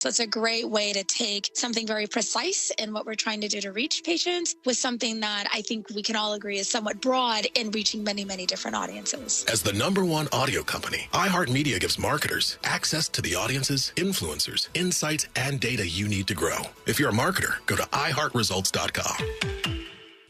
So it's a great way to take something very precise in what we're trying to do to reach patients with something that I think we can all agree is somewhat broad in reaching many, many different audiences. As the #1 audio company, iHeartMedia gives marketers access to the audiences, influencers, insights, and data you need to grow. If you're a marketer, go to iHeartResults.com.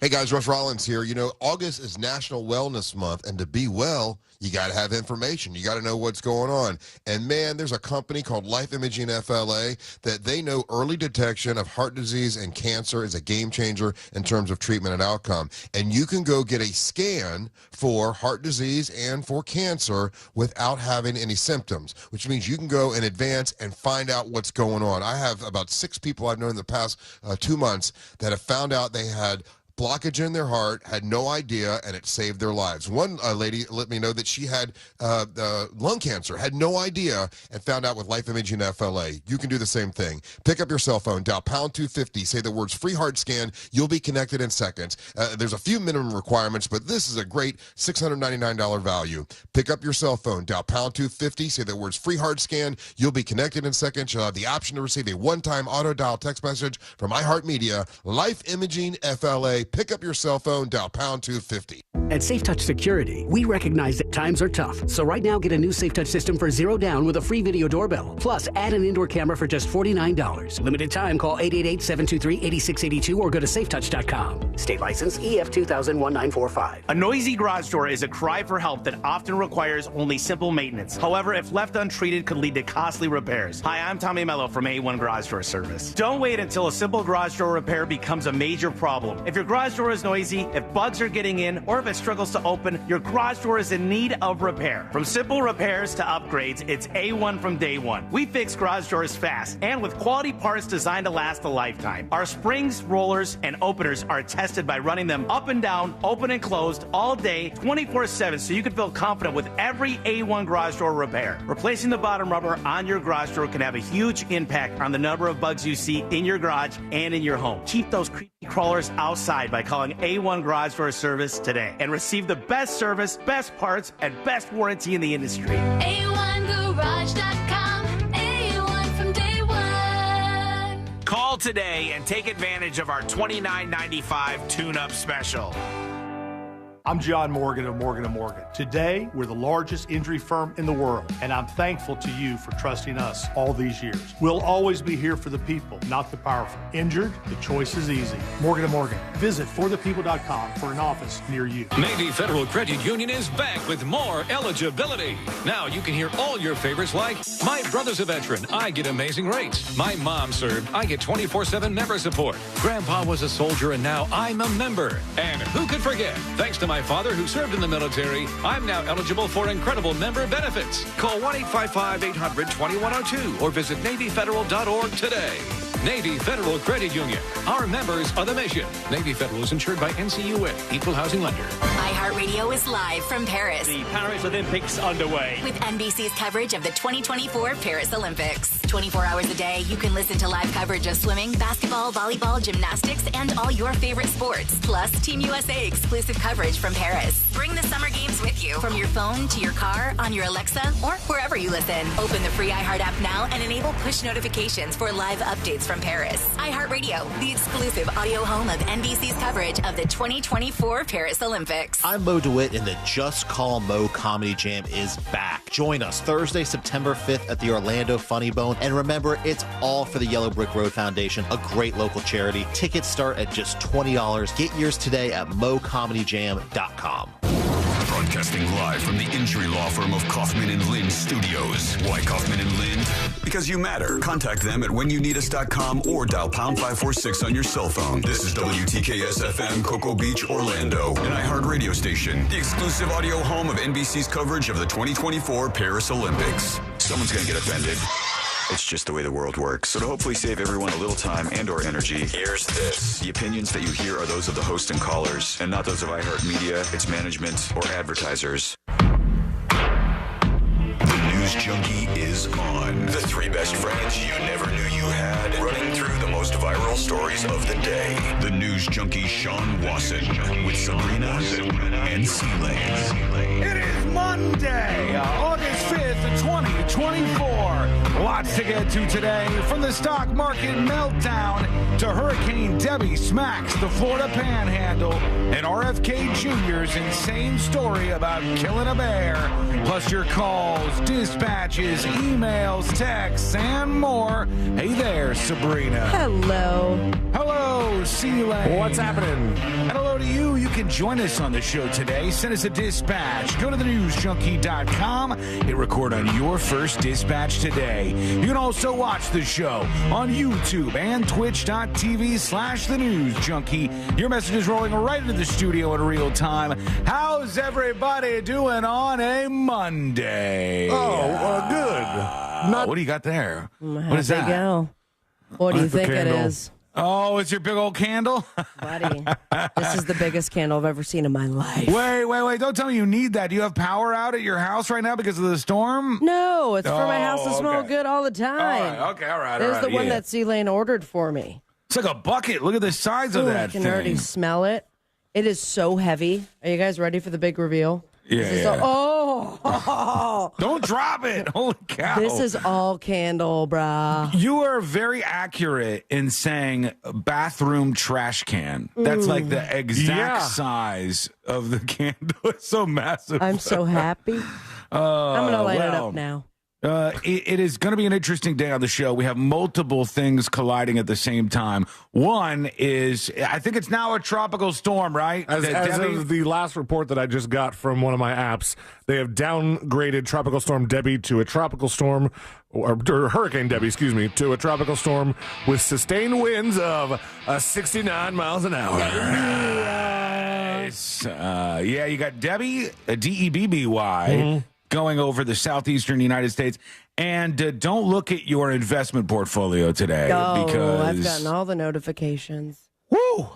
Hey guys, Russ Rollins here. You know, August is National Wellness Month, and to be well, you got to have information. You got to know what's going on. And man, there's a company called Life Imaging FLA that they know early detection of heart disease and cancer is a game changer in terms of treatment and outcome. And you can go get a scan for heart disease and for cancer without having any symptoms, which means you can go in advance and find out what's going on. I have about 6 people I've known in the past 2 months that have found out they had blockage in their heart, had no idea, and it saved their lives. One lady let me know that she had lung cancer, had no idea, and found out with Life Imaging FLA. You can do the same thing. Pick up your cell phone, dial pound 250, say the words free heart scan. You'll be connected in seconds. There's a few minimum requirements, but this is a great $699 value. Pick up your cell phone, dial pound 250, say the words free heart scan. You'll be connected in seconds. You'll have the option to receive a one-time auto dial text message from iHeartMedia. Life Imaging FLA. Pick up your cell phone, dial pound 250. At SafeTouch Security, we recognize that times are tough. So right now, get a new SafeTouch system for $0 down with a free video doorbell. Plus, add an indoor camera for just $49. Limited time, call 888-723-8682 or go to safetouch.com. State license EF 2000-1945. A noisy garage door is a cry for help that often requires only simple maintenance. However, if left untreated, could lead to costly repairs. Hi, I'm Tommy Mello from A1 Garage Door Service. Don't wait until a simple garage door repair becomes a major problem. If your garage door is noisy, if bugs are getting in, or if it struggles to open, your garage door is in need of repair. From simple repairs to upgrades, it's A1 from day one. We fix garage doors fast and with quality parts designed to last a lifetime. Our springs, rollers, and openers are tested by running them up and down, open and closed all day, 24/7, so you can feel confident with every A1 garage door repair. Replacing the bottom rubber on your garage door can have a huge impact on the number of bugs you see in your garage and in your home. Keep those creepy crawlers outside by calling A1 Garage Door Service today and receive the best service, best parts, and best warranty in the industry. A1Garage.com. A1 from day one. Call today and take advantage of our $29.95 tune-up special. I'm John Morgan of Morgan & Morgan. Today, we're the largest injury firm in the world, and I'm thankful to you for trusting us all these years. We'll always be here for the people, not the powerful. Injured? The choice is easy. Morgan & Morgan. Visit forthepeople.com for an office near you. Navy Federal Credit Union is back with more eligibility. Now you can hear all your favorites like, my brother's a veteran, I get amazing rates. My mom served, I get 24/7 member support. Grandpa was a soldier and now I'm a member. And who could forget, thanks to my father who served in the military, I'm now eligible for incredible member benefits. Call 1-855-800-2102 or visit NavyFederal.org today. Navy Federal Credit Union. Our members are the mission. Navy Federal is insured by NCUA, Equal Housing Lender. iHeartRadio is live from Paris. The Paris Olympics underway. With NBC's coverage of the 2024 Paris Olympics. 24 hours a day, you can listen to live coverage of swimming, basketball, volleyball, gymnastics, and all your favorite sports. Plus, Team USA exclusive coverage from Paris. Bring the summer games with you from your phone to your car, on your Alexa, or wherever you listen. Open the free iHeart app now and enable push notifications for live updates from Paris. iHeartRadio, the exclusive audio home of NBC's coverage of the 2024 Paris Olympics. I'm Mo DeWitt, and the Just Call Mo Comedy Jam is back. Join us Thursday, September 5th at the Orlando Funny Bone. And remember, it's all for the Yellow Brick Road Foundation, a great local charity. Tickets start at just $20. Get yours today at mocomedyjam.com. Broadcasting live from the injury law firm of Kaufman & Lind Studios. Why Kaufman & Lind? Because you matter. Contact them at whenyouneedus.com or dial pound 546 on your cell phone. This is WTKS-FM, Cocoa Beach, Orlando, an iHeart radio station. The exclusive audio home of NBC's coverage of the 2024 Paris Olympics. Someone's going to get offended. It's just the way the world works. So to hopefully save everyone a little time and or energy, here's this. The opinions that you hear are those of the host and callers, and not those of iHeartMedia, its management, or advertisers. The News Junkie is on. The three best friends you never knew you had, running through the most viral stories of the day. The News Junkie Sean Wasson with Sabrina and C-Lane. It is Monday, August 5th, 2024. Lots to get to today. From the stock market meltdown to Hurricane Debby smacks the Florida Panhandle and RFK Jr.'s insane story about killing a bear. Plus your calls, dispatches, emails, texts, and more. Hey there, Sabrina. Hello. Hello, C-Lane. What's happening? And hello to you. You can join us on the show today. Send us a dispatch. Go to thenewsjunkie.com. Hit record on your first dispatch today. You can also watch the show on YouTube and twitch.tv/thenewsjunkie. Your message is rolling right into the studio in real time. How's everybody doing on a Monday? Good. What do you got there? What is that? Go. What do you think it is? Oh, it's your big old candle? Buddy, this is the biggest candle I've ever seen in my life. Wait. Don't tell me you need that. Do you have power out at your house right now because of the storm? No, it's for my house to smell good all the time. All right. There's the one that C-Lane ordered for me. It's like a bucket. Look at the size of that thing. I can already smell it. It is so heavy. Are you guys ready for the big reveal? Yeah. Oh. Don't drop it. Holy cow. This is all candle, brah. You are very accurate in saying bathroom trash can. That's like the exact size of the candle. It's so massive. I'm so happy. I'm going to light it up now. It is going to be an interesting day on the show. We have multiple things colliding at the same time. One is, I think it's now a tropical storm, right? As of the last report that I just got from one of my apps, they have downgraded Tropical Storm Debby to a tropical storm, or Hurricane Debby, excuse me, to a tropical storm with sustained winds of 69 miles an hour. Nice. You got Debby, Debby. Going over the southeastern United States. And don't look at your investment portfolio today. Because I've gotten all the notifications. Woo!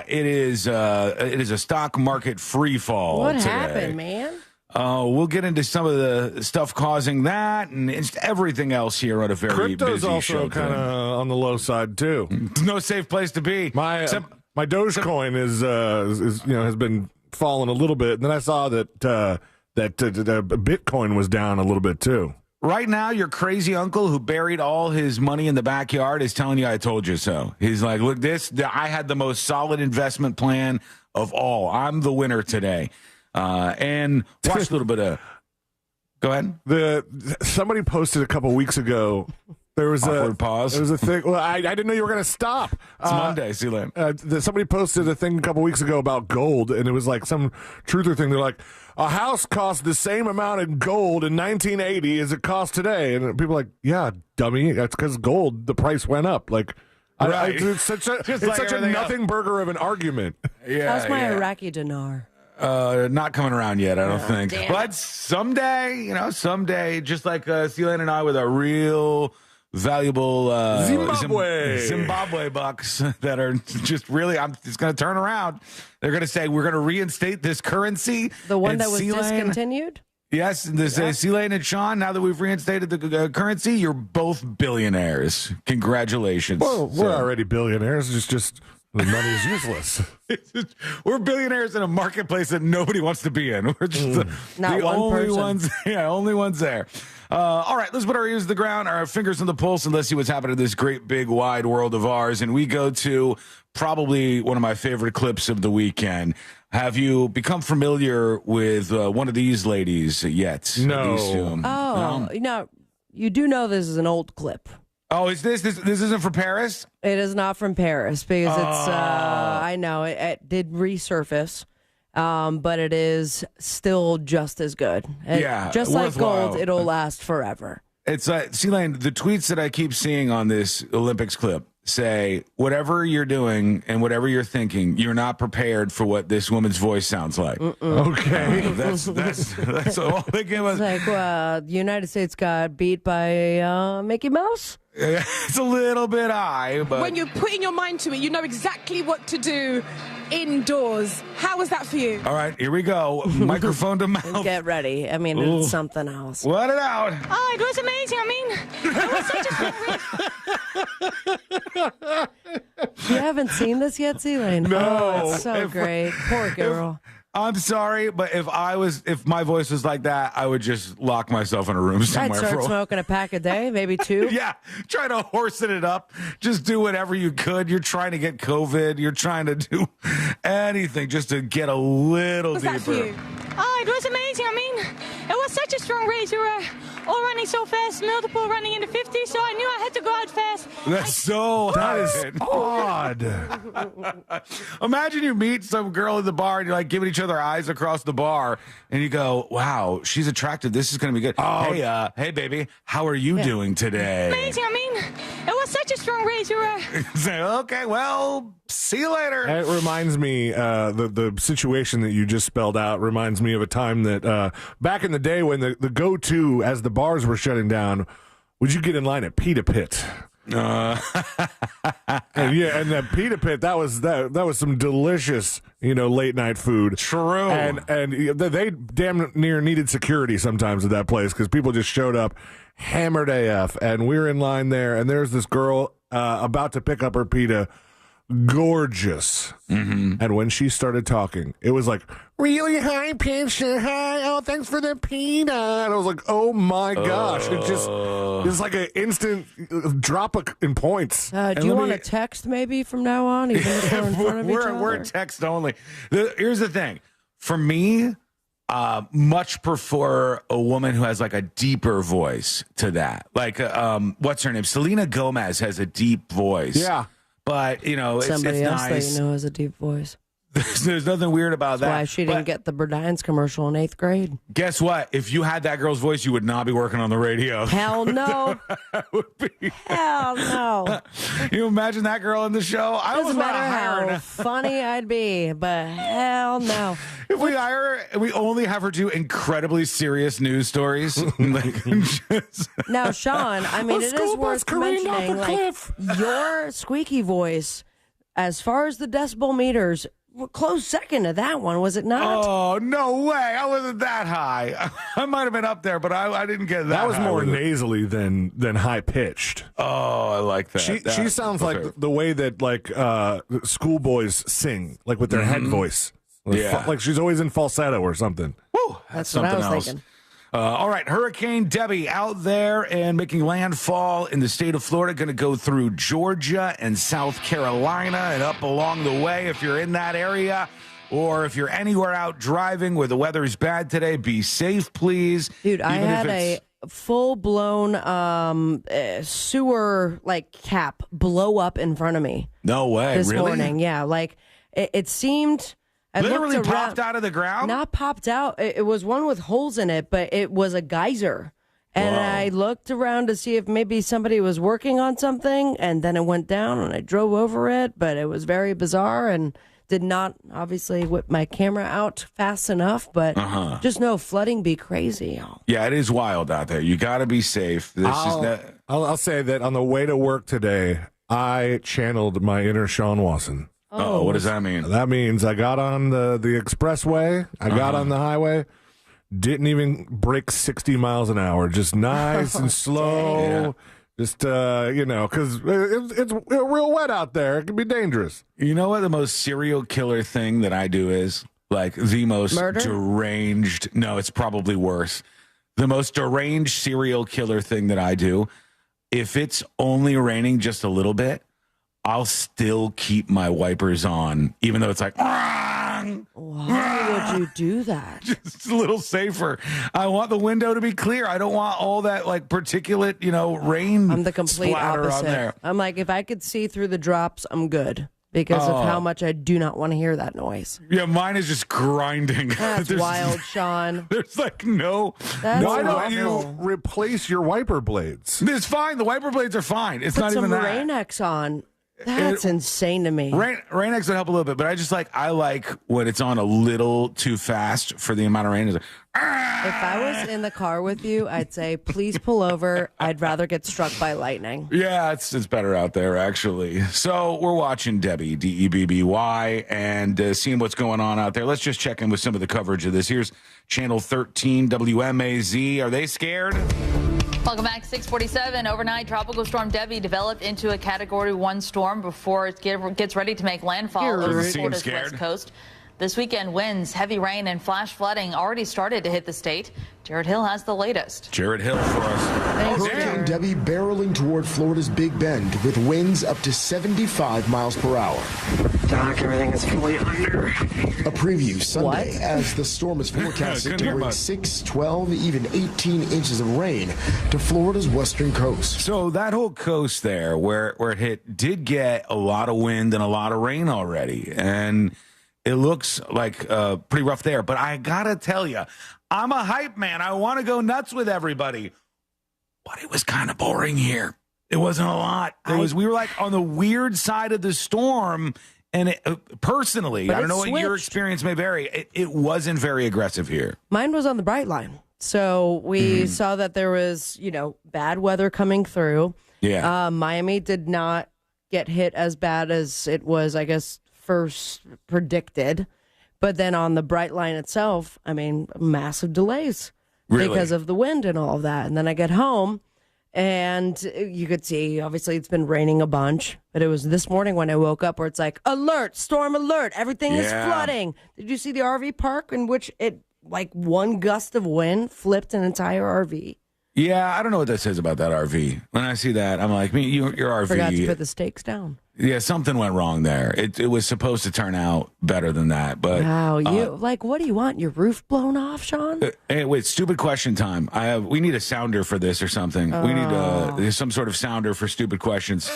It is a stock market free fall. What today. happened, man? We'll get into some of the stuff causing that and it's everything else here on a very Crypto's busy also show. kind of on the low side too. No safe place to be. My Dogecoin has been falling a little bit, and then I saw that Bitcoin was down a little bit too. Right now, your crazy uncle who buried all his money in the backyard is telling you, I told you so. He's like, look, I had the most solid investment plan of all. I'm the winner today. And watch a little bit of, go ahead. Somebody posted a couple weeks ago. There was awkward pause. There was a thing. Well, I didn't know you were going to stop. It's Monday, Sealand. Somebody posted a thing a couple weeks ago about gold, and it was like some truther thing. They're like, a house cost the same amount in gold in 1980 as it costs today, and people are like, yeah, dummy, that's because gold, the price went up. Like, right. It's such a nothing burger of an argument. Yeah, how's my Iraqi dinar? Not coming around yet, I don't think. Damn. But someday, just like Sealand and I with a real valuable Zimbabwe bucks that are just really, it's going to turn around. They're going to say, we're going to reinstate this currency. The one that was discontinued? Yes, C-Lane and Sean, now that we've reinstated the currency, you're both billionaires. Congratulations. Well, we're already billionaires. It's just the money is useless. We're billionaires in a marketplace that nobody wants to be in. We're just the only ones. Yeah, only ones there. All right, let's put our ears to the ground, our fingers on the pulse, and let's see what's happening in this great, big, wide world of ours. And we go to probably one of my favorite clips of the weekend. Have you become familiar with one of these ladies yet? No. No. You do know this is an old clip. Oh, is this isn't from Paris? It is not from Paris because it's, I know, it did resurface. But it is still just as good. Just like gold, it'll last forever. It's C-Lane, the tweets that I keep seeing on this Olympics clip say, whatever you're doing and whatever you're thinking, you're not prepared for what this woman's voice sounds like. Okay. That's all they give us. It's like, the United States got beat by Mickey Mouse? It's a little bit high, but when you're putting your mind to it, you know exactly what to do indoors. How was that for you? All right, here we go. Microphone to mouth. Get ready. I mean, it's something else. Let it out. Oh, it was amazing. I mean, You haven't seen this yet, C-Lane? No. Oh, it's so great. Poor girl. I'm sorry, but if my voice was like that, I would just lock myself in a room somewhere. I'd start smoking a pack a day, maybe 2. Yeah, try to horse it up. Just do whatever you could. You're trying to get COVID. You're trying to do anything just to get a little deeper. That for you? Oh, it was amazing. I mean, it was such a strong race. We were all running so fast, multiple running in the 50s, so I knew I had to go out fast. That is odd. Imagine you meet some girl in the bar and you're like giving each other eyes across the bar and you go, wow, she's attractive. This is going to be good. Oh. Hey, baby, how are you doing today? Amazing. I mean, it was such a strong race. We were... Say, okay, well, see you later. It reminds me, the situation that you just spelled out reminds me of a time that back in the day when the go-to as the bars were shutting down, would you get in line at Pita Pit? And that Pita Pit, that was some delicious, late night food. True. And they damn near needed security sometimes at that place because people just showed up hammered AF, and we were in line there, and there's this girl about to pick up her pita, gorgeous. Mm-hmm. And when she started talking, it was like really high pitched. Hi, oh, thanks for the pita. And I was like, oh my gosh, it's like an instant drop in points. Do you want to text maybe from now on, even if we're in front of each other? We're text only. Here's the thing, for me. Much prefer a woman who has like a deeper voice to that. Like, what's her name? Selena Gomez has a deep voice. Yeah. But, somebody it's else nice. that has a deep voice. There's nothing weird about that. That's why she didn't get the Burdines commercial in 8th grade. Guess what? If you had that girl's voice, you would not be working on the radio. Hell no. Hell no. You imagine that girl in the show? I Doesn't matter how funny I'd be, but hell no. If we hire her, we only have her do incredibly serious news stories. Now, Sean, I mean, it is worth mentioning, like, your squeaky voice, as far as the decibel meters, close second to that one, was it not? Oh, no way. I wasn't that high. I might have been up there, but I didn't get that. That was more nasally than high pitched. Oh, I like that. She sounds like the way that like schoolboys sing, like with their head voice. Like she's always in falsetto or something. Woo, that's something what I was else. thinking. All right, Hurricane Debby out there and making landfall in the state of Florida, going to go through Georgia and South Carolina and up along the way. If you're in that area or if you're anywhere out driving where the weather's bad today, be safe, please. Dude, I had a full-blown sewer cap blow up in front of me. No way, this really? morning. Yeah, like it seemed... Literally popped out of the ground? Not popped out. It was one with holes in it, but it was a geyser. And I looked around to see if maybe somebody was working on something, and then it went down, and I drove over it, but it was very bizarre and did not, obviously, whip my camera out fast enough, but just know flooding be crazy. Yeah, it is wild out there. You got to be safe. I'll say that on the way to work today, I channeled my inner Sean Wasson. Oh, what does that mean? That means I got on the expressway, I got on the highway, didn't even break 60 miles an hour, just nice and slow. Yeah. Just, because it's real wet out there. It can be dangerous. You know what the most serial killer thing that I do is? Like the most deranged. No, it's probably worse. The most deranged serial killer thing that I do, if it's only raining just a little bit, I'll still keep my wipers on, even though it's like, why would you do that? Just a little safer. I want the window to be clear. I don't want all that particulate, rain. I'm the complete opposite. On there. I'm like, if I could see through the drops, I'm good because of how much I do not want to hear that noise. Yeah, mine is just grinding. That's wild, Sean. There's no. Why don't you replace your wiper blades? It's fine. The wiper blades are fine. It's not even that. Put some Rain-X on. That's insane to me. Rain-X would help a little bit, but I like when it's on a little too fast for the amount of rain. If I was in the car with you, I'd say, please pull over. I'd rather get struck by lightning. Yeah, it's better out there, actually. So we're watching Debby, Debby, and seeing what's going on out there. Let's just check in with some of the coverage of this. Here's Channel 13, WMAZ. Are they scared? Welcome back. 647. Overnight, Tropical Storm Debby developed into a Category 1 storm before it gets ready to make landfall over Florida's west coast. This weekend, winds, heavy rain, and flash flooding already started to hit the state. Jared Hill has the latest. Jared Hill for us. Hurricane Debby barreling toward Florida's Big Bend with winds up to 75 miles per hour. Doc, everything is fully under. A preview Sunday as the storm is forecasted to bring 6, 12, even 18 inches of rain to Florida's western coast. So that whole coast there where it hit did get a lot of wind and a lot of rain already. And it looks like pretty rough there. But I got to tell you, I'm a hype man. I want to go nuts with everybody. But it was kind of boring here. It wasn't a lot. We were like on the weird side of the storm. And personally, I don't know what your experience may vary. It wasn't very aggressive here. Mine was on the bright line. So we saw that there was, bad weather coming through. Yeah. Miami did not get hit as bad as it was, I guess, first predicted. But then on the bright line itself, massive delays because of the wind and all of that. And then I get home and you could see, obviously, it's been raining a bunch. But it was this morning when I woke up where it's like, alert, storm alert, everything is flooding. Did you see the RV park in which one gust of wind flipped an entire RV? Yeah, I don't know what that says about that RV. When I see that, I'm like, your RV. Forgot to put the stakes down. Yeah, something went wrong there. It was supposed to turn out better than that, but wow, what do you want? Your roof blown off, Sean? Hey, wait, stupid question time. We need a sounder for this or something. We need some sort of sounder for stupid questions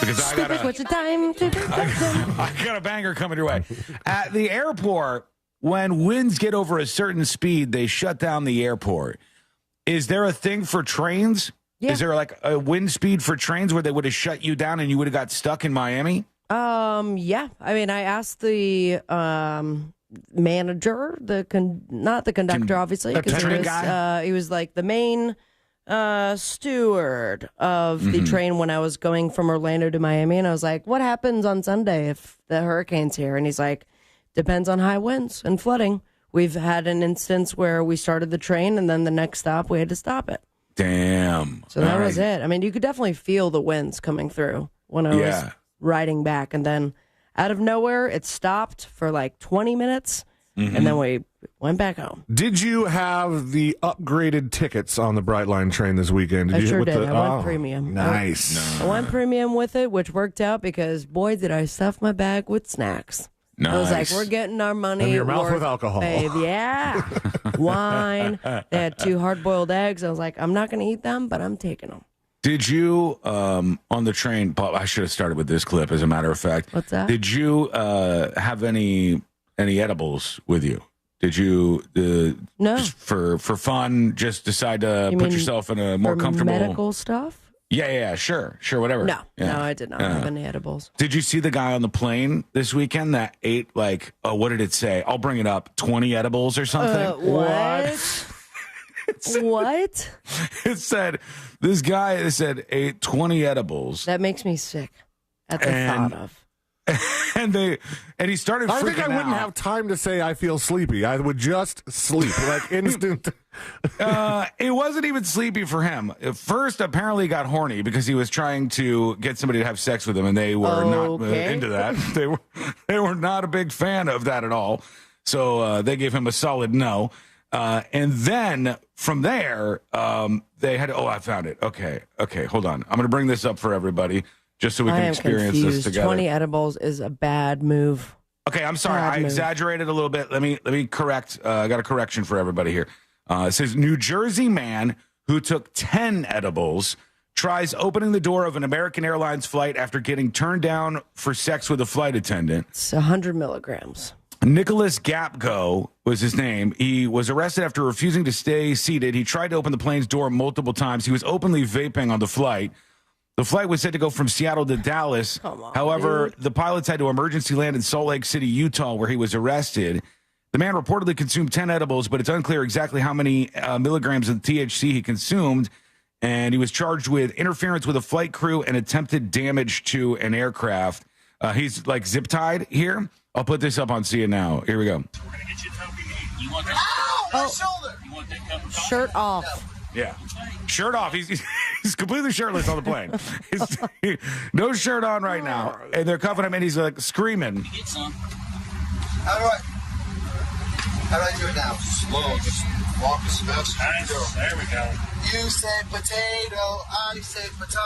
because stupid question time. I got a banger coming your way. At the airport, when winds get over a certain speed, they shut down the airport. Is there a thing for trains? Yeah. Is there like a wind speed for trains where they would have shut you down and you would have got stuck in Miami? Yeah. I asked the manager, not the conductor, obviously, because he was like the main steward of the train when I was going from Orlando to Miami, and I was like, "What happens on Sunday if the hurricane's here?" And he's like, "Depends on high winds and flooding." We've had an instance where we started the train, and then the next stop, we had to stop it. Damn. So that was it. You could definitely feel the winds coming through when I was riding back. And then out of nowhere, it stopped for like 20 minutes, and then we went back home. Did you have the upgraded tickets on the Brightline train this weekend? I sure did. I went premium. Nice. I went premium with it, which worked out because, boy, did I stuff my bag with snacks. Nice. I was like, we're getting our money. And your mouth worth, with alcohol. Babe. Yeah. Wine. They had 2 hard-boiled eggs. I was like, I'm not going to eat them, but I'm taking them. Did you, on the train, I should have started with this clip, as a matter of fact. What's that? Did you have any edibles with you? Did you, no. Just for fun, just decide to put yourself in a more comfortable... medical stuff? Yeah, sure, whatever. No, I did not have any edibles. Did you see the guy on the plane this weekend that ate what did it say? I'll bring it up. 20 edibles or something? What? What? It said, this guy ate 20 edibles. That makes me sick at the thought of. And he started freaking out. I think I wouldn't have time to say I feel sleepy. I would just sleep, instant. It wasn't even sleepy for him. At first, apparently he got horny because he was trying to get somebody to have sex with him, and they were not into that. They were not a big fan of that at all. So they gave him a solid no. And then from there, they had, I found it. Okay, hold on. I'm going to bring this up for everybody just so we can experience this together. 20 edibles is a bad move. Okay, I'm sorry. I exaggerated a little bit. Let me correct. I got a correction for everybody here. It says, New Jersey man who took 10 edibles tries opening the door of an American Airlines flight after getting turned down for sex with a flight attendant. It's 100 milligrams. Nicholas Gapgo was his name. He was arrested after refusing to stay seated. He tried to open the plane's door multiple times. He was openly vaping on the flight. The flight was set to go from Seattle to Dallas. However, the pilots had to emergency land in Salt Lake City, Utah, where he was arrested. The man reportedly consumed 10 edibles, but it's unclear exactly how many milligrams of THC he consumed. And he was charged with interference with a flight crew and attempted damage to an aircraft. He's zip tied here. I'll put this up on See It Now. Here we go. We're going to get you a token. You want that? My shoulder. You want that cup of coffee? Shirt off. Yeah. Shirt off. He's completely shirtless on the plane. No shirt on right now. And they're cuffing him, and he's screaming. Get some. How do I? How do I do it now? Slow, just walk as fast as you go. There we go. You say potato, I say potato.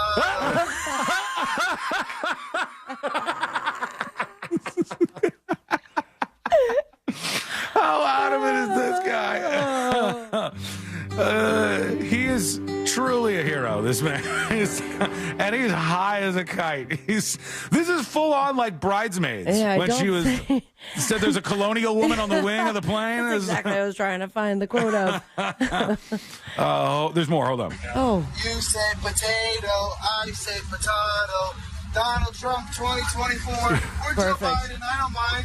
How out of it is this guy? He is truly a hero, this man. And he's high as a kite. This is full on like Bridesmaids. Yeah, when she was said there's a colonial woman on the wing of the plane. That's exactly what I was trying to find the quote of. There's more. Hold on. Oh. You say potato, I say potato. Donald Trump 2024. Or Joe Biden, I don't mind.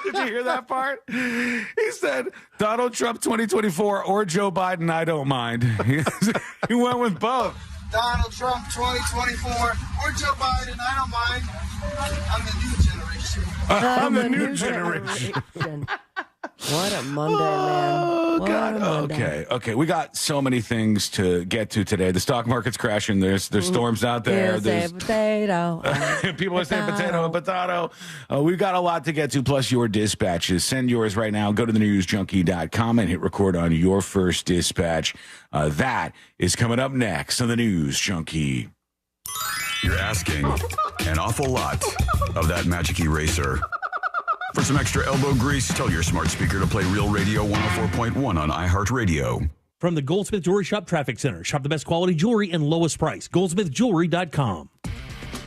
Did you hear that part? He said, Donald Trump 2024 or Joe Biden, I don't mind. He went with both. Donald Trump 2024 or Joe Biden, I don't mind. I'm the new generation. I'm the new generation. What a Monday, man. Oh, God. Okay. We got so many things to get to today. The stock market's crashing. There's storms out there. There's potato. People are saying potato and potato. We've got a lot to get to, plus your dispatches. Send yours right now. Go to thenewsjunkie.com and hit record on your first dispatch. That is coming up next on the News Junkie. You're asking an awful lot of that magic eraser. For some extra elbow grease, tell your smart speaker to play Real Radio 104.1 on iHeartRadio. From the Goldsmith Jewelry Shop Traffic Center. Shop the best quality jewelry and lowest price. GoldsmithJewelry.com.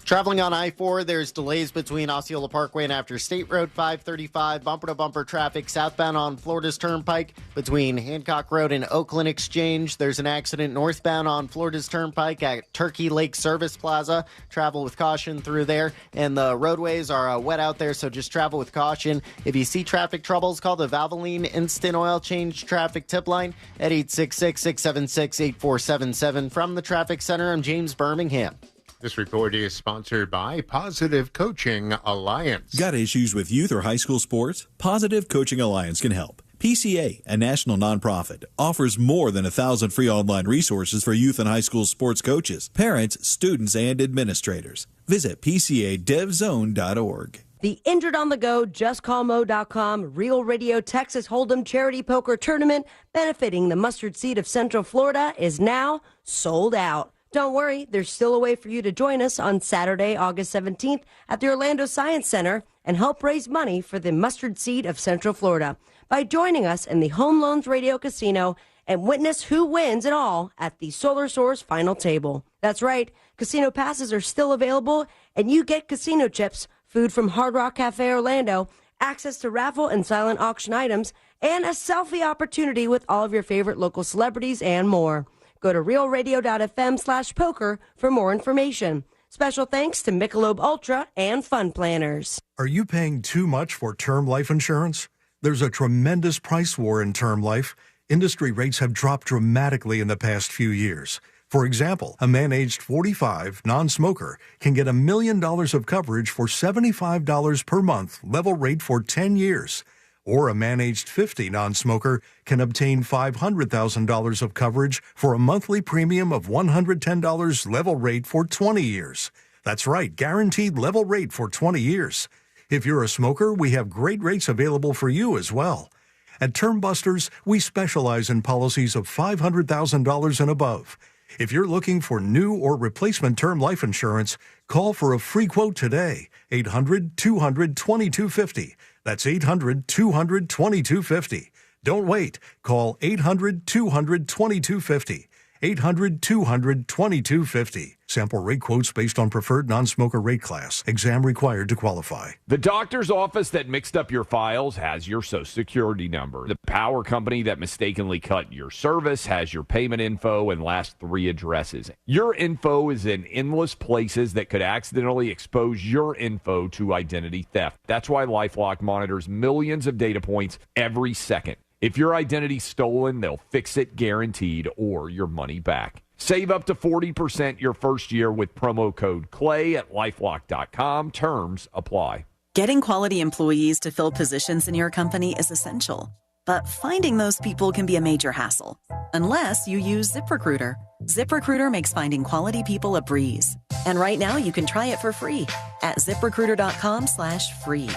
Traveling on I-4, there's delays between Osceola Parkway and after State Road 535, bumper-to-bumper traffic southbound on Florida's Turnpike between Hancock Road and Oakland Exchange. There's an accident northbound on Florida's Turnpike at Turkey Lake Service Plaza. Travel with caution through there, and the roadways are wet out there, so just travel with caution. If you see traffic troubles, call the Valvoline Instant Oil Change Traffic Tip Line at 866-676-8477. From the Traffic Center, I'm James Birmingham. This report is sponsored by Positive Coaching Alliance. Got issues with youth or high school sports? Positive Coaching Alliance can help. PCA, a national nonprofit, offers more than 1,000 free online resources for youth and high school sports coaches, parents, students, and administrators. Visit PCADevZone.org. The Injured on the Go, JustCallMo.com, Real Radio Texas Hold'em Charity Poker Tournament benefiting the mustard seed of Central Florida is now sold out. Don't worry, there's still a way for you to join us on Saturday, August 17th at the Orlando Science Center and help raise money for the mustard seed of Central Florida by joining us in the Home Loans Radio Casino and witness who wins it all at the Solar Source final table. That's right, casino passes are still available and you get casino chips, food from Hard Rock Cafe Orlando, access to raffle and silent auction items, and a selfie opportunity with all of your favorite local celebrities and more. Go to realradio.fm/poker for more information. Special thanks to Michelob Ultra and Fun Planners. Are you paying too much for term life insurance? There's a tremendous price war in term life. Industry rates have dropped dramatically in the past few years. For example, a man aged 45, non-smoker, can get $1 million of coverage for $75 per month, level rate for 10 years. Or a man aged 50, non-smoker, can obtain $500,000 of coverage for a monthly premium of $110 level rate for 20 years. That's right, guaranteed level rate for 20 years. If you're a smoker, we have great rates available for you as well. At Term Busters, we specialize in policies of $500,000 and above. If you're looking for new or replacement term life insurance, call for a free quote today, 800-200-2250. That's 800-200-2250. Don't wait. Call 800-200-2250. 800-200-2250. Sample rate quotes based on preferred non-smoker rate class. Exam required to qualify. The doctor's office that mixed up your files has your Social Security number. The power company that mistakenly cut your service has your payment info and last 3 addresses. Your info is in endless places that could accidentally expose your info to identity theft. That's why LifeLock monitors millions of data points every second. If your identity's stolen, they'll fix it guaranteed or your money back. Save up to 40% your first year with promo code CLAY at LifeLock.com. Terms apply. Getting quality employees to fill positions in your company is essential. But finding those people can be a major hassle. Unless you use ZipRecruiter. ZipRecruiter makes finding quality people a breeze. And right now you can try it for free at ZipRecruiter.com/free.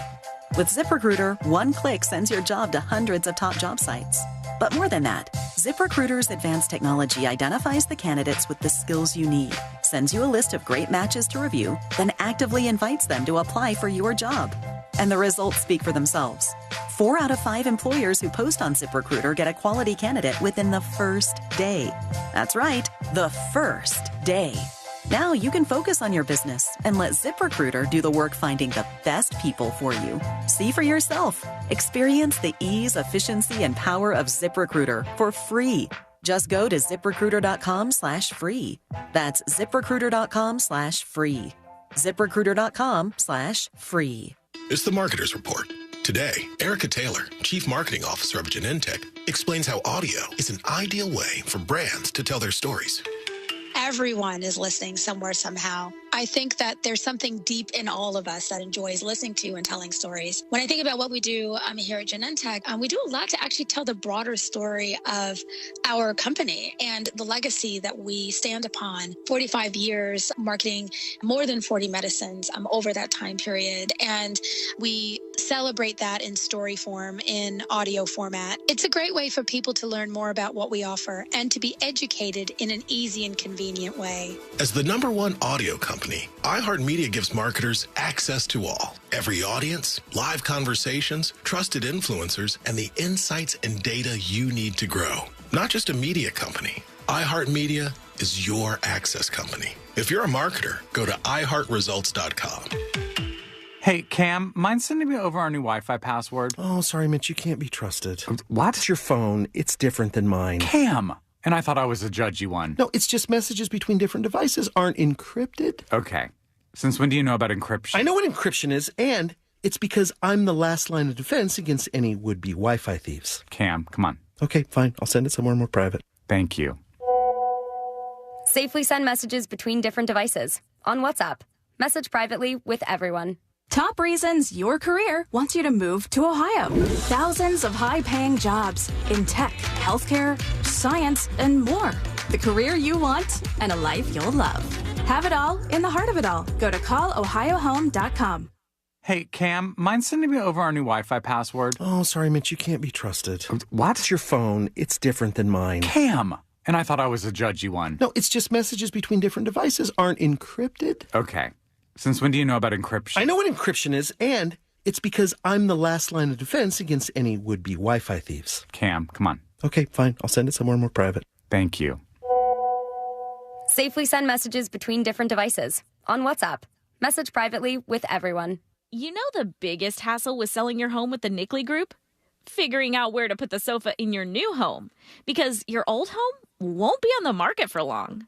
With ZipRecruiter, one click sends your job to hundreds of top job sites. But more than that, ZipRecruiter's advanced technology identifies the candidates with the skills you need, sends you a list of great matches to review, then actively invites them to apply for your job. And the results speak for themselves. 4 out of 5 employers who post on ZipRecruiter get a quality candidate within the first day. That's right, the first day. Now you can focus on your business and let ZipRecruiter do the work finding the best people for you. See for yourself. Experience the ease, efficiency, and power of ZipRecruiter for free. Just go to ZipRecruiter.com/free. That's ZipRecruiter.com/free. ZipRecruiter.com/free. It's the Marketer's Report. Today, Erica Taylor, Chief Marketing Officer of Genentech, explains how audio is an ideal way for brands to tell their stories. Everyone is listening somewhere, somehow. I think that there's something deep in all of us that enjoys listening to and telling stories. When I think about what we do here at Genentech, we do a lot to actually tell the broader story of our company and the legacy that we stand upon. 45 years marketing more than 40 medicines over that time period. And we celebrate that in story form, in audio format. It's a great way for people to learn more about what we offer and to be educated in an easy and convenient way. As the #1 audio company, iHeartMedia gives marketers access to all. Every audience, live conversations, trusted influencers, and the insights and data you need to grow. Not just a media company. iHeartMedia is your access company. If you're a marketer, go to iHeartResults.com. Hey, Cam, mind sending me over our new Wi-Fi password? Oh, sorry, Mitch, you can't be trusted. What? It's your phone. It's different than mine. Cam! And I thought I was a judgy one. No, it's just messages between different devices aren't encrypted. Okay. Since when do you know about encryption? I know what encryption is, and it's because I'm the last line of defense against any would-be Wi-Fi thieves. Cam, come on. Okay, fine. I'll send it somewhere more private. Thank you. Safely send messages between different devices. On WhatsApp. Message privately with everyone. Top reasons your career wants you to move to Ohio. Thousands of high-paying jobs in tech, healthcare, science, and more. The career you want and a life you'll love. Have it all in the heart of it all. Go to callohiohome.com. Hey, Cam, mind sending me over our new Wi-Fi password? Oh, sorry, Mitch, you can't be trusted. What? It's your phone. It's different than mine. Cam! And I thought I was a judgy one. No, it's just messages between different devices aren't encrypted. Okay. Since when do you know about encryption? I know what encryption is, and it's because I'm the last line of defense against any would-be Wi-Fi thieves. Cam, come on. Okay, fine. I'll send it somewhere more private. Thank you. Safely send messages between different devices. On WhatsApp. Message privately with everyone. You know the biggest hassle with selling your home with the Nickley Group? Figuring out where to put the sofa in your new home. Because your old home won't be on the market for long.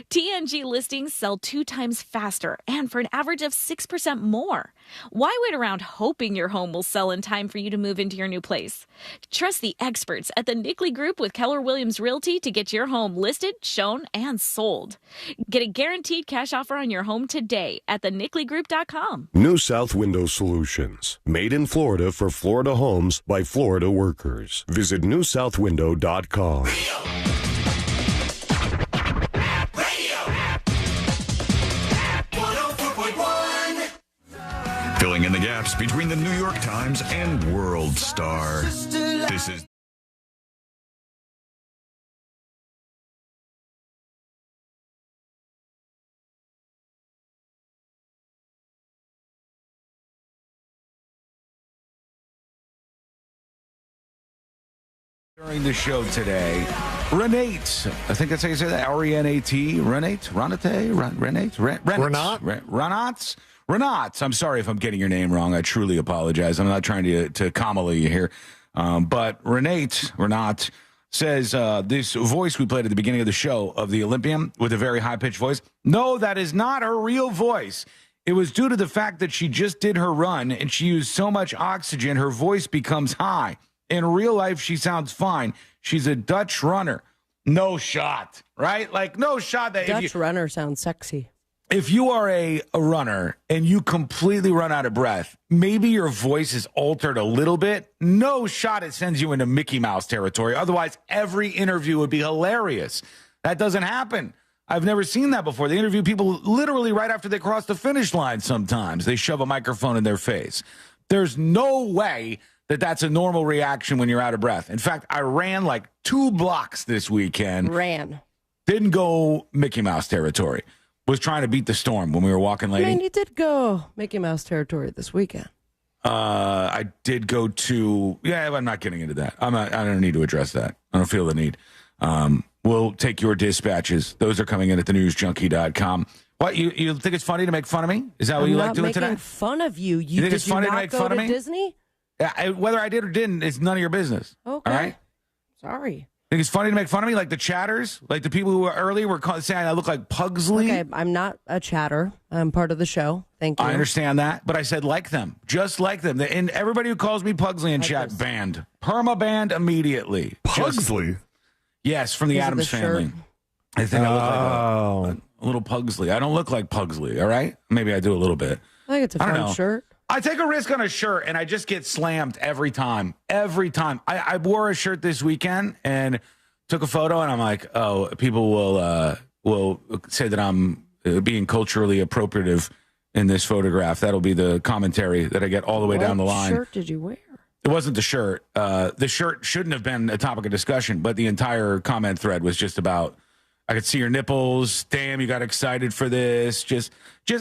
TNG listings sell 2 times faster and for an average of 6% more. Why wait around hoping your home will sell in time for you to move into your new place? Trust the experts at the Nickley Group with Keller Williams Realty to get your home listed, shown, and sold. Get a guaranteed cash offer on your home today at thenickley.com. New South Window Solutions. Made in Florida for Florida homes by Florida workers. Visit newsouthwindow.com. Filling in the gaps between the New York Times and World Star. This is during the show today. Renate, I think that's how you say that. R-E-N-A-T, Renate, Renat. I'm sorry if I'm getting your name wrong. I truly apologize. I'm not trying to Kamala you here. But Renat says this voice we played at the beginning of the show of the Olympian with a very high-pitched voice. No, that is not her real voice. It was due to the fact that she just did her run and she used so much oxygen, her voice becomes high. In real life, she sounds fine. She's a Dutch runner. No shot, right? Like, no shot. That Dutch runner sounds sexy. If you are a runner and you completely run out of breath, maybe your voice is altered a little bit. No shot it sends you into Mickey Mouse territory. Otherwise, every interview would be hilarious. That doesn't happen. I've never seen that before. They interview people literally right after they cross the finish line sometimes. They shove a microphone in their face. There's no way that that's a normal reaction when you're out of breath. In fact, I ran like 2 blocks this weekend. Didn't go Mickey Mouse territory. Was trying to beat the storm when we were walking, lady. Man, you did go Mickey Mouse territory this weekend. I did go to, I'm not getting into that. I don't need to address that. I don't feel the need. We'll take your dispatches. Those are coming in at thenewsjunkie.com. What, you think it's funny to make fun of me? Is that what you like doing today? I'm not making fun of you. You think it's funny to make fun of me? Disney? Whether I did or didn't, it's none of your business. Okay. All right? Sorry. Think it's funny to make fun of me? Like the chatters? Like the people who earlier were saying I look like Pugsley? Okay, I'm not a chatter. I'm part of the show. Thank you. I understand that, but I said like them. Just like them. And everybody who calls me Pugsley in chat, banned. Perma-banned immediately. Pugsley? Yes, from the Addams Family. Shirt. I think I look like a little Pugsley. I don't look like Pugsley, all right? Maybe I do a little bit. I think it's a fun shirt. I take a risk on a shirt, and I just get slammed every time. Every time. I wore a shirt this weekend and took a photo, and I'm like, oh, people will say that I'm being culturally appropriative in this photograph. That'll be the commentary that I get all the way down the line. What shirt did you wear? It wasn't the shirt. The shirt shouldn't have been a topic of discussion, but the entire comment thread was just about, I could see your nipples. Damn, you got excited for this. Just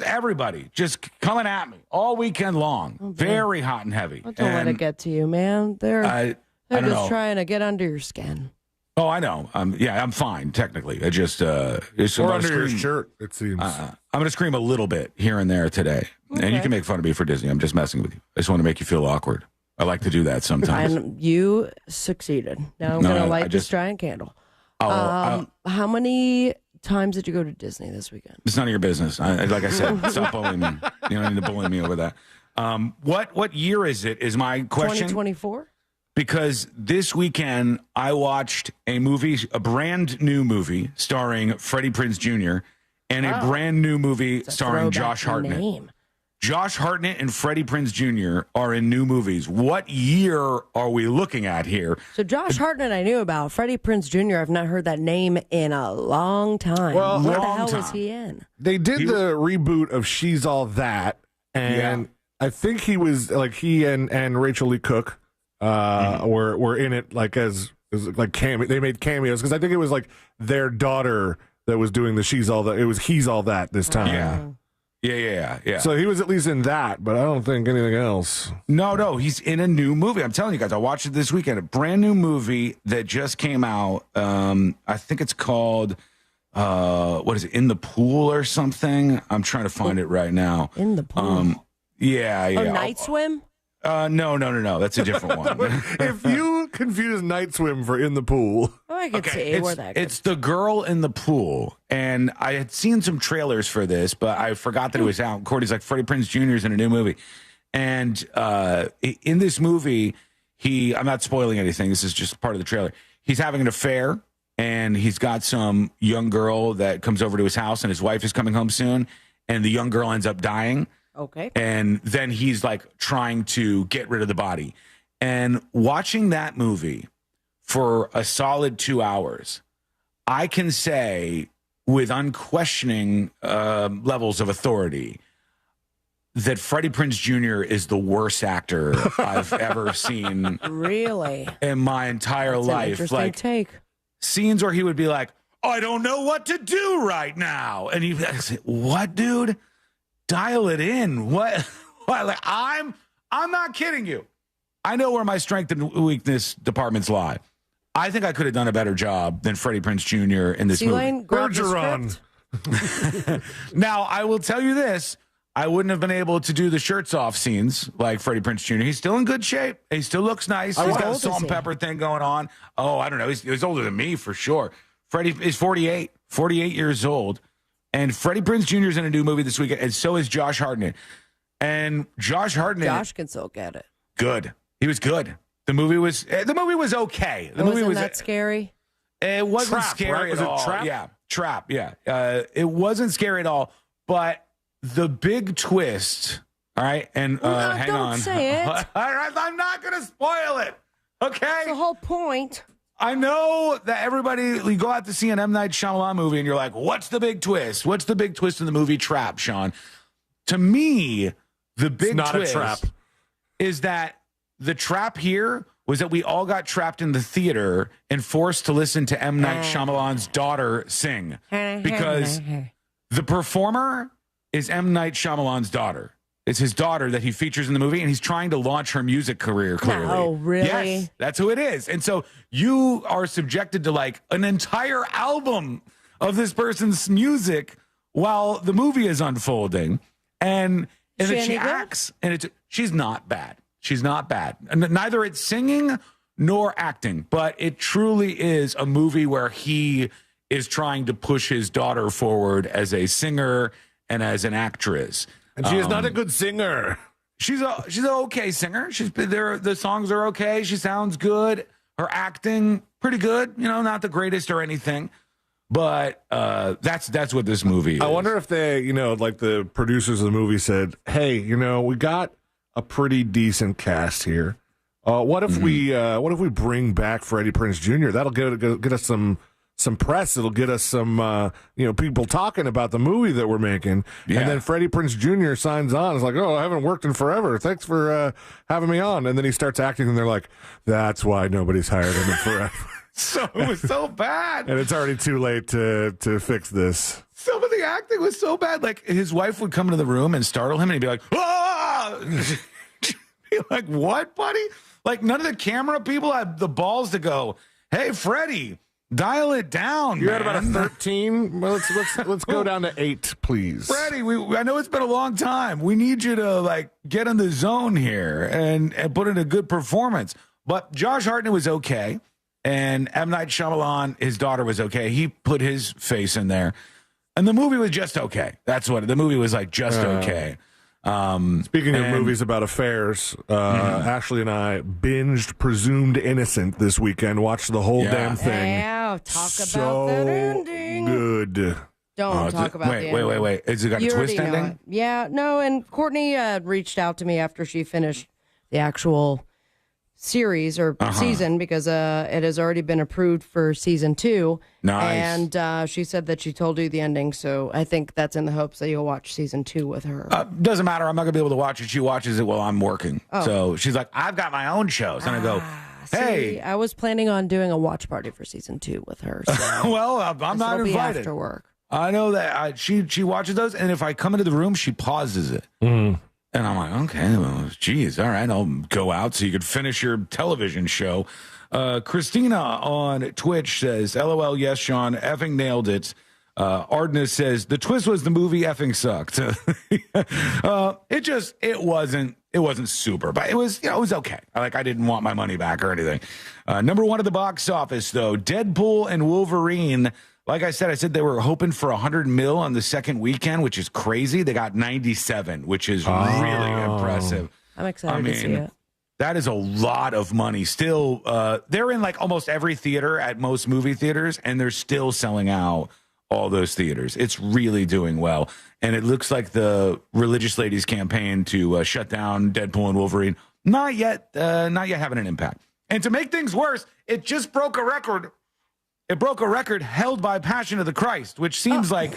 everybody just coming at me all weekend long. Very hot and heavy. Don't let it get to you, man. They're just trying to get under your skin. Oh, I know. I'm fine technically. I just it's or under your shirt. It seems. I'm going to scream a little bit here and there today, and you can make fun of me for Disney. I'm just messing with you. I just want to make you feel awkward. I like to do that sometimes. And you succeeded. Now I'm going to light this giant candle. How many times did you go to Disney this weekend? It's none of your business. Like I said, stop bullying me. You don't need to bully me over that. What year is it? Is my question 2024? Because this weekend I watched a brand new movie starring Freddie Prinze Jr. and a brand new movie starring Josh Hartnett. Josh Hartnett and Freddie Prinze Jr. are in new movies. What year are we looking at here? So Josh Hartnett I knew about. Freddie Prinze Jr. I've not heard that name in a long time. Well, what the hell is he in? They did the reboot of She's All That, and I think he was like he and Rachel Lee Cook were in it like as like cameo. They made cameos because I think it was like their daughter that was doing the She's All That. It was He's All That this time. Yeah. So he was at least in that, but I don't think anything else. No, he's in a new movie. I'm telling you guys, I watched it this weekend. A brand new movie that just came out. I think it's called, what is it, In the Pool or something? I'm trying to find it right now. In the Pool? Yeah. Oh, Night Swim? No. That's a different one. If you confuse Night Swim for In the Pool. Oh, I could see where that goes. It's The Girl in the Pool. And I had seen some trailers for this, but I forgot that it was out. Cordy's like, Freddie Prinze Jr. is in a new movie. And in this movie, I'm not spoiling anything. This is just part of the trailer. He's having an affair, and he's got some young girl that comes over to his house, and his wife is coming home soon, and the young girl ends up dying. Okay. And then he's like trying to get rid of the body. And watching that movie for a solid 2 hours, I can say with unquestioning levels of authority that Freddie Prinze Jr. is the worst actor I've ever seen. Really? In my entire life. Interesting take. Scenes where he would be like, I don't know what to do right now. And you say, what, dude? Dial it in. What? Like, I'm not kidding you. I know where my strength and weakness departments lie. I think I could have done a better job than Freddie Prinze Jr. in this movie. Bergeron. Now, I will tell you this. I wouldn't have been able to do the shirts off scenes like Freddie Prinze Jr. He's still in good shape. He still looks nice. He's got a salt and pepper thing going on. Oh, I don't know. He's older than me for sure. Freddie is 48 years old. And Freddie Prinze Jr. is in a new movie this weekend, and so is Josh Hartnett. And Josh can still get it. Good. He was good. The movie was okay. The movie wasn't that scary? It wasn't Trap, scary right? at Was it all. Trap? Yeah, Trap. Yeah, it wasn't scary at all. But the big twist. All right, and hang don't on. say it. All right, I'm not going to spoil it. Okay. That's the whole point. I know that you go out to see an M. Night Shyamalan movie and you're like, what's the big twist? What's the big twist in the movie Trap, Sean? To me, the big it's not twist. a trap. is that the trap here was that we all got trapped in the theater and forced to listen to M. Night Shyamalan's daughter sing. Because the performer is M. Night Shyamalan's daughter. It's his daughter that he features in the movie, and he's trying to launch her music career, clearly. Oh, really? Yes, that's who it is. And so you are subjected to like an entire album of this person's music while the movie is unfolding. And then she acts, and she's not bad. She's not bad. And neither it's singing nor acting, but it truly is a movie where he is trying to push his daughter forward as a singer and as an actress. And she is not a good singer. She's an okay singer. She's been there. The songs are okay. She sounds good. Her acting pretty good. You know, not the greatest or anything, but that's what this movie is. I wonder if they, like the producers of the movie said, "Hey, we got a pretty decent cast here. What if we bring back Freddie Prinze Jr.? That'll get us some press. It'll get us some people talking about the movie that we're making." Yeah. And then Freddie Prinze Jr. signs on. It's like, "Oh, I haven't worked in forever. Thanks for having me on." And then he starts acting, and they're like, "That's why nobody's hired him in forever." So it was so bad. And it's already too late to fix this. Some of the acting was so bad. Like, his wife would come into the room and startle him, and he'd be like, "Ah!" Be like, "What, buddy?" Like, none of the camera people had the balls to go, "Hey, Freddie, dial it down, You're man. at about a 13. Well, let's go down to 8, please. Freddie, I know it's been a long time. We need you to, get in the zone here and put in a good performance." But Josh Hartnett was okay. And M. Night Shyamalan, his daughter, was okay. He put his face in there. And the movie was just okay. That's what the movie was like, just okay. Speaking of movies about affairs, Ashley and I binged Presumed Innocent this weekend. Watched the whole damn thing. Yeah, talk about that ending. Good. Don't talk about the ending. Wait. Has it got a twist ending? Yeah, no, and Courtney reached out to me after she finished the actual series or season because it has already been approved for season 2. Nice. And she said that she told you the ending, so I think that's in the hopes that you'll watch season 2 with her. Doesn't matter. I'm not going to be able to watch it. She watches it while I'm working. Oh. So she's like, "I've got my own shows." And I go, "Hey." See, I was planning on doing a watch party for season 2 with her. So well, I'm not invited. After work. I know that she watches those, and if I come into the room, she pauses it. And I'm like, okay, well, geez, all right, I'll go out so you could finish your television show. Christina on Twitch says, "LOL, yes, Sean, effing nailed it." Ardness says, "The twist was the movie effing sucked." It wasn't super, but it was okay. I didn't want my money back or anything. Number 1 at the box office, though, Deadpool and Wolverine. Like I said they were hoping for $100 million on the second weekend, which is crazy. They got 97, which is really impressive. I'm excited to see it. That is a lot of money. Still, they're in almost every theater at most movie theaters, and they're still selling out all those theaters. It's really doing well. And it looks like the religious ladies campaign to shut down Deadpool and Wolverine, not yet having an impact. And to make things worse, it just broke a record. It broke a record held by Passion of the Christ, which seems like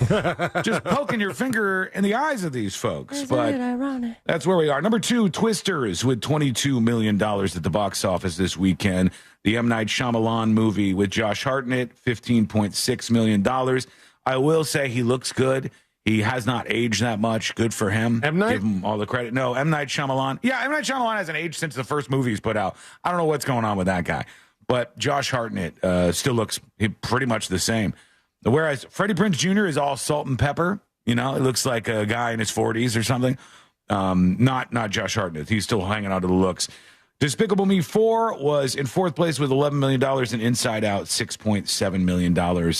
just poking your finger in the eyes of these folks. Isn't it ironic? That's where we are. Number 2, Twisters, with $22 million at the box office this weekend. The M. Night Shyamalan movie with Josh Hartnett, $15.6 million. I will say he looks good. He has not aged that much. Good for him. M. Night? Give him all the credit. No, M. Night Shyamalan. Yeah, M. Night Shyamalan hasn't aged since the first movie he's put out. I don't know what's going on with that guy. But Josh Hartnett still looks pretty much the same. Whereas Freddie Prinze Jr. is all salt and pepper. It looks like a guy in his 40s or something. Not Josh Hartnett. He's still hanging on to the looks. Despicable Me 4 was in 4th place with $11 million, and Inside Out $6.7 million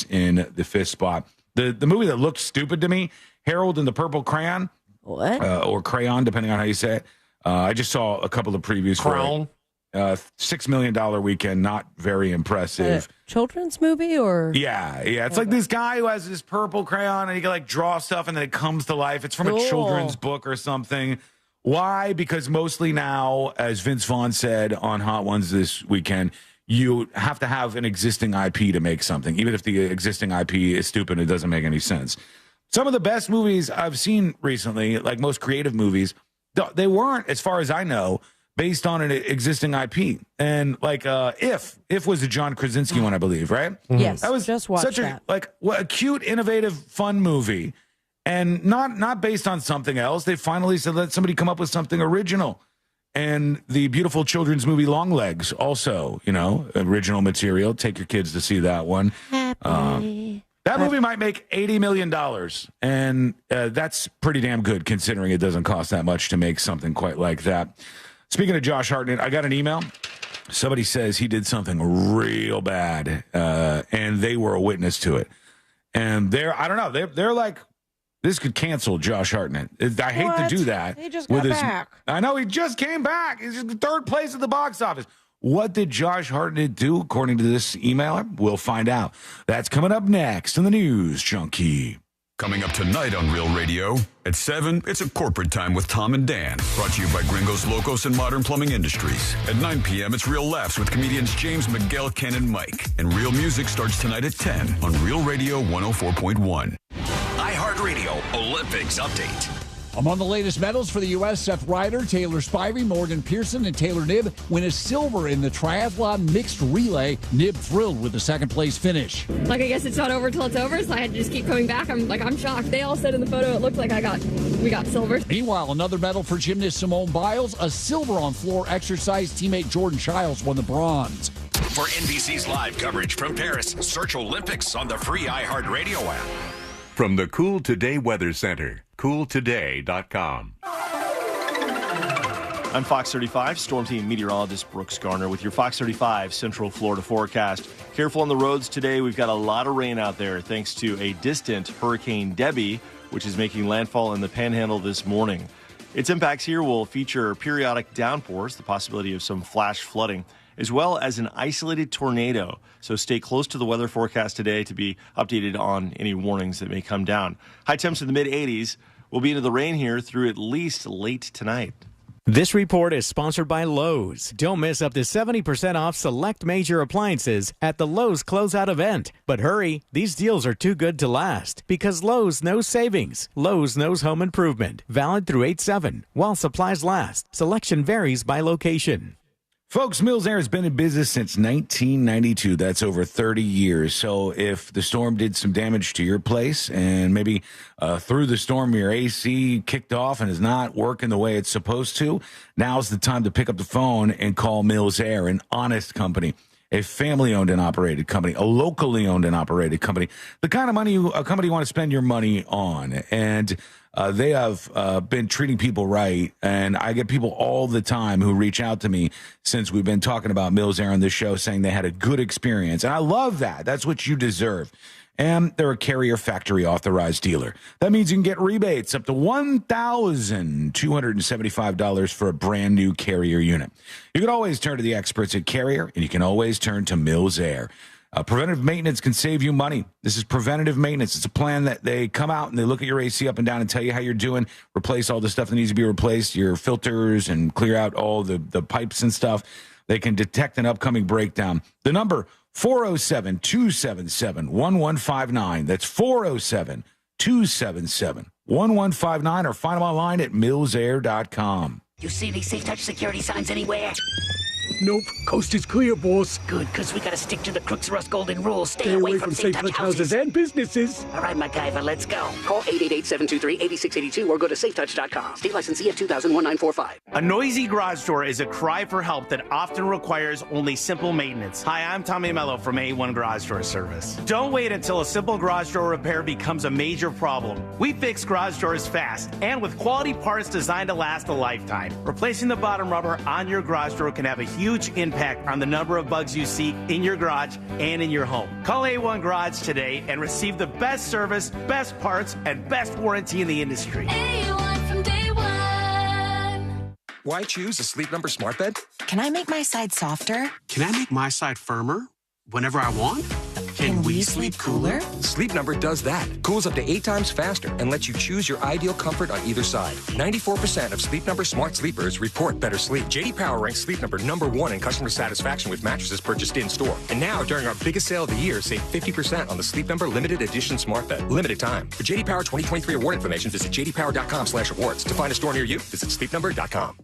in the 5th spot. The movie that looked stupid to me, Harold and the Purple Crayon. What? Or Crayon, depending on how you say it. I just saw a couple of previews for it. $6 million weekend, not very impressive. Children's movie or? Yeah. It's like this guy who has this purple crayon and he can draw stuff and then it comes to life. It's from a children's book or something. Why? Because mostly now, as Vince Vaughn said on Hot Ones this weekend, you have to have an existing IP to make something. Even if the existing IP is stupid, it doesn't make any sense. Some of the best movies I've seen recently, like most creative movies, they weren't, as far as I know, based on an existing IP. And like If was a John Krasinski one, I believe, right? Yes, that was just watch such that. a cute, innovative, fun movie, and not based on something else. They finally said, let somebody come up with something original. And the beautiful children's movie Longlegs, also, original material. Take your kids to see that one. That movie might make $80 million, and that's pretty damn good considering it doesn't cost that much to make something quite like that. Speaking of Josh Hartnett, I got an email. Somebody says he did something real bad, and they were a witness to it. And they're like, this could cancel Josh Hartnett. I hate to do that. He just got back. I know, he just came back. He's in third place at the box office. What did Josh Hartnett do, according to this emailer? We'll find out. That's coming up next in the News Junkie. Coming up tonight on Real Radio at 7, it's a corporate time with Tom and Dan. Brought to you by Gringos Locos and Modern Plumbing Industries. At 9 p.m., it's Real Laughs with comedians James, Miguel, Ken, and Mike. And Real Music starts tonight at 10 on Real Radio 104.1. iHeartRadio Olympics Update. Among the latest medals for the U.S., Seth Ryder, Taylor Spivey, Morgan Pearson, and Taylor Knibb win a silver in the triathlon mixed relay. Knibb thrilled with the second-place finish. I guess it's not over till it's over, so I had to just keep coming back. I'm shocked. They all said in the photo it looked like we got silver. Meanwhile, another medal for gymnast Simone Biles, a silver on floor exercise. Teammate Jordan Childs won the bronze. For NBC's live coverage from Paris, search Olympics on the free iHeartRadio app. From the Cool Today Weather Center, cooltoday.com. I'm Fox 35 Storm Team meteorologist Brooks Garner with your Fox 35 Central Florida forecast. Careful on the roads today. We've got a lot of rain out there thanks to a distant Hurricane Debby, which is making landfall in the Panhandle this morning. Its impacts here will feature periodic downpours, the possibility of some flash flooding, as well as an isolated tornado. So stay close to the weather forecast today to be updated on any warnings that may come down. High temps in the mid-80s. We'll be into the rain here through at least late tonight. This report is sponsored by Lowe's. Don't miss up to 70% off select major appliances at the Lowe's Closeout event. But hurry, these deals are too good to last because Lowe's knows savings. Lowe's knows home improvement. Valid through 8/7 while supplies last. Selection varies by location. Folks, Mills Air has been in business since 1992. That's over 30 years. So if the storm did some damage to your place and maybe through the storm your AC kicked off and is not working the way it's supposed to, now's the time to pick up the phone and call Mills Air, an honest company, a family-owned and operated company, a locally owned and operated company, the kind of money a company you want to spend your money on. And they have been treating people right, and I get people all the time who reach out to me since we've been talking about Mills Air on this show saying they had a good experience, and I love that. That's what you deserve. And they're a Carrier Factory authorized dealer. That means you can get rebates up to $1,275 for a brand new Carrier unit. You can always turn to the experts at Carrier, and you can always turn to Mills Air. Preventative maintenance can save you money. This is preventative maintenance. It's a plan that they come out and they look at your AC up and down and tell you how you're doing, replace all the stuff that needs to be replaced, your filters, and clear out all the pipes and stuff. They can detect an upcoming breakdown. The number, 407-277-1159. That's 407-277-1159, or find them online at millsair.com. You see any Safe Touch security signs anywhere? Nope. Coast is clear, boss. Good, because we gotta stick to the Crooks Rust Golden Rule. Stay away from Safe Touch houses and businesses. All right, MacGyver, let's go. Call 888-723-8682 or go to safetouch.com. State licensee at 2001-945. A noisy garage door is a cry for help that often requires only simple maintenance. Hi, I'm Tommy Mello from A1 Garage Door Service. Don't wait until a simple garage door repair becomes a major problem. We fix garage doors fast and with quality parts designed to last a lifetime. Replacing the bottom rubber on your garage door can have a huge impact on the number of bugs you see in your garage and in your home. Call A1 Garage today and receive the best service, best parts, and best warranty in the industry. A1 from day one. Why choose a Sleep Number smart bed? Can I make my side softer? Can I make my side firmer whenever I want? Can we sleep cooler? Sleep Number does that. Cools up to 8 times faster and lets you choose your ideal comfort on either side. 94% of Sleep Number smart sleepers report better sleep. J.D. Power ranks Sleep Number #1 in customer satisfaction with mattresses purchased in-store. And now, during our biggest sale of the year, save 50% on the Sleep Number limited edition smart bed. Limited time. For J.D. Power 2023 award information, visit jdpower.com/awards. To find a store near you, visit sleepnumber.com.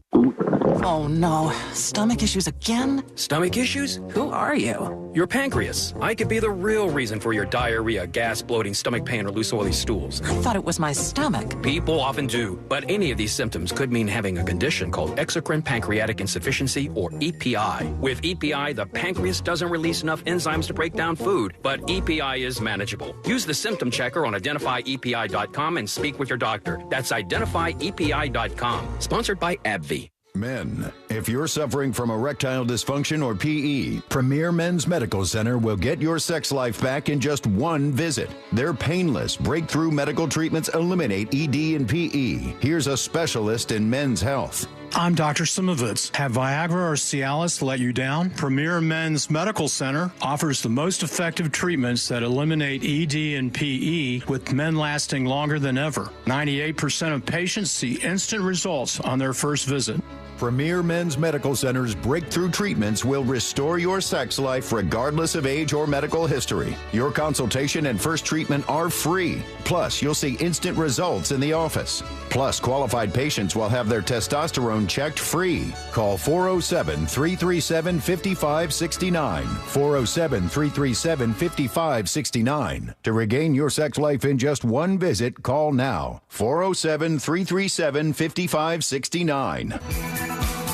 Oh no, stomach issues again? Stomach issues? Who are you? Your pancreas. I could be the real reason for your diarrhea, gas, bloating, stomach pain, or loose oily stools. I thought it was my stomach. People often do, but any of these symptoms could mean having a condition called exocrine pancreatic insufficiency, or EPI. With EPI, the pancreas doesn't release enough enzymes to break down food, but EPI is manageable. Use the symptom checker on identifyepi.com and speak with your doctor. That's identifyepi.com. Sponsored by AbbVie. Men, if you're suffering from erectile dysfunction or PE, Premier Men's Medical Center will get your sex life back in just one visit. Their painless, breakthrough medical treatments eliminate ED and PE. Here's a specialist in men's health. I'm Dr. Simovitz. Have Viagra or Cialis let you down? Premier Men's Medical Center offers the most effective treatments that eliminate ED and PE, with men lasting longer than ever. 98% of patients see instant results on their first visit. Premier Men's Medical Center's breakthrough treatments will restore your sex life regardless of age or medical history. Your consultation and first treatment are free. Plus, you'll see instant results in the office. Plus, qualified patients will have their testosterone checked free. Call 407-337-5569. 407-337-5569. To regain your sex life in just one visit, call now. 407-337-5569.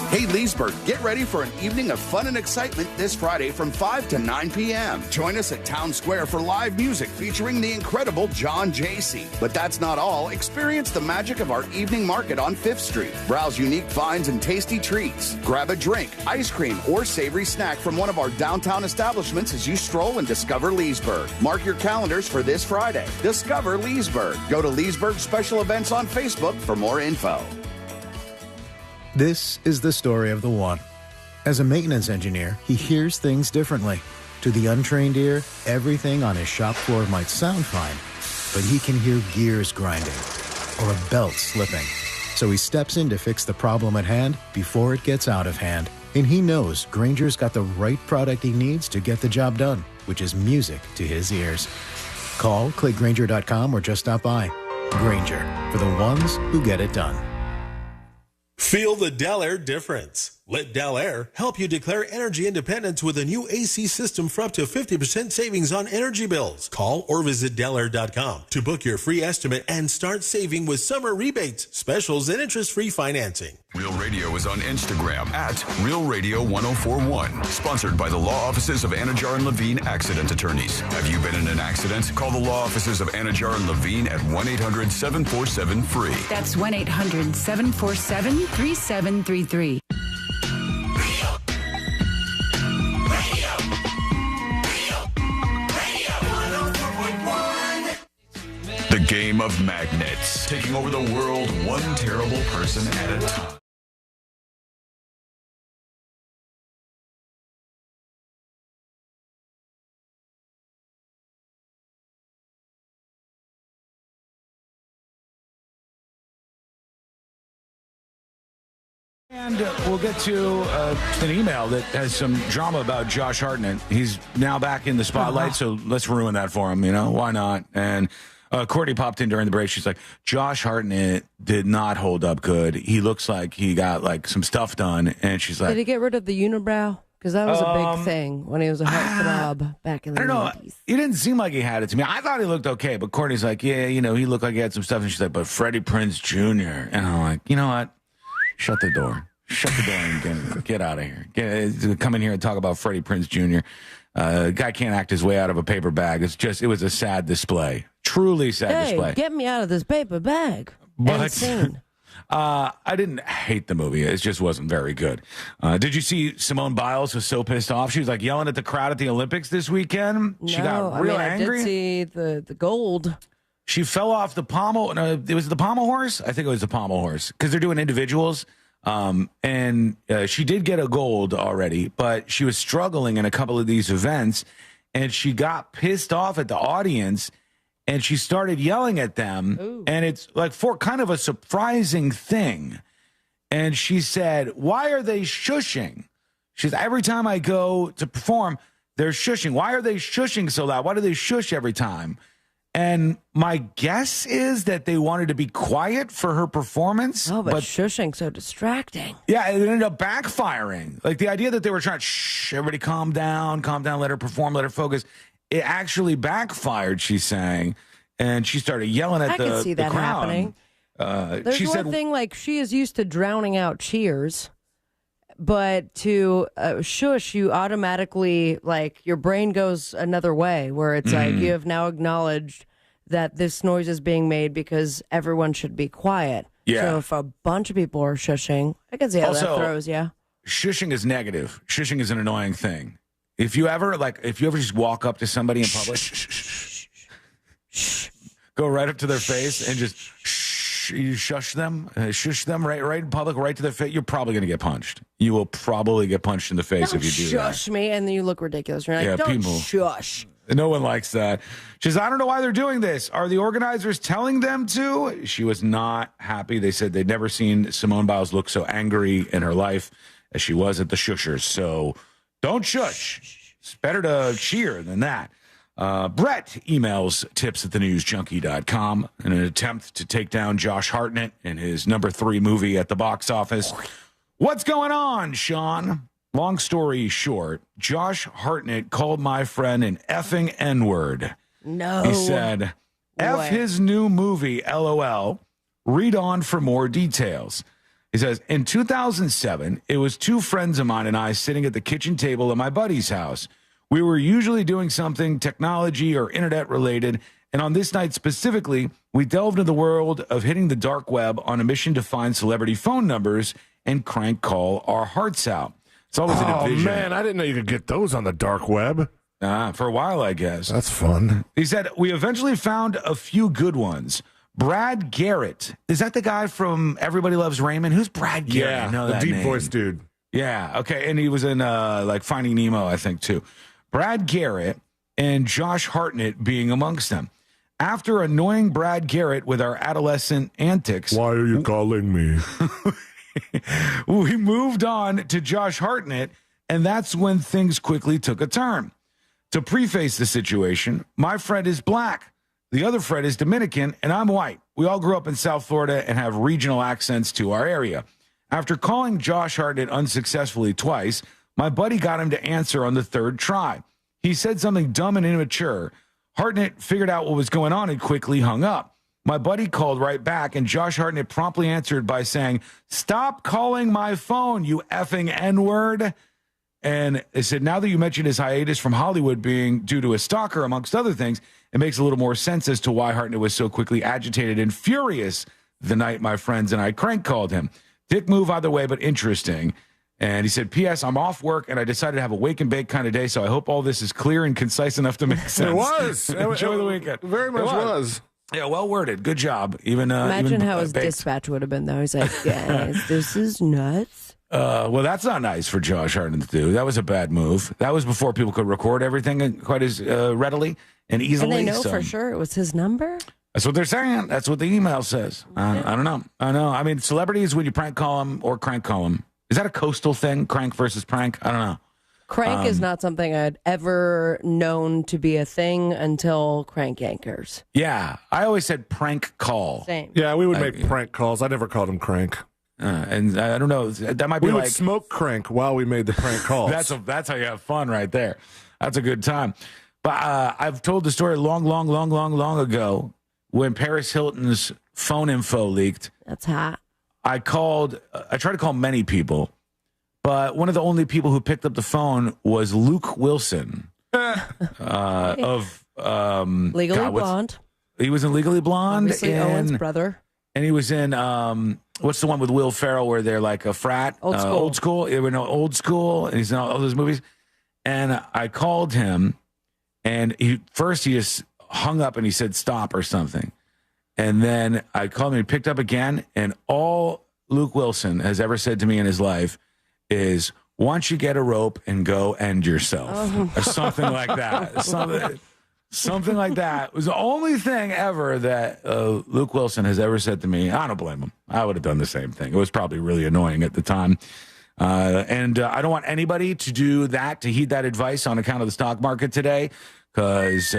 Hey, Leesburg, get ready for an evening of fun and excitement this Friday from 5 to 9 p.m. Join us at Town Square for live music featuring the incredible John Jaycee. But that's not all. Experience the magic of our evening market on 5th Street. Browse unique finds and tasty treats. Grab a drink, ice cream, or savory snack from one of our downtown establishments as you stroll and discover Leesburg. Mark your calendars for this Friday. Discover Leesburg. Go to Leesburg Special Events on Facebook for more info. This is the story of the one. As a maintenance engineer, he hears things differently. To the untrained ear, everything on his shop floor might sound fine, but he can hear gears grinding or a belt slipping. So he steps in to fix the problem at hand before it gets out of hand. And he knows Grainger's got the right product he needs to get the job done, which is music to his ears. Call, click Grainger.com, or just stop by. Grainger, for the ones who get it done. Feel the Del Air difference. Let Del Air help you declare energy independence with a new AC system for up to 50% savings on energy bills. Call or visit delair.com to book your free estimate and start saving with summer rebates, specials, and interest-free financing. Real Radio is on Instagram at Real Radio 1041. Sponsored by the law offices of Anajar and Levine Accident Attorneys. Have you been in an accident? Call the law offices of Anajar and Levine at 1-800-747-FREE. That's 1-800-747-3733. The game of magnets, taking over the world one terrible person at a time. And we'll get to an email that has some drama about Josh Hartnett. He's now back in the spotlight, so let's ruin that for him, why not? And Courtney popped in during the break. She's like, Josh Hartnett did not hold up good. He looks like he got some stuff done. And she's like, did he get rid of the unibrow? Because that was a big thing when he was a heartthrob back in the 90s. He didn't seem like he had it to me. I thought he looked okay, but Courtney's like, yeah, he looked like he had some stuff. And she's like, but Freddie Prinze Jr. And I'm like, you know what? Shut the door. Shut the door and get out of here. Come in here and talk about Freddie Prinze Jr. Guy can't act his way out of a paper bag. It was a sad display. Truly sad display. Get me out of this paper bag. But I didn't hate the movie. It just wasn't very good. Did you see Simone Biles was so pissed off? She was yelling at the crowd at the Olympics this weekend. She got real angry. I did see the gold. She fell off the pommel. It was the pommel horse? I think it was the pommel horse because they're doing individuals. And she did get a gold already, but she was struggling in a couple of these events, and she got pissed off at the audience, and she started yelling at them. Ooh. And it's for kind of a surprising thing. And she said, why are they shushing? She said, every time I go to perform, they're shushing. Why are they shushing so loud? Why do they shush every time? And my guess is that they wanted to be quiet for her performance. Oh, but shushing so distracting. Yeah, it ended up backfiring. Like the idea that they were trying to everybody calm down, let her perform, let her focus. It actually backfired, she's saying. And she started yelling at the crowd. I can see that happening. There's one thing, like, she is used to drowning out cheers, but to shush, you automatically, like, your brain goes another way, where it's like you have now acknowledged that this noise is being made because everyone should be quiet. Yeah. So if a bunch of people are shushing, I can see how that throws you. Shushing is negative. Shushing is an annoying thing. If you ever just walk up to somebody in public, go right up to their face and just you shush them right in public, right to their face, you're probably going to get punched. You will probably get punched in the face if you do that. Shush me, and then you look ridiculous. You're like, don't shush. No one likes that. She says, I don't know why they're doing this. Are the organizers telling them to? She was not happy. They said they'd never seen Simone Biles look so angry in her life as she was at the shushers. So don't shush. It's better to cheer than that. Brett emails tips@thenewsjunkie.com in an attempt to take down Josh Hartnett in his number 3 movie at the box office. What's going on, Sean? Long story short, Josh Hartnett called my friend an effing N-word. No. He said, F his new movie, LOL. Read on for more details. He says, in 2007, it was 2 friends of mine and I sitting at the kitchen table at my buddy's house. We were usually doing something technology or internet related, and on this night specifically, we delved into the world of hitting the dark web on a mission to find celebrity phone numbers and crank call our hearts out. It's always a division. Oh, man, I didn't know you could get those on the dark web. For a while, I guess. That's fun. He said, we eventually found a few good ones. Brad Garrett. Is that the guy from Everybody Loves Raymond? Who's Brad Garrett? Yeah, I know the that deep name. voice dude. Yeah, okay. And he was in Finding Nemo, I think, too. Brad Garrett and Josh Hartnett being amongst them. After annoying Brad Garrett with our adolescent antics. Why are you calling me? We moved on to Josh Hartnett, and that's when things quickly took a turn. To preface the situation, my friend is black. The other friend is Dominican, and I'm white. We all grew up in South Florida and have regional accents to our area. After calling Josh Hartnett unsuccessfully twice, my buddy got him to answer on the 3rd try. He said something dumb and immature. Hartnett figured out what was going on and quickly hung up. My buddy called right back, and Josh Hartnett promptly answered by saying, "Stop calling my phone, you effing N-word." And they said, now that you mentioned his hiatus from Hollywood being due to a stalker, amongst other things, it makes a little more sense as to why Hartnett was so quickly agitated and furious the night my friends and I crank called him. Dick move either way, but interesting. And he said, P.S. I'm off work, and I decided to have a wake and bake kind of day, so I hope all this is clear and concise enough to make sense. It was. Enjoy the weekend. Very much was. Yeah, well worded. Good job. Imagine how his baked. dispatch would have been, though. He's like, guys, this is nuts. Well, that's not nice for Josh Hartnett to do. That was a bad move. That was before people could record everything quite as readily and easily. And they know for sure it was his number? That's what they're saying. That's what the email says. I don't know. I know. I mean, celebrities, when you prank call them or crank call them, is that a coastal thing, crank versus prank? I don't know. Crank is not something I'd ever known to be a thing until Crank Yankers. Yeah. I always said prank call. Same. Yeah, we would make prank calls. I never called him crank. And I don't know. That might be we like... would smoke crank while we made the prank calls. That's how you have fun right there. That's a good time. But I've told the story long ago when Paris Hilton's phone info leaked. That's hot. I tried to call many people, but one of the only people who picked up the phone was Luke Wilson of Legally Blonde. He was in Legally Blonde. Obviously Owen's brother. And he was in what's the one with Will Ferrell where they're like a frat? Old School. Old School. Old School. And he's in all those movies. And I called him, and he just hung up and he said stop or something. And then I called him, he picked up again, and all Luke Wilson has ever said to me in his life is, why don't you get a rope and go end yourself? Or something like that. Something like that. It was the only thing ever that Luke Wilson has ever said to me. I don't blame him. I would have done the same thing. It was probably really annoying at the time. And I don't want anybody to do that, to heed that advice on account of the stock market today, because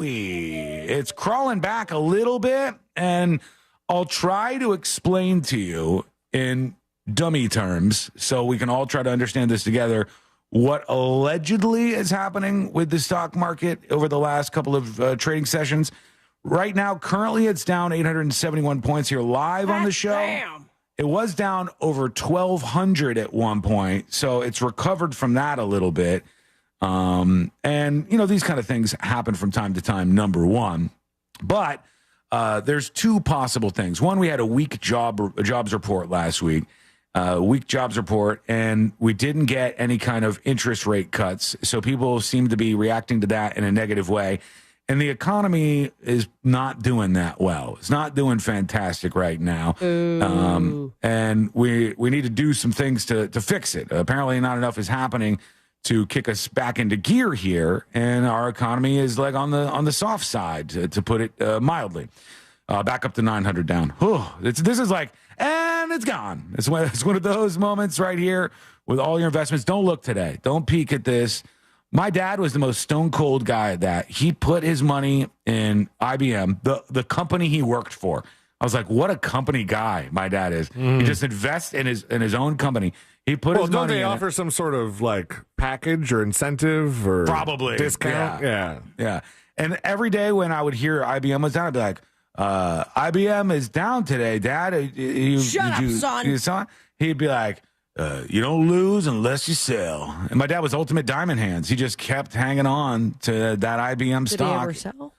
ooey. It's crawling back a little bit, and I'll try to explain to you in dummy terms so we can all try to understand this together what allegedly is happening with the stock market over the last couple of trading sessions. Right now, currently, it's down 871 points here live on the show. Damn. It was down over 1,200 at one point, so it's recovered from that a little bit. And, these kind of things happen from time to time, number one. But there's two possible things. One, we had a weak jobs report last week, weak jobs report, and we didn't get any kind of interest rate cuts. So people seem to be reacting to that in a negative way. And the economy is not doing that well. It's not doing fantastic right now. And we need to do some things to fix it. Apparently not enough is happening to kick us back into gear here. And our economy is like on the soft side, to put it mildly. Back up to 900 down. Whew, this is like, and it's gone. It's one of those moments right here with all your investments. Don't look today. Don't peek at this. My dad was the most stone cold guy at that. He put his money in IBM, the company he worked for. I was like, what a company guy my dad is. He just invests in his own company. He put his money in. Don't they offer some sort of like package or incentive or probably discount? Yeah. And every day when I would hear IBM was down, I'd be like, IBM is down today, Dad. Shut up, son. You saw? He'd be like, you don't lose unless you sell. And my dad was ultimate diamond hands. He just kept hanging on to that IBM stock. Did he ever sell?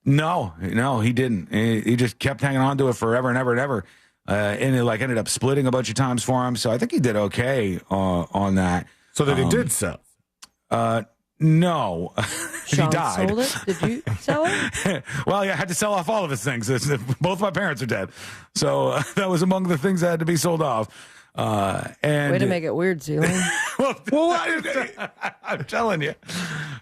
No, he didn't. He just kept hanging on to it forever and ever and ever. And it ended up splitting a bunch of times for him. So I think he did okay on that. So that he did sell? No. He Sean died. sold it? Did you sell it? Well, I had to sell off all of his things. Both my parents are dead. So that was among the things that had to be sold off. And way to make it weird, Celine. I'm telling you,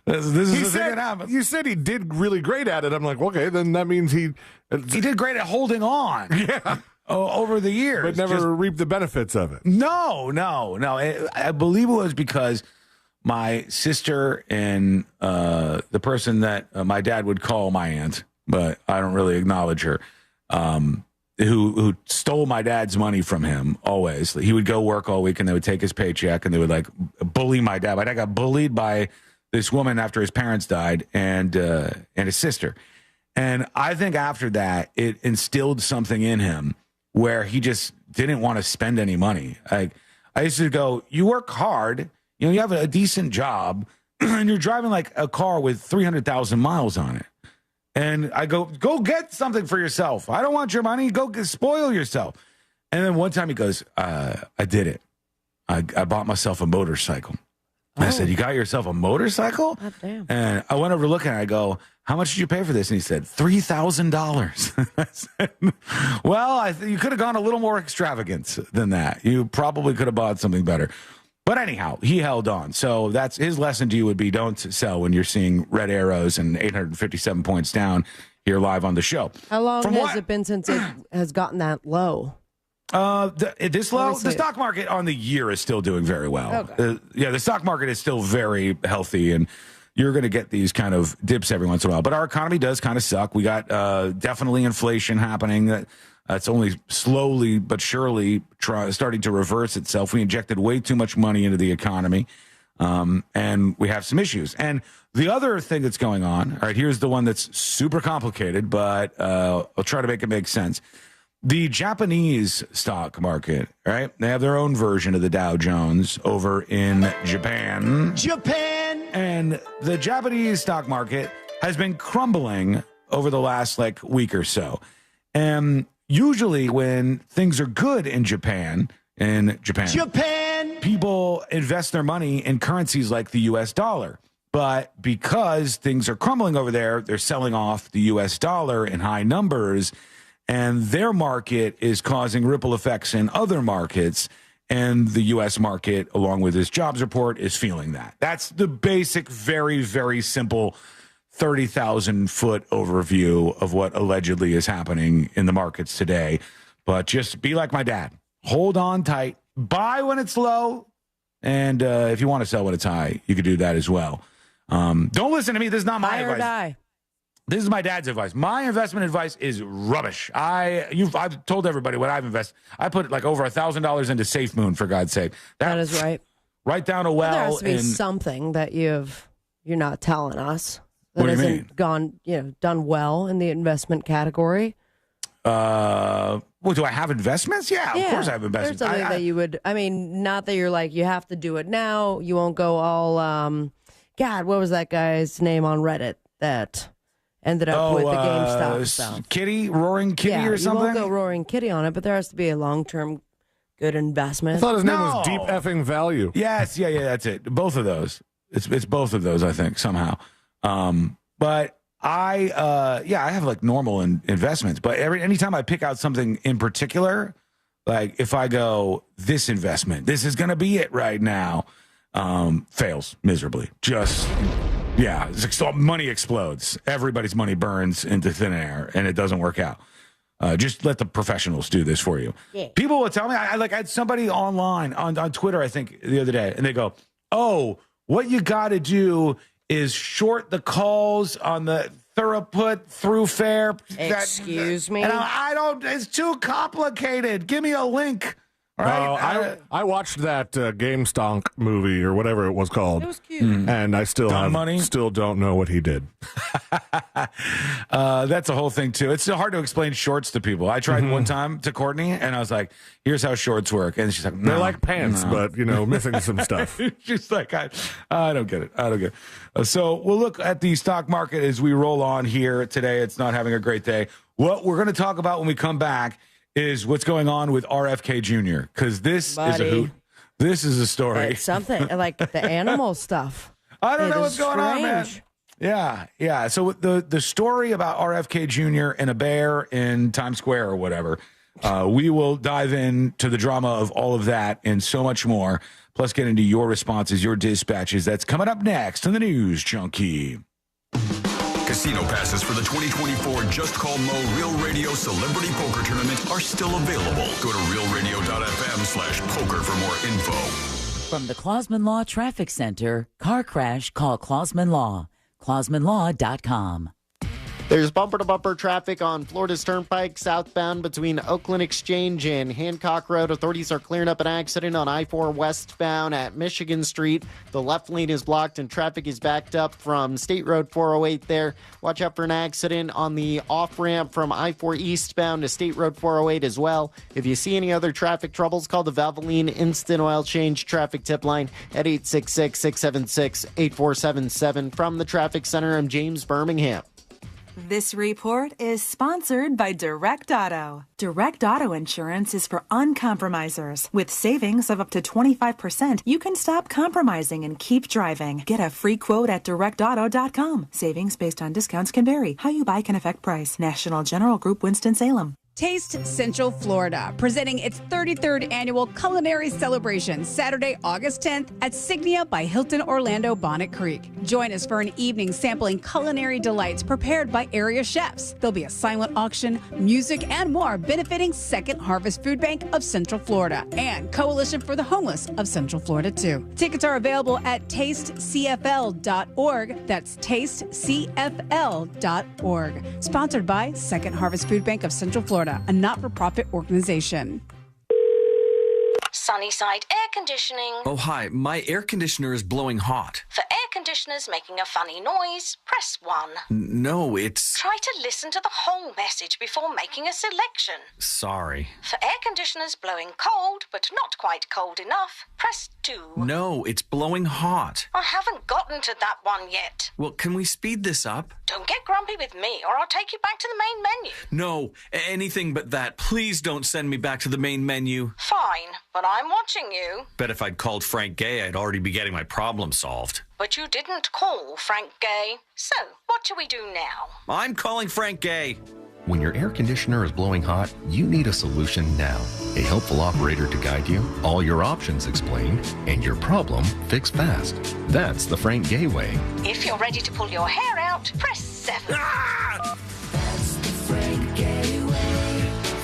this is the thing that happens. You said he did really great at it. I'm like, okay, then that means he did great at holding on. Yeah. Over the years, but never reaped the benefits of it. No. I believe it was because my sister and the person that my dad would call my aunt, but I don't really acknowledge her. Who stole my dad's money from him always. He would go work all week and they would take his paycheck and they would bully my dad. My dad got bullied by this woman after his parents died and his sister. And I think after that, it instilled something in him where he just didn't want to spend any money. I used to go, you work hard, you have a decent job and you're driving like a car with 300,000 miles on it. And I go get something for yourself. I don't want your money. Go spoil yourself. And then one time he goes, I did it. I bought myself a motorcycle. I said, you got yourself a motorcycle? God damn. And I went over to look at it. I go, how much did you pay for this? And he said, $3,000. I said, well, you could have gone a little more extravagant than that. You probably could have bought something better. But anyhow, he held on. So that's his lesson to you would be don't sell when you're seeing red arrows and 857 points down here live on the show. How long has it been since it has gotten that low? This low? The stock market on the year is still doing very well. Okay. The stock market is still very healthy, and you're going to get these kind of dips every once in a while. But our economy does kind of suck. We got definitely inflation happening. It's only slowly but surely starting to reverse itself. We injected way too much money into the economy, and we have some issues. And the other thing that's going on, all right, here's the one that's super complicated, but I'll try to make it make sense. The Japanese stock market, right? They have their own version of the Dow Jones over in Japan. And the Japanese stock market has been crumbling over the last week or so. And usually when things are good in Japan, people invest their money in currencies like the U.S. dollar. But because things are crumbling over there, they're selling off the U.S. dollar in high numbers, and their market is causing ripple effects in other markets, and the U.S. market, along with this jobs report, is feeling that. That's the basic, very, very simple 30,000-foot overview of what allegedly is happening in the markets today. But just be like my dad. Hold on tight. Buy when it's low. And if you want to sell when it's high, you could do that as well. Don't listen to me. This is not my advice. Die. This is my dad's advice. My investment advice is rubbish. I've told everybody what I've invested. I put like over $1,000 into SafeMoon, for God's sake. That is right. Right down a well. There has to be something that you're not telling us that What do you hasn't gone, done well in the investment category. Well, do I have investments? Yeah, of course I have investments. There's something that you would, not that you're like, you have to do it now. You won't go all, God, what was that guy's name on Reddit that ended up with the GameStop stuff? Kitty, Roaring Kitty or something? You won't go Roaring Kitty on it, but there has to be a long-term good investment. I thought his name was Deep Effing Value. Yes, yeah, that's it. Both of those. It's both of those, I think, somehow. But I have like normal investments, but anytime I pick out something in particular, like if I go, this investment, this is going to be it right now, fails miserably. Money explodes. Everybody's money burns into thin air, and it doesn't work out. Just let the professionals do this for you. Yeah. People will tell me, I had somebody online on Twitter, I think, the other day, and they go, oh, what you got to do is short the calls on the through fair. Excuse me? And I don't, it's too complicated. Give me a link. Right? I watched that GameStonk movie or whatever it was called. It was cute. And I still don't know what he did. That's a whole thing, too. It's hard to explain shorts to people. I tried one time to Courtney, and I was like, here's how shorts work. And she's like, no, they're like pants, but, missing some stuff. She's like, I don't get it. So we'll look at the stock market as we roll on here today. It's not having a great day. What we're going to talk about when we come back is what's going on with RFK Jr., because this is a hoot. This is a story. It's something like the animal stuff. I don't know what's going on, man. Yeah. So the story about RFK Jr. and a bear in Times Square or whatever, we will dive into the drama of all of that and so much more, plus get into your responses, your dispatches. That's coming up next on the News Junkie. Casino passes for the 2024 Just Call Mo Real Radio Celebrity Poker Tournament are still available. Go to realradio.fm/poker for more info. From the Clausman Law Traffic Center, car crash, call Clausman Law. ClausmanLaw.com. There's bumper-to-bumper traffic on Florida's Turnpike southbound between Oakland Exchange and Hancock Road. Authorities are clearing up an accident on I-4 westbound at Michigan Street. The left lane is blocked and traffic is backed up from State Road 408 there. Watch out for an accident on the off-ramp from I-4 eastbound to State Road 408 as well. If you see any other traffic troubles, call the Valvoline Instant Oil Change traffic tip line at 866-676-8477. From the Traffic Center, I'm James Birmingham. This report is sponsored by Direct Auto. Direct Auto Insurance is for uncompromisers. With savings of up to 25%, you can stop compromising and keep driving. Get a free quote at directauto.com. Savings based on discounts can vary. How you buy can affect price. National General Group, Winston-Salem. Taste Central Florida, presenting its 33rd annual culinary celebration Saturday, August 10th at Signia by Hilton Orlando Bonnet Creek. Join us for an evening sampling culinary delights prepared by area chefs. There'll be a silent auction, music, and more benefiting Second Harvest Food Bank of Central Florida and Coalition for the Homeless of Central Florida, too. Tickets are available at tastecfl.org. That's tastecfl.org. Sponsored by Second Harvest Food Bank of Central Florida, a not-for-profit organization. Sunnyside Air Conditioning. Oh, hi. My air conditioner is blowing hot. For air conditioners making a funny noise, press 1. No, it's... Try to listen to the whole message before making a selection. Sorry. For air conditioners blowing cold, but not quite cold enough, press 2. No, it's blowing hot. I haven't gotten to that one yet. Well, can we speed this up? Don't get grumpy with me, or I'll take you back to the main menu. No, anything but that. Please don't send me back to the main menu. Fine, but I'm watching you. Bet if I'd called Frank Gay, I'd already be getting my problem solved. But you didn't call Frank Gay. So, what do we do now? I'm calling Frank Gay. When your air conditioner is blowing hot, you need a solution now. A helpful operator to guide you, all your options explained, and your problem fixed fast. That's the Frank Gay way. If you're ready to pull your hair out, press 7.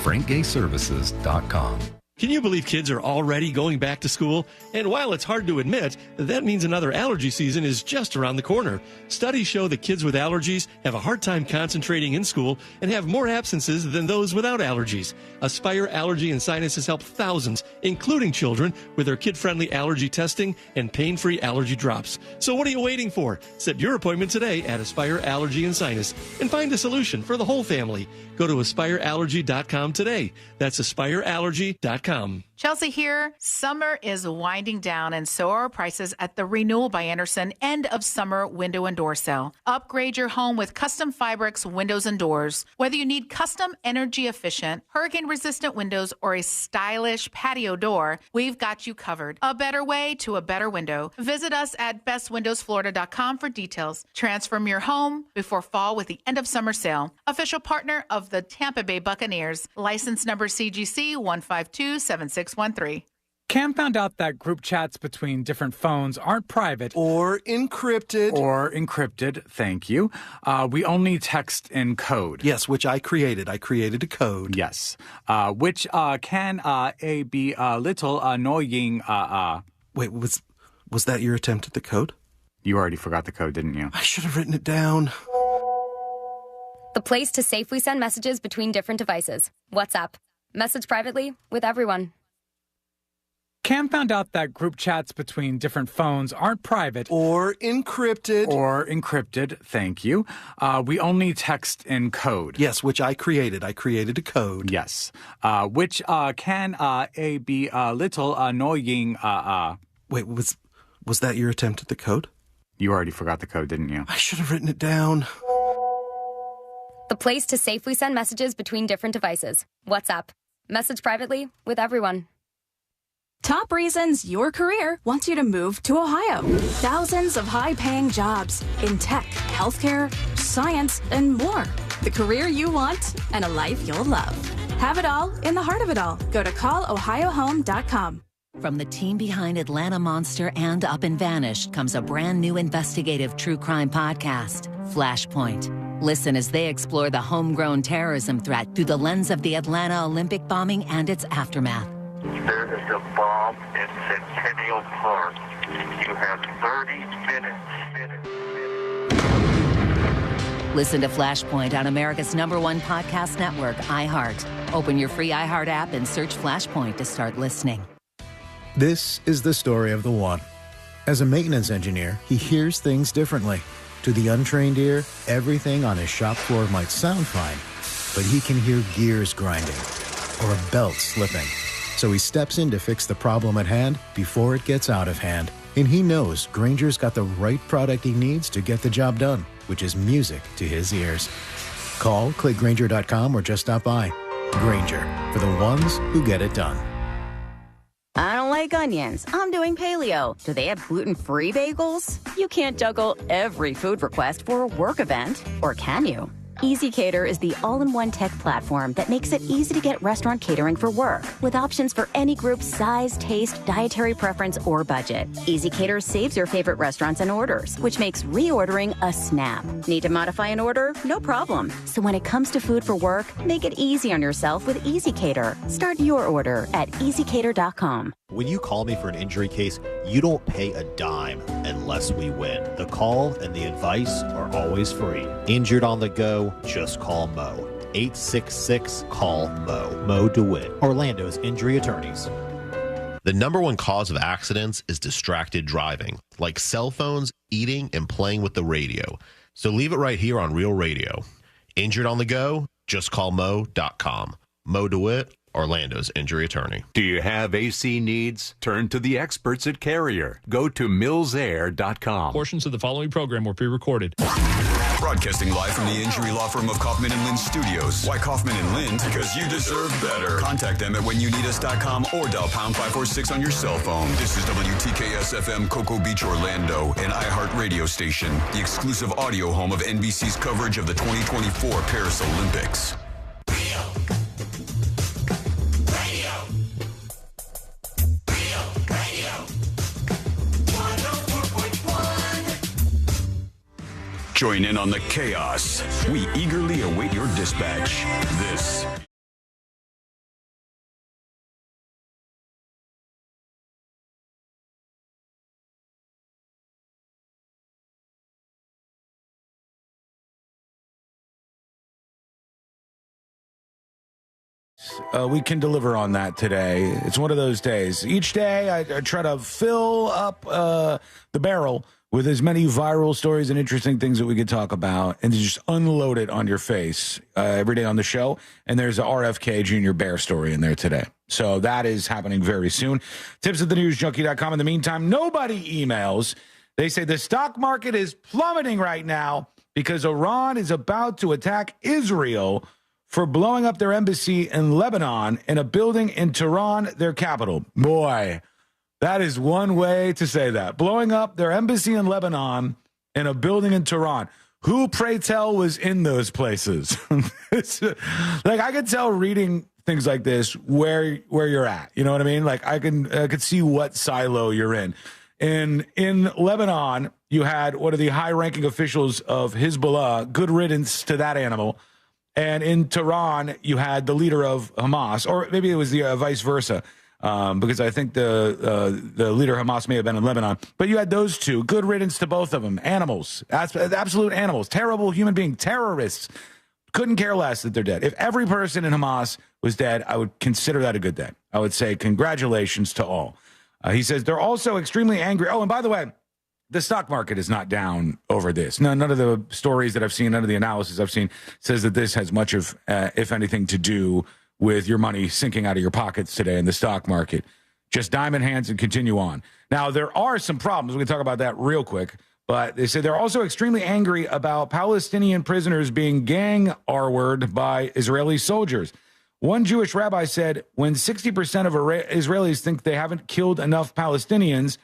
FrankGayServices.com. Can you believe kids are already going back to school? And while it's hard to admit, that means another allergy season is just around the corner. Studies show that kids with allergies have a hard time concentrating in school and have more absences than those without allergies. Aspire Allergy and Sinus has helped thousands, including children, with their kid-friendly allergy testing and pain-free allergy drops. So what are you waiting for? Set your appointment today at Aspire Allergy and Sinus and find a solution for the whole family. Go to aspireallergy.com today. That's aspireallergy.com. Chelsea here. Summer is winding down, and so are prices at the Renewal by Andersen end of summer window and door sale. Upgrade your home with custom Fibrix windows and doors. Whether you need custom energy efficient, hurricane resistant windows, or a stylish patio door, we've got you covered. A better way to a better window. Visit us at bestwindowsflorida.com for details. Transform your home before fall with the end of summer sale. Official partner of the Tampa Bay Buccaneers. License number CGC 1527613. Cam found out that group chats between different phones aren't private. Or encrypted. Thank you. We only text in code. Yes, which I created. I created a code. Yes. Which can be a little annoying. Wait, was that your attempt at the code? You already forgot the code, didn't you? I should have written it down. The place to safely send messages between different devices. WhatsApp. Message privately with everyone. Cam found out that group chats between different phones aren't private. Or encrypted. Thank you. We only text in code. Yes, which I created. I created a code. Yes. Which can be a little annoying. Wait, was that your attempt at the code? You already forgot the code, didn't you? I should have written it down. The place to safely send messages between different devices. WhatsApp. Message privately with everyone. Top reasons your career wants you to move to Ohio. Thousands of high-paying jobs in tech, healthcare, science, and more. The career you want and a life you'll love. Have it all in the heart of it all. Go to callohiohome.com. From the team behind Atlanta Monster and Up and Vanished comes a brand new investigative true crime podcast, Flashpoint. Listen as they explore the homegrown terrorism threat through the lens of the Atlanta Olympic bombing and its aftermath. There is a bomb in Centennial Park. You have 30 minutes. Listen to Flashpoint on America's #1 podcast network, iHeart. Open your free iHeart app and search Flashpoint to start listening. This is the story of the one. As a maintenance engineer, he hears things differently. To the untrained ear, everything on his shop floor might sound fine, but he can hear gears grinding or a belt slipping. So he steps in to fix the problem at hand before it gets out of hand. And he knows Grainger's got the right product he needs to get the job done, which is music to his ears. Call, click Grainger.com, or just stop by. Grainger, for the ones who get it done. I don't like onions. I'm doing paleo. Do they have gluten-free bagels? You can't juggle every food request for a work event, or can you? EasyCater is the all-in-one tech platform that makes it easy to get restaurant catering for work, with options for any group's size, taste, dietary preference, or budget. EasyCater saves your favorite restaurants and orders, which makes reordering a snap. Need to modify an order? No problem. So when it comes to food for work, make it easy on yourself with EasyCater. Start your order at easycater.com. When you call me for an injury case, you don't pay a dime unless we win. The call and the advice are always free. Injured on the go, just call Mo. 866-CALL-MO. Mo DeWitt, Orlando's injury attorneys. The #1 cause of accidents is distracted driving, like cell phones, eating, and playing with the radio. So leave it right here on Real Radio. Injured on the go? Just call Mo.com. Mo DeWitt, Orlando's injury attorney. Do you have AC needs? Turn to the experts at Carrier. Go to millsair.com. Portions of the following program were pre-recorded. Broadcasting live from the injury law firm of Kaufman and Lind Studios. Why Kaufman and Lind? Because you deserve better. Contact them at whenyouneedus.com or dial pound 546 on your cell phone. This is WTKS-FM Cocoa Beach, Orlando, an iHeart radio station, the exclusive audio home of NBC's coverage of the 2024 Paris Olympics. Join in on the chaos. We eagerly await your dispatch. This we can deliver on that today. It's one of those days. Each day, I try to fill up the barrel with as many viral stories and interesting things that we could talk about, and just unload it on your face every day on the show. And there's a RFK Jr. Bear story in there today. So that is happening very soon. Tips at thenewsjunkie.com. In the meantime, nobody emails. They say the stock market is plummeting right now because Iran is about to attack Israel for blowing up their embassy in Lebanon in a building in Tehran, their capital. Boy, that is one way to say that. Blowing up their embassy in Lebanon in a building in Tehran. Who, pray tell, was in those places? Like, I could tell reading things like this where you're at. You know what I mean? Like, I could see what silo you're in. In Lebanon, you had one of the high-ranking officials of Hezbollah, good riddance to that animal. And in Tehran, you had the leader of Hamas, or maybe it was the vice versa, because I think the leader of Hamas may have been in Lebanon. But you had those two. Good riddance to both of them. Animals. Absolute animals. Terrible human beings. Terrorists. Couldn't care less that they're dead. If every person in Hamas was dead, I would consider that a good day. I would say congratulations to all. He says they're also extremely angry. Oh, and by the way, the stock market is not down over this. None of the stories that I've seen, none of the analysis I've seen says that this has much of, if anything, to do with your money sinking out of your pockets today in the stock market. Just diamond hands and continue on. Now, there are some problems. We can talk about that real quick. But they say they're also extremely angry about Palestinian prisoners being gang R-word by Israeli soldiers. One Jewish rabbi said, when 60% of Israelis think they haven't killed enough Palestinians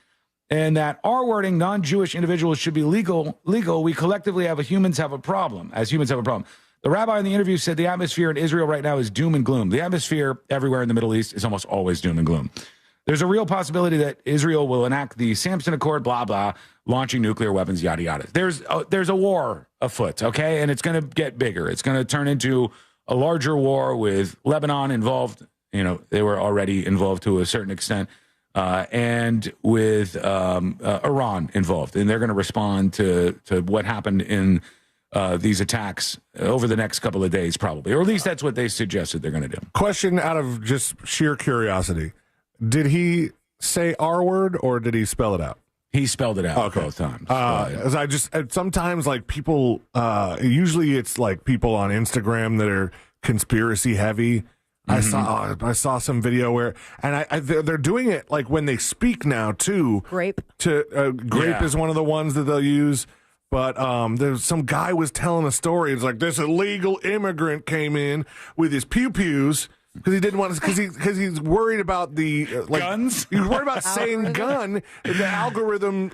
and that R-wording non-Jewish individuals should be legal, we collectively humans have a problem. The rabbi in the interview said the atmosphere in Israel right now is doom and gloom. The atmosphere everywhere in the Middle East is almost always doom and gloom. There's a real possibility that Israel will enact the Samson Accord, blah, blah, launching nuclear weapons, yada, yada. There's a war afoot, okay? And it's going to get bigger. It's going to turn into a larger war with Lebanon involved. You know, they were already involved to a certain extent, and with Iran involved. And they're going to respond to what happened in these attacks over the next couple of days, probably. Or at least that's what they suggested they're going to do. Question out of just sheer curiosity. Did he say R word or did he spell it out? He spelled it out both times. As I just sometimes like people, usually it's like people on Instagram that are conspiracy heavy. Mm-hmm. I saw some video where, and they're doing it like when they speak now too. Grape is one of the ones that they'll use. But there's some guy was telling a story. It's like this illegal immigrant came in with his pew-pews. Because he didn't want to, because he's worried about the guns. He's worried about saying gun, and the algorithm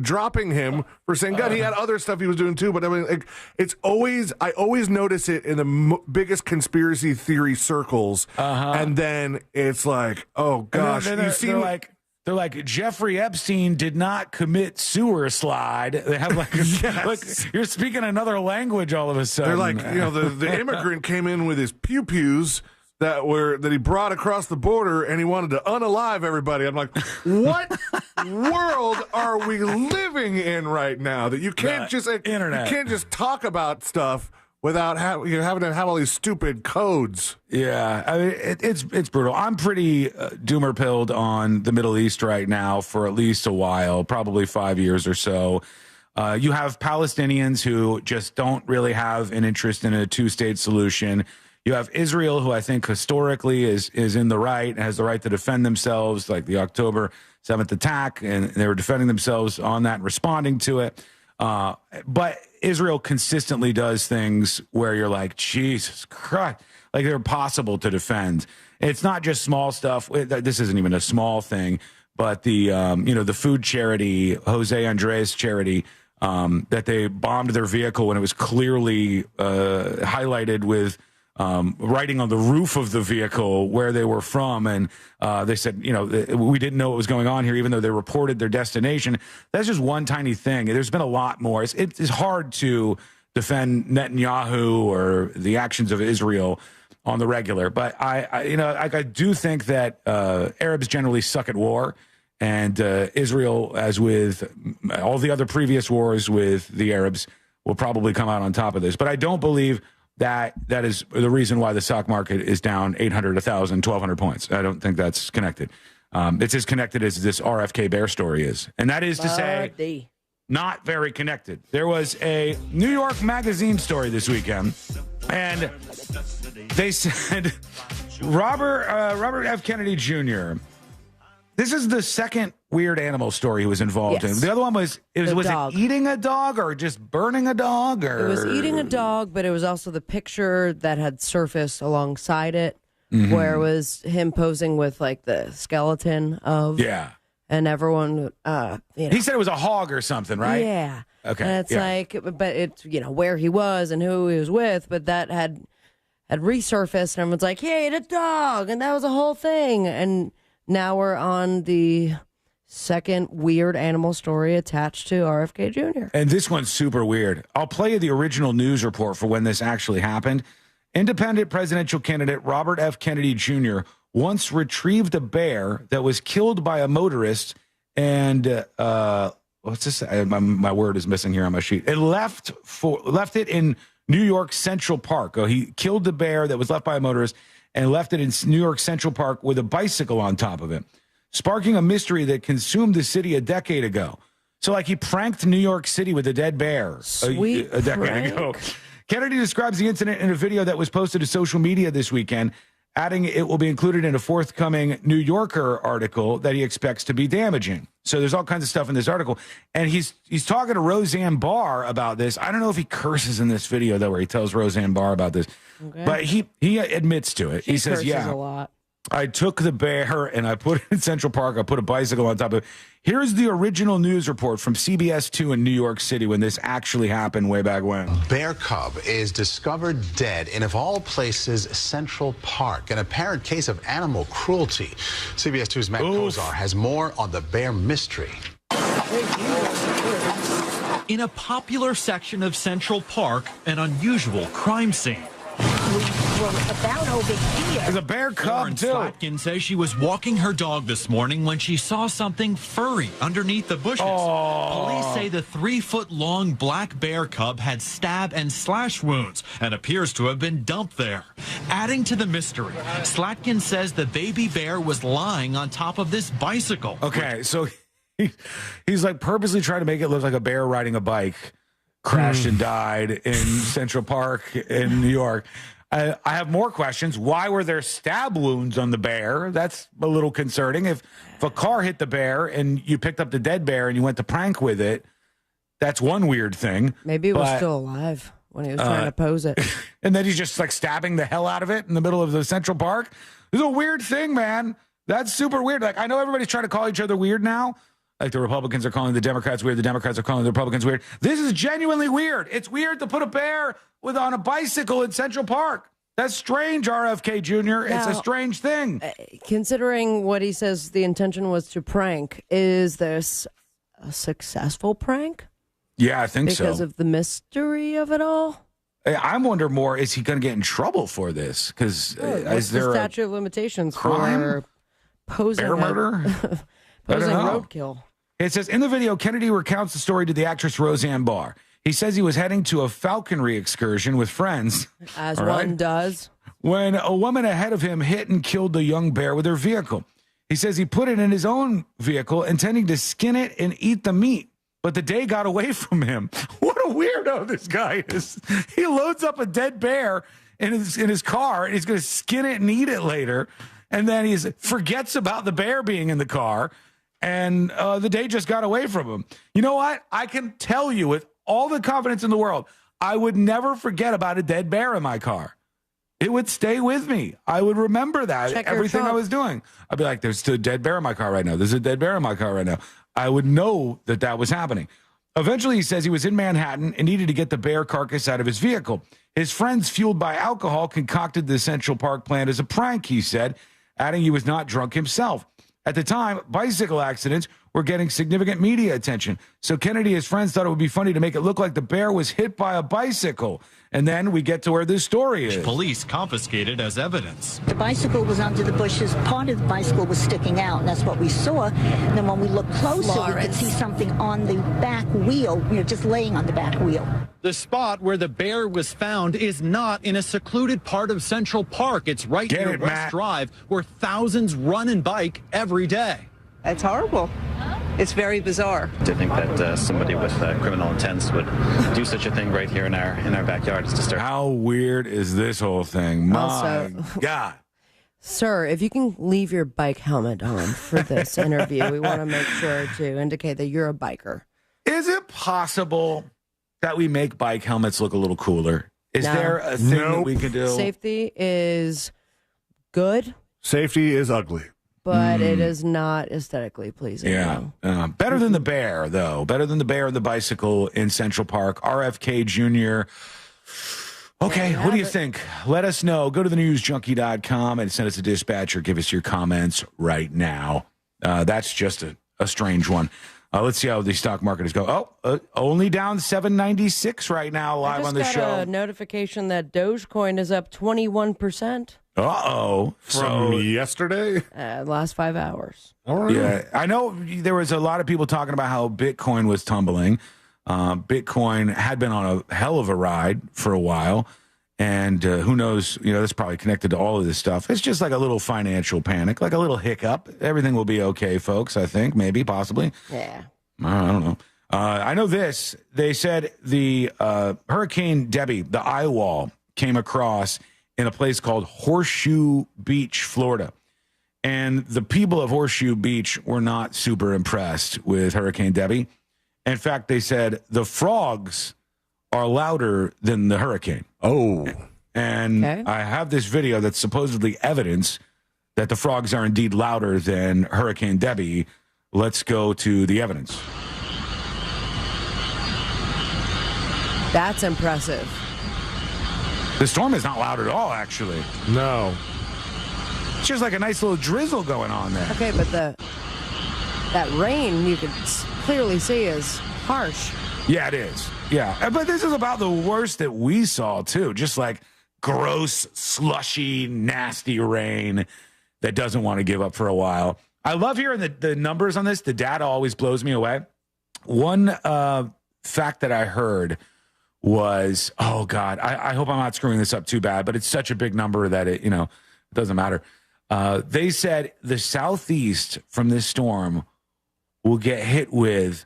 dropping him for saying gun. He had other stuff he was doing too, but I mean, I always notice it in the biggest conspiracy theory circles, and then it's like, oh gosh, They're like, Jeffrey Epstein did not commit sewer slide. They have like you're speaking another language all of a sudden. They're like, the immigrant came in with his pew-pews that he brought across the border, and he wanted to unalive everybody. I'm like, what world are we living in right now that you can't internet. You can't just talk about stuff without having to have all these stupid codes. Yeah, I mean, it's brutal. I'm pretty doomer pilled on the Middle East right now for at least a while, probably 5 years or so. You have Palestinians who just don't really have an interest in a two-state solution. You have Israel, who I think historically is in the right, has the right to defend themselves, like the October 7th attack, and they were defending themselves on that and responding to it. But Israel consistently does things where you're like, Jesus Christ, like they're impossible to defend. It's not just small stuff. This isn't even a small thing, but the food charity, Jose Andres charity, that they bombed their vehicle when it was clearly highlighted with writing on the roof of the vehicle where they were from. And they said, we didn't know what was going on here, even though they reported their destination. That's just one tiny thing. There's been a lot more. It's hard to defend Netanyahu or the actions of Israel on the regular. But I do think that Arabs generally suck at war. And Israel, as with all the other previous wars with the Arabs, will probably come out on top of this. But I don't believe that is the reason why the stock market is down 800, 1,000, 1,200 points. I don't think that's connected. It's as connected as this RFK Bear story is. And that is to say, not very connected. There was a New York Magazine story this weekend, and they said Robert F. Kennedy Jr., this is the second weird animal story he was involved in. The other one was it eating a dog or just burning a dog? Or? It was eating a dog, but it was also the picture that had surfaced alongside it, where it was him posing with like the skeleton of. Yeah. And everyone, He said it was a hog or something, right? Yeah. Okay. And it's like, but it's, where he was and who he was with, but that had resurfaced and everyone's like, he ate a dog and that was a whole thing. And now we're on the second weird animal story attached to RFK Jr. And this one's super weird. I'll play you the original news report for when this actually happened. Independent presidential candidate Robert F. Kennedy Jr. once retrieved a bear that was killed by a motorist and what's this? My word is missing here on my sheet. It left it in New York Central Park. He killed the bear that was left by a motorist and left it in New York Central Park with a bicycle on top of it, sparking a mystery that consumed the city a decade ago. So, like, he pranked New York City with a dead bear a decade ago. Kennedy describes the incident in a video that was posted to social media this weekend, adding it will be included in a forthcoming New Yorker article that he expects to be damaging. So there's all kinds of stuff in this article. And he's talking to Roseanne Barr about this. I don't know if he curses in this video, though, where he tells Roseanne Barr about this. Okay. But he admits to it. He says, a lot. I took the bear and I put it in Central Park. I put a bicycle on top of it. Here's the original news report from CBS 2 in New York City when this actually happened way back when. Bear cub is discovered dead in, of all places, Central Park. An apparent case of animal cruelty. CBS 2's Matt Kozar has more on the bear mystery. In a popular section of Central Park, an unusual crime scene. There's a bear cub, too. Slatkin says she was walking her dog this morning when she saw something furry underneath the bushes. Police say the 3-foot-long black bear cub had stab and slash wounds and appears to have been dumped there. Adding to the mystery, Slatkin says the baby bear was lying on top of this bicycle. Okay, so he's like purposely trying to make it look like a bear riding a bike crashed and died in Central Park in New York. I have more questions. Why were there stab wounds on the bear? That's a little concerning. If a car hit the bear and you picked up the dead bear and you went to prank with it, that's one weird thing. Maybe it was still alive when he was trying to pose it. And then he's just like stabbing the hell out of it in the middle of the Central Park. It's a weird thing, man. That's super weird. Like, I know everybody's trying to call each other weird now. Like the Republicans are calling the Democrats weird. The Democrats are calling the Republicans weird. This is genuinely weird. It's weird to put a bear on a bicycle in Central Park. That's strange, RFK Jr. It's a strange thing. Considering what he says the intention was to prank, is this a successful prank? Yeah, I think so. Because of the mystery of it all? I'm wondering more, is he going to get in trouble for this? Because is there the statute of limitations crime? For posing bear murder? Posing roadkill. It says, in the video, Kennedy recounts the story to the actress Roseanne Barr. He says he was heading to a falconry excursion with friends. As one does. When a woman ahead of him hit and killed the young bear with her vehicle. He says he put it in his own vehicle, intending to skin it and eat the meat. But the day got away from him. What a weirdo this guy is. He loads up a dead bear in his car, and he's going to skin it and eat it later. And then he forgets about the bear being in the car. And the day just got away from him. You know what? I can tell you with all the confidence in the world, I would never forget about a dead bear in my car. It would stay with me. I would remember that. Everything I was doing. I'd be like, there's still a dead bear in my car right now. There's a dead bear in my car right now. I would know that was happening. Eventually, he says he was in Manhattan and needed to get the bear carcass out of his vehicle. His friends, fueled by alcohol, concocted the Central Park plan as a prank, he said, adding he was not drunk himself. At the time, bicycle accidents were getting significant media attention. So Kennedy and his friends thought it would be funny to make it look like the bear was hit by a bicycle. And then we get to where this story is. Police confiscated as evidence. The bicycle was under the bushes. Part of the bicycle was sticking out, and that's what we saw. And then when we looked closer, we could see something on the back wheel, just laying on the back wheel. The spot where the bear was found is not in a secluded part of Central Park. It's right near West Drive, where thousands run and bike every day. It's horrible. It's very bizarre. To think that somebody with criminal intents would do such a thing right here in our backyard is disturbing. How weird is this whole thing? My Also- God. Sir, if you can leave your bike helmet on for this interview, we want to make sure to indicate that you're a biker. Is it possible that we make bike helmets look a little cooler? Is No. there a thing that we can do? Safety is good, Safety is ugly. but it is not aesthetically pleasing. Yeah. no. Better than the bear, though. Better than the bear and the bicycle in Central Park. RFK Jr. Okay, what do you think? Let us know. Go to thenewsjunkie.com and send us a dispatch or give us your comments right now. That's just a strange one. Let's see how the stock market is going. Only down 796 right now live on the show. I just got a notification that Dogecoin is up 21%. Uh-oh. From yesterday? Last 5 hours. Yeah, I know there was a lot of people talking about how Bitcoin was tumbling. Bitcoin had been on a hell of a ride for a while. And who knows, that's probably connected to all of this stuff. It's just like a little financial panic, like a little hiccup. Everything will be okay, folks, I think, maybe, possibly. Yeah. I don't know. I know this. They said the Hurricane Debby, the eye wall, came across in a place called Horseshoe Beach, Florida. And the people of Horseshoe Beach were not super impressed with Hurricane Debby. In fact, they said the frogs are louder than the hurricane. Oh. And I have this video that's supposedly evidence that the frogs are indeed louder than Hurricane Debby. Let's go to the evidence. That's impressive. The storm is not loud at all, actually. No. It's just like a nice little drizzle going on there. Okay, but that rain you could clearly see is harsh. Yeah, it is. Yeah. But this is about the worst that we saw, too. Just like gross, slushy, nasty rain that doesn't want to give up for a while. I love hearing the numbers on this. The data always blows me away. One fact that I heard was, oh, God, I hope I'm not screwing this up too bad, but it's such a big number that it doesn't matter. They said the southeast from this storm will get hit with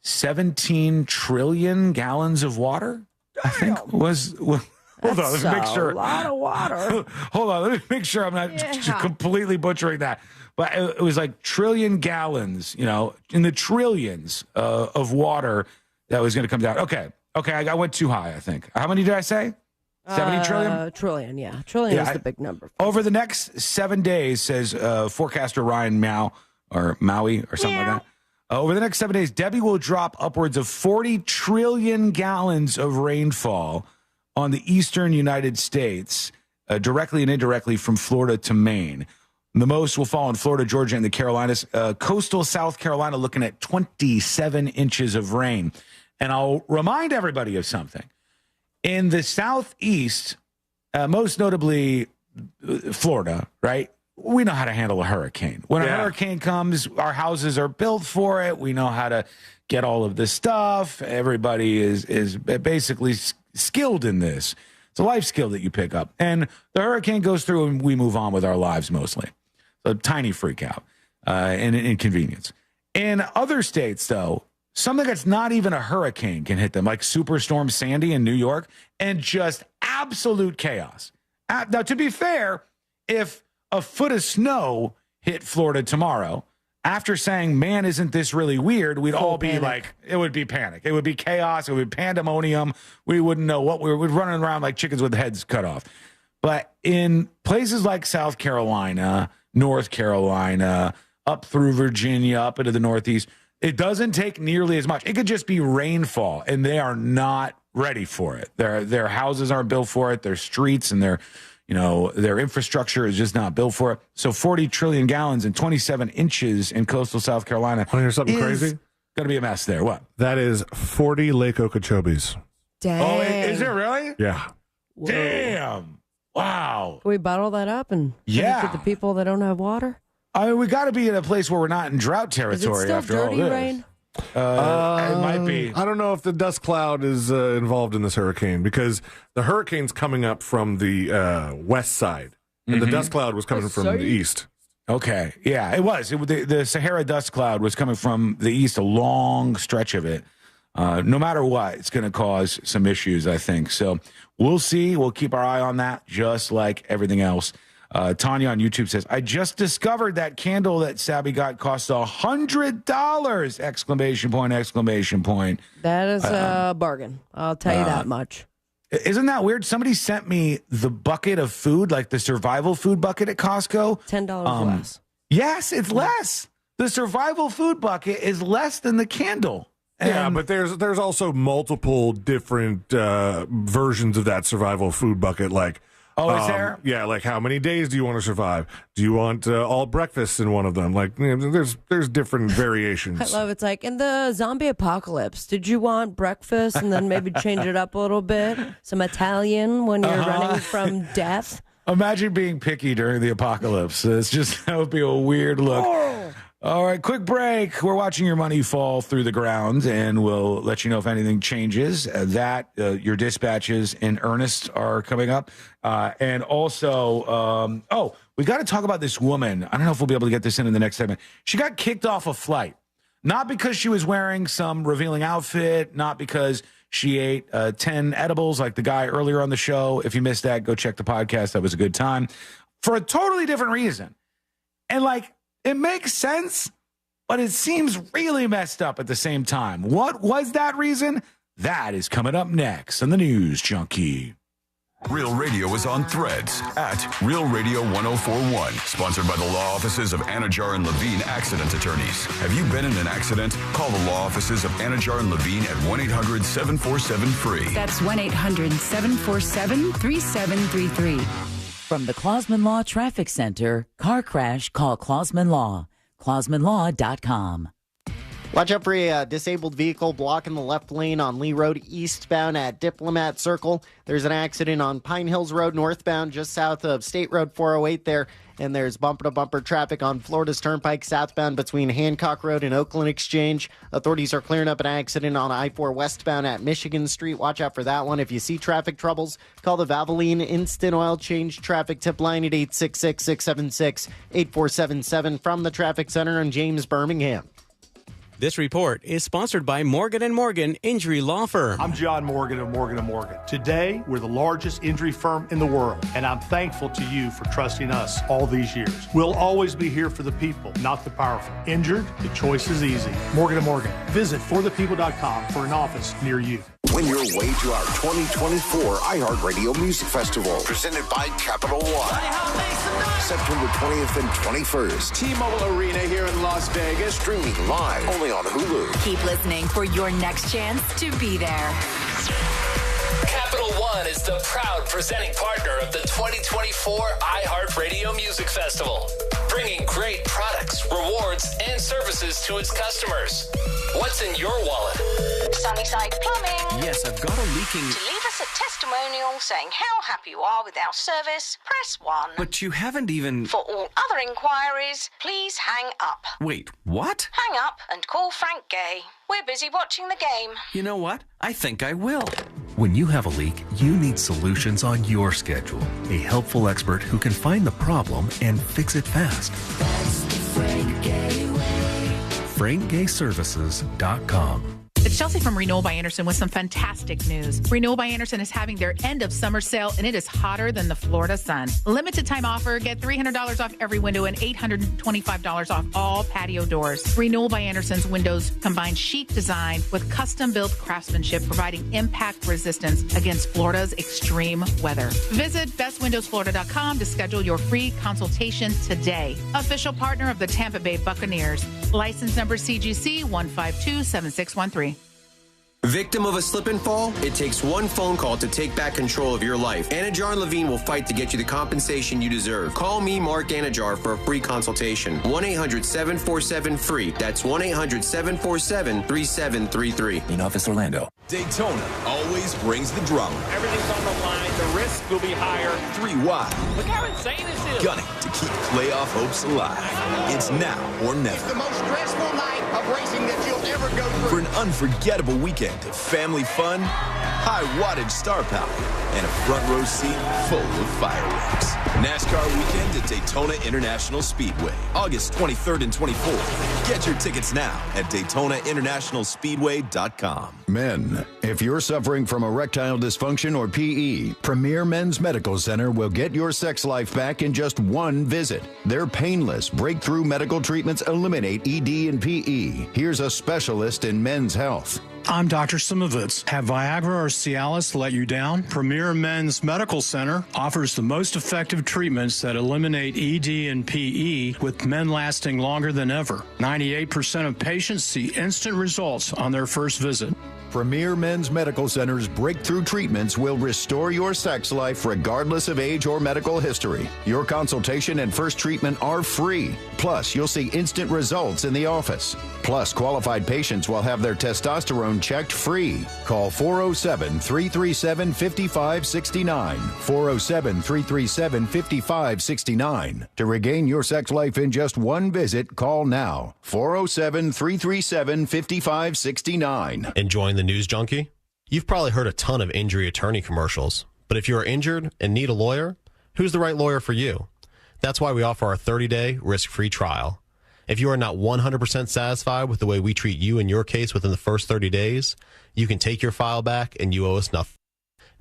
17 trillion gallons of water, I think was hold on, let me make sure. A lot of water. Hold on, let me make sure I'm not completely butchering that. But it was like trillion gallons, in the trillions of water that was going to come down. Okay, I went too high, I think. How many did I say? 70 trillion? Trillion, yeah. Trillion is the big number. Over the next 7 days, says forecaster Ryan Maui or something like that. Over the next 7 days, Debby will drop upwards of 40 trillion gallons of rainfall on the eastern United States, directly and indirectly from Florida to Maine. The most will fall in Florida, Georgia, and the Carolinas. Coastal South Carolina looking at 27 inches of rain. And I'll remind everybody of something. In the southeast, most notably Florida, right? We know how to handle a hurricane. When a hurricane comes, our houses are built for it. We know how to get all of this stuff. Everybody is basically skilled in this. It's a life skill that you pick up. And the hurricane goes through and we move on with our lives mostly. A tiny freak out and an inconvenience. In other states, though, something that's not even a hurricane can hit them, like Superstorm Sandy in New York, and just absolute chaos. Now, to be fair, if a foot of snow hit Florida tomorrow, after saying, man, isn't this really weird, we'd all be panic. Like, it would be panic. It would be chaos. It would be pandemonium. We wouldn't know what we're running around like chickens with heads cut off. But in places like South Carolina, North Carolina, up through Virginia, up into the Northeast, it doesn't take nearly as much. It could just be rainfall, and they are not ready for it. Their houses aren't built for it. Their streets and their infrastructure is just not built for it. So 40 trillion gallons and 27 inches in coastal South Carolina. Want to hear something crazy? Going to be a mess there. What? That is 40 Lake Okeechobes. Dang. Oh, is it really? Yeah. Whoa. Damn. Wow. Can we bottle that up and give it to the people that don't have water? I mean, we got to be in a place where we're not in drought territory Is it still after all dirty this. rain? It might be. I don't know if the dust cloud is involved in this hurricane because the hurricane's coming up from the west side, and the dust cloud was coming from the east. Okay. Yeah, it was. The Sahara dust cloud was coming from the east, a long stretch of it. No matter what, it's going to cause some issues, I think. So we'll see. We'll keep our eye on that, just like everything else. Tanya on YouTube says, I just discovered that candle that Sabby got cost $100! Exclamation point, exclamation point. That is a bargain. I'll tell you that much. Isn't that weird? Somebody sent me the bucket of food, like the survival food bucket at Costco. $10 less. Yes, it's less. The survival food bucket is less than the candle. Yeah, but there's also multiple different versions of that survival food bucket, like is there? Yeah, like how many days do you want to survive? Do you want all breakfasts in one of them? Like, there's different variations. I love it's like in the zombie apocalypse. Did you want breakfast and then maybe change it up a little bit? Some Italian when you're running from death. Imagine being picky during the apocalypse. That would be a weird look. Oh. All right, quick break. We're watching your money fall through the ground, and we'll let you know if anything changes. Your dispatches in earnest are coming up. And also, we got to talk about this woman. I don't know if we'll be able to get this in the next segment. She got kicked off a flight, not because she was wearing some revealing outfit, not because she ate 10 edibles like the guy earlier on the show. If you missed that, go check the podcast. That was a good time. For a totally different reason. And it makes sense, but it seems really messed up at the same time. What was that reason? That is coming up next on the News Junkie. Real Radio is on Threads at Real Radio 1041. Sponsored by the law offices of Anajar and Levine Accident Attorneys. Have you been in an accident? Call the law offices of Anajar and Levine at 1-800-747-FREE. That's 1-800-747-3733. From the Klausman Law Traffic Center, car crash, call Klausman Law. KlausmanLaw.com. Watch out for a disabled vehicle blocking the left lane on Lee Road eastbound at Diplomat Circle. There's an accident on Pine Hills Road northbound just south of State Road 408 there. And there's bumper-to-bumper traffic on Florida's Turnpike southbound between Hancock Road and Oakland Exchange. Authorities are clearing up an accident on I-4 westbound at Michigan Street. Watch out for that one. If you see traffic troubles, call the Valvoline Instant Oil Change Traffic Tip Line at 866-676-8477 from the Traffic Center in James, Birmingham. This report is sponsored by Morgan & Morgan Injury Law Firm. I'm John Morgan of Morgan & Morgan. Today, we're the largest injury firm in the world, and I'm thankful to you for trusting us all these years. We'll always be here for the people, not the powerful. Injured? The choice is easy. Morgan & Morgan. Visit forthepeople.com for an office near you. Win your way to our 2024 iHeartRadio Music Festival, presented by Capital One. September 20th and 21st. T-Mobile Arena here in Las Vegas. Streaming live only on Hulu. Keep listening for your next chance to be there. Capital One is the proud presenting partner of the 2024 iHeartRadio Music Festival, bringing great products, rewards, and services to its customers. What's in your wallet? Sunnyside Plumbing. Yes, I've got a leaking... To leave us a testimonial saying how happy you are with our service, press 1. But you haven't even... For all other inquiries, please hang up. Wait, what? Hang up and call Frank Gay. We're busy watching the game. You know what? I think I will. When you have a leak, you need solutions on your schedule. A helpful expert who can find the problem and fix it fast. That's the Frank Gay way. FrankGayServices.com. It's Chelsea from Renewal by Anderson with some fantastic news. Renewal by Anderson is having their end of summer sale, and it is hotter than the Florida sun. Limited time offer. Get $300 off every window and $825 off all patio doors. Renewal by Anderson's windows combine chic design with custom-built craftsmanship, providing impact resistance against Florida's extreme weather. Visit bestwindowsflorida.com to schedule your free consultation today. Official partner of the Tampa Bay Buccaneers. License number CGC 1527613. Victim of a slip and fall? It takes one phone call to take back control of your life. Anajar and Levine will fight to get you the compensation you deserve. Call me, Mark Anajar, for a free consultation. 1-800-747-FREE. That's 1-800-747-3733. In Office Orlando. Daytona always brings the drama. Everything's on the line. The risk will be higher. 3 wide. Look how insane this is. Gunning to keep playoff hopes alive. It's now or never. It's the most stressful night of racing that you'll ever go through. For an unforgettable weekend of family fun, high wattage star power, and a front row seat full of fireworks. NASCAR weekend at Daytona International Speedway, August 23rd and 24th. Get your tickets now at DaytonaInternationalSpeedway.com. Men, if you're suffering from erectile dysfunction or PE, Premier Men's Medical Center will get your sex life back in just one visit. Their painless, breakthrough medical treatments eliminate ED and PE. Here's a specialist in men's health. I'm Dr. Simovitz. Have Viagra or Cialis let you down? Premier Men's Medical Center offers the most effective treatments that eliminate ED and PE, with men lasting longer than ever. 98% of patients see instant results on their first visit. Premier Men's Medical Center's breakthrough treatments will restore your sex life regardless of age or medical history. Your consultation and first treatment are free. Plus, you'll see instant results in the office. Plus, qualified patients will have their testosterone checked free. Call 407-337-5569. 407-337-5569. To regain your sex life in just one visit, call now. 407-337-5569. Enjoying the news junkie? You've probably heard a ton of injury attorney commercials, but if you are injured and need a lawyer, who's the right lawyer for you? That's why we offer our 30-day risk-free trial. If you are not 100% satisfied with the way we treat you and your case within the first 30 days, you can take your file back and you owe us nothing.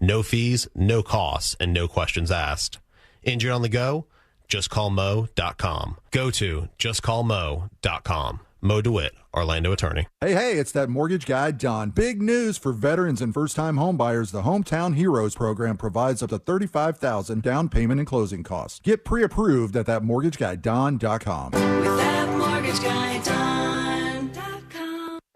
No fees, no costs, and no questions asked. Injured on the go? JustCallMo.com. Go to JustCallMo.com. Mo DeWitt, Orlando attorney. Hey, it's that mortgage guy, Don. Big news for veterans and first-time homebuyers. The Hometown Heroes program provides up to $35,000 down payment and closing costs. Get pre-approved at thatmortgageguyDon.com. With that mortgage guy, Don.com.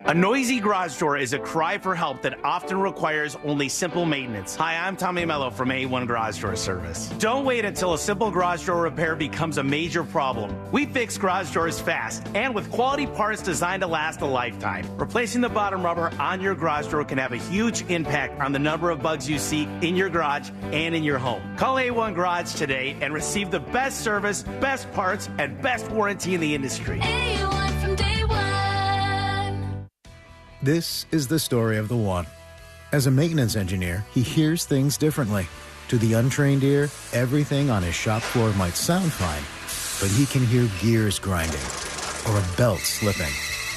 A noisy garage door is a cry for help that often requires only simple maintenance. Hi, I'm Tommy Mello from A1 Garage Door Service. Don't wait until a simple garage door repair becomes a major problem. We fix garage doors fast and with quality parts designed to last a lifetime. Replacing the bottom rubber on your garage door can have a huge impact on the number of bugs you see in your garage and in your home. Call A1 Garage today and receive the best service, best parts, and best warranty in the industry. A1 from day one. This is the story of the one. As a maintenance engineer, he hears things differently. To the untrained ear, everything on his shop floor might sound fine, but he can hear gears grinding or a belt slipping.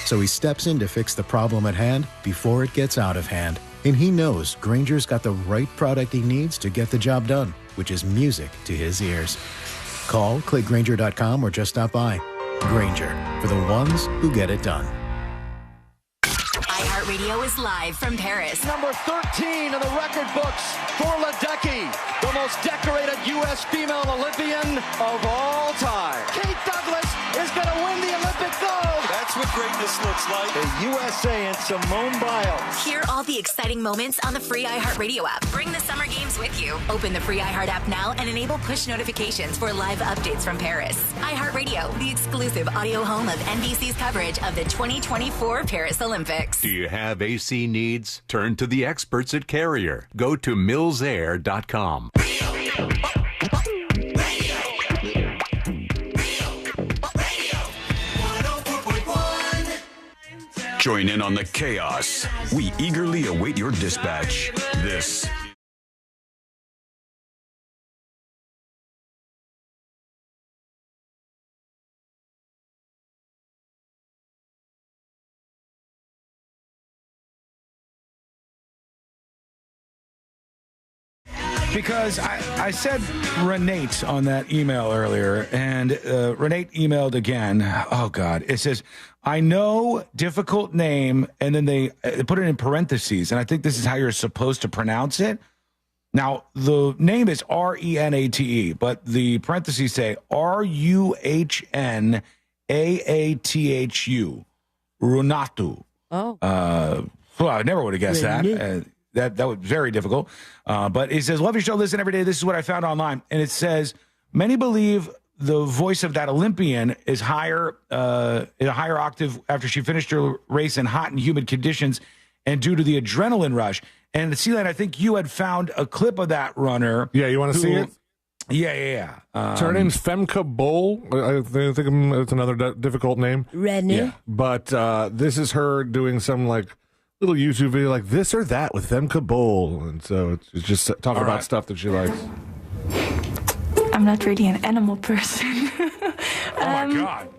So he steps in to fix the problem at hand before it gets out of hand. And he knows Grainger's got the right product he needs to get the job done, which is music to his ears. Call, click Grainger.com, or just stop by. Grainger, for the ones who get it done. iHeartRadio is live from Paris. Number 13 in the record books for Ledecky, the most decorated U.S. female Olympian of all time. Kate Douglas is going to win the Olympic gold. That's what greatness looks like. The USA and Simone Biles. Hear all the exciting moments on the free iHeartRadio app. Bring the summer games with you. Open the free iHeart app now and enable push notifications for live updates from Paris. iHeartRadio, the exclusive audio home of NBC's coverage of the 2024 Paris Olympics. Do you have AC needs? Turn to the experts at Carrier. Go to millsair.com. Join in on the chaos. We eagerly await your dispatch. This because I said Renate on that email earlier, and Renate emailed again. Oh, God. It says, I know, difficult name, and then they put it in parentheses, and I think this is how you're supposed to pronounce it. Now, the name is R-E-N-A-T-E, but the parentheses say R-U-H-N-A-A-T-H-U, Runatu. Oh. Well, I never would have guessed that. That was very difficult. But it says, love your show, listen every day. This is what I found online. And it says, many believe the voice of that Olympian is higher, in a higher octave after she finished her race in hot and humid conditions and due to the adrenaline rush. And Celine, I think you had found a clip of that runner. Yeah, you want to see it? Yeah. So her name's Femke Boll. I think it's another difficult name. Redney. Yeah. But this is her doing some like little YouTube video like this or that with Femke Boll. And so it's just talking about stuff that she likes. I'm not really an animal person. Oh my God.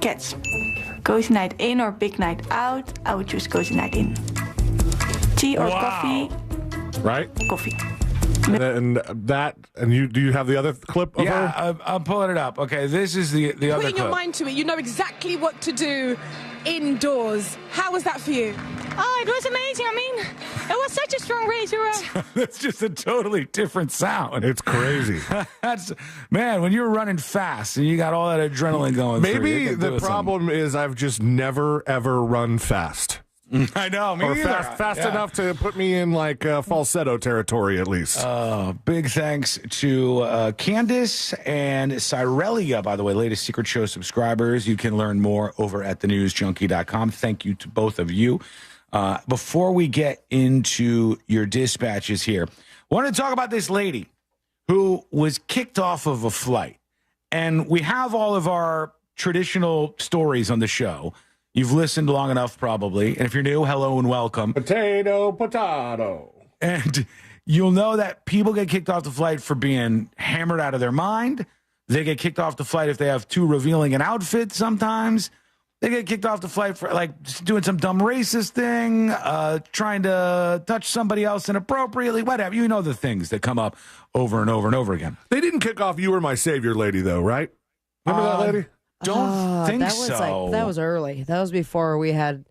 Cats. Cozy night in or big night out? I would choose cozy night in. Tea or coffee? Right? Coffee. And do you have the other clip of her? Yeah, I'm pulling it up. Okay, this is the other Putting your clip. mind to it, you know exactly what to do indoors. How was that for you? Oh, it was amazing. I mean, it was such a strong race. That's just a totally different sound. It's crazy. Man, when you're running fast and you got all that adrenaline going through, Maybe you can do the problem is I've just never, ever run fast. I know, me or either. fast enough to put me in like falsetto territory at least. Big thanks to Candace and Cyrelia, by the way, latest Secret Show subscribers. You can learn more over at thenewsjunkie.com. Thank you to both of you. Before we get into your dispatches here, I want to talk about this lady who was kicked off of a flight. And we have all of our traditional stories on the show. You've listened long enough, probably. And if you're new, hello and welcome. Potato. And you'll know that people get kicked off the flight for being hammered out of their mind. They get kicked off the flight if they have too revealing an outfit sometimes. They get kicked off the flight for like just doing some dumb racist thing, trying to touch somebody else inappropriately, whatever. You know the things that come up over and over and over again. They didn't kick off You Were My Savior lady, though, right? Remember that lady? Don't think that was so. That was early. That was before we had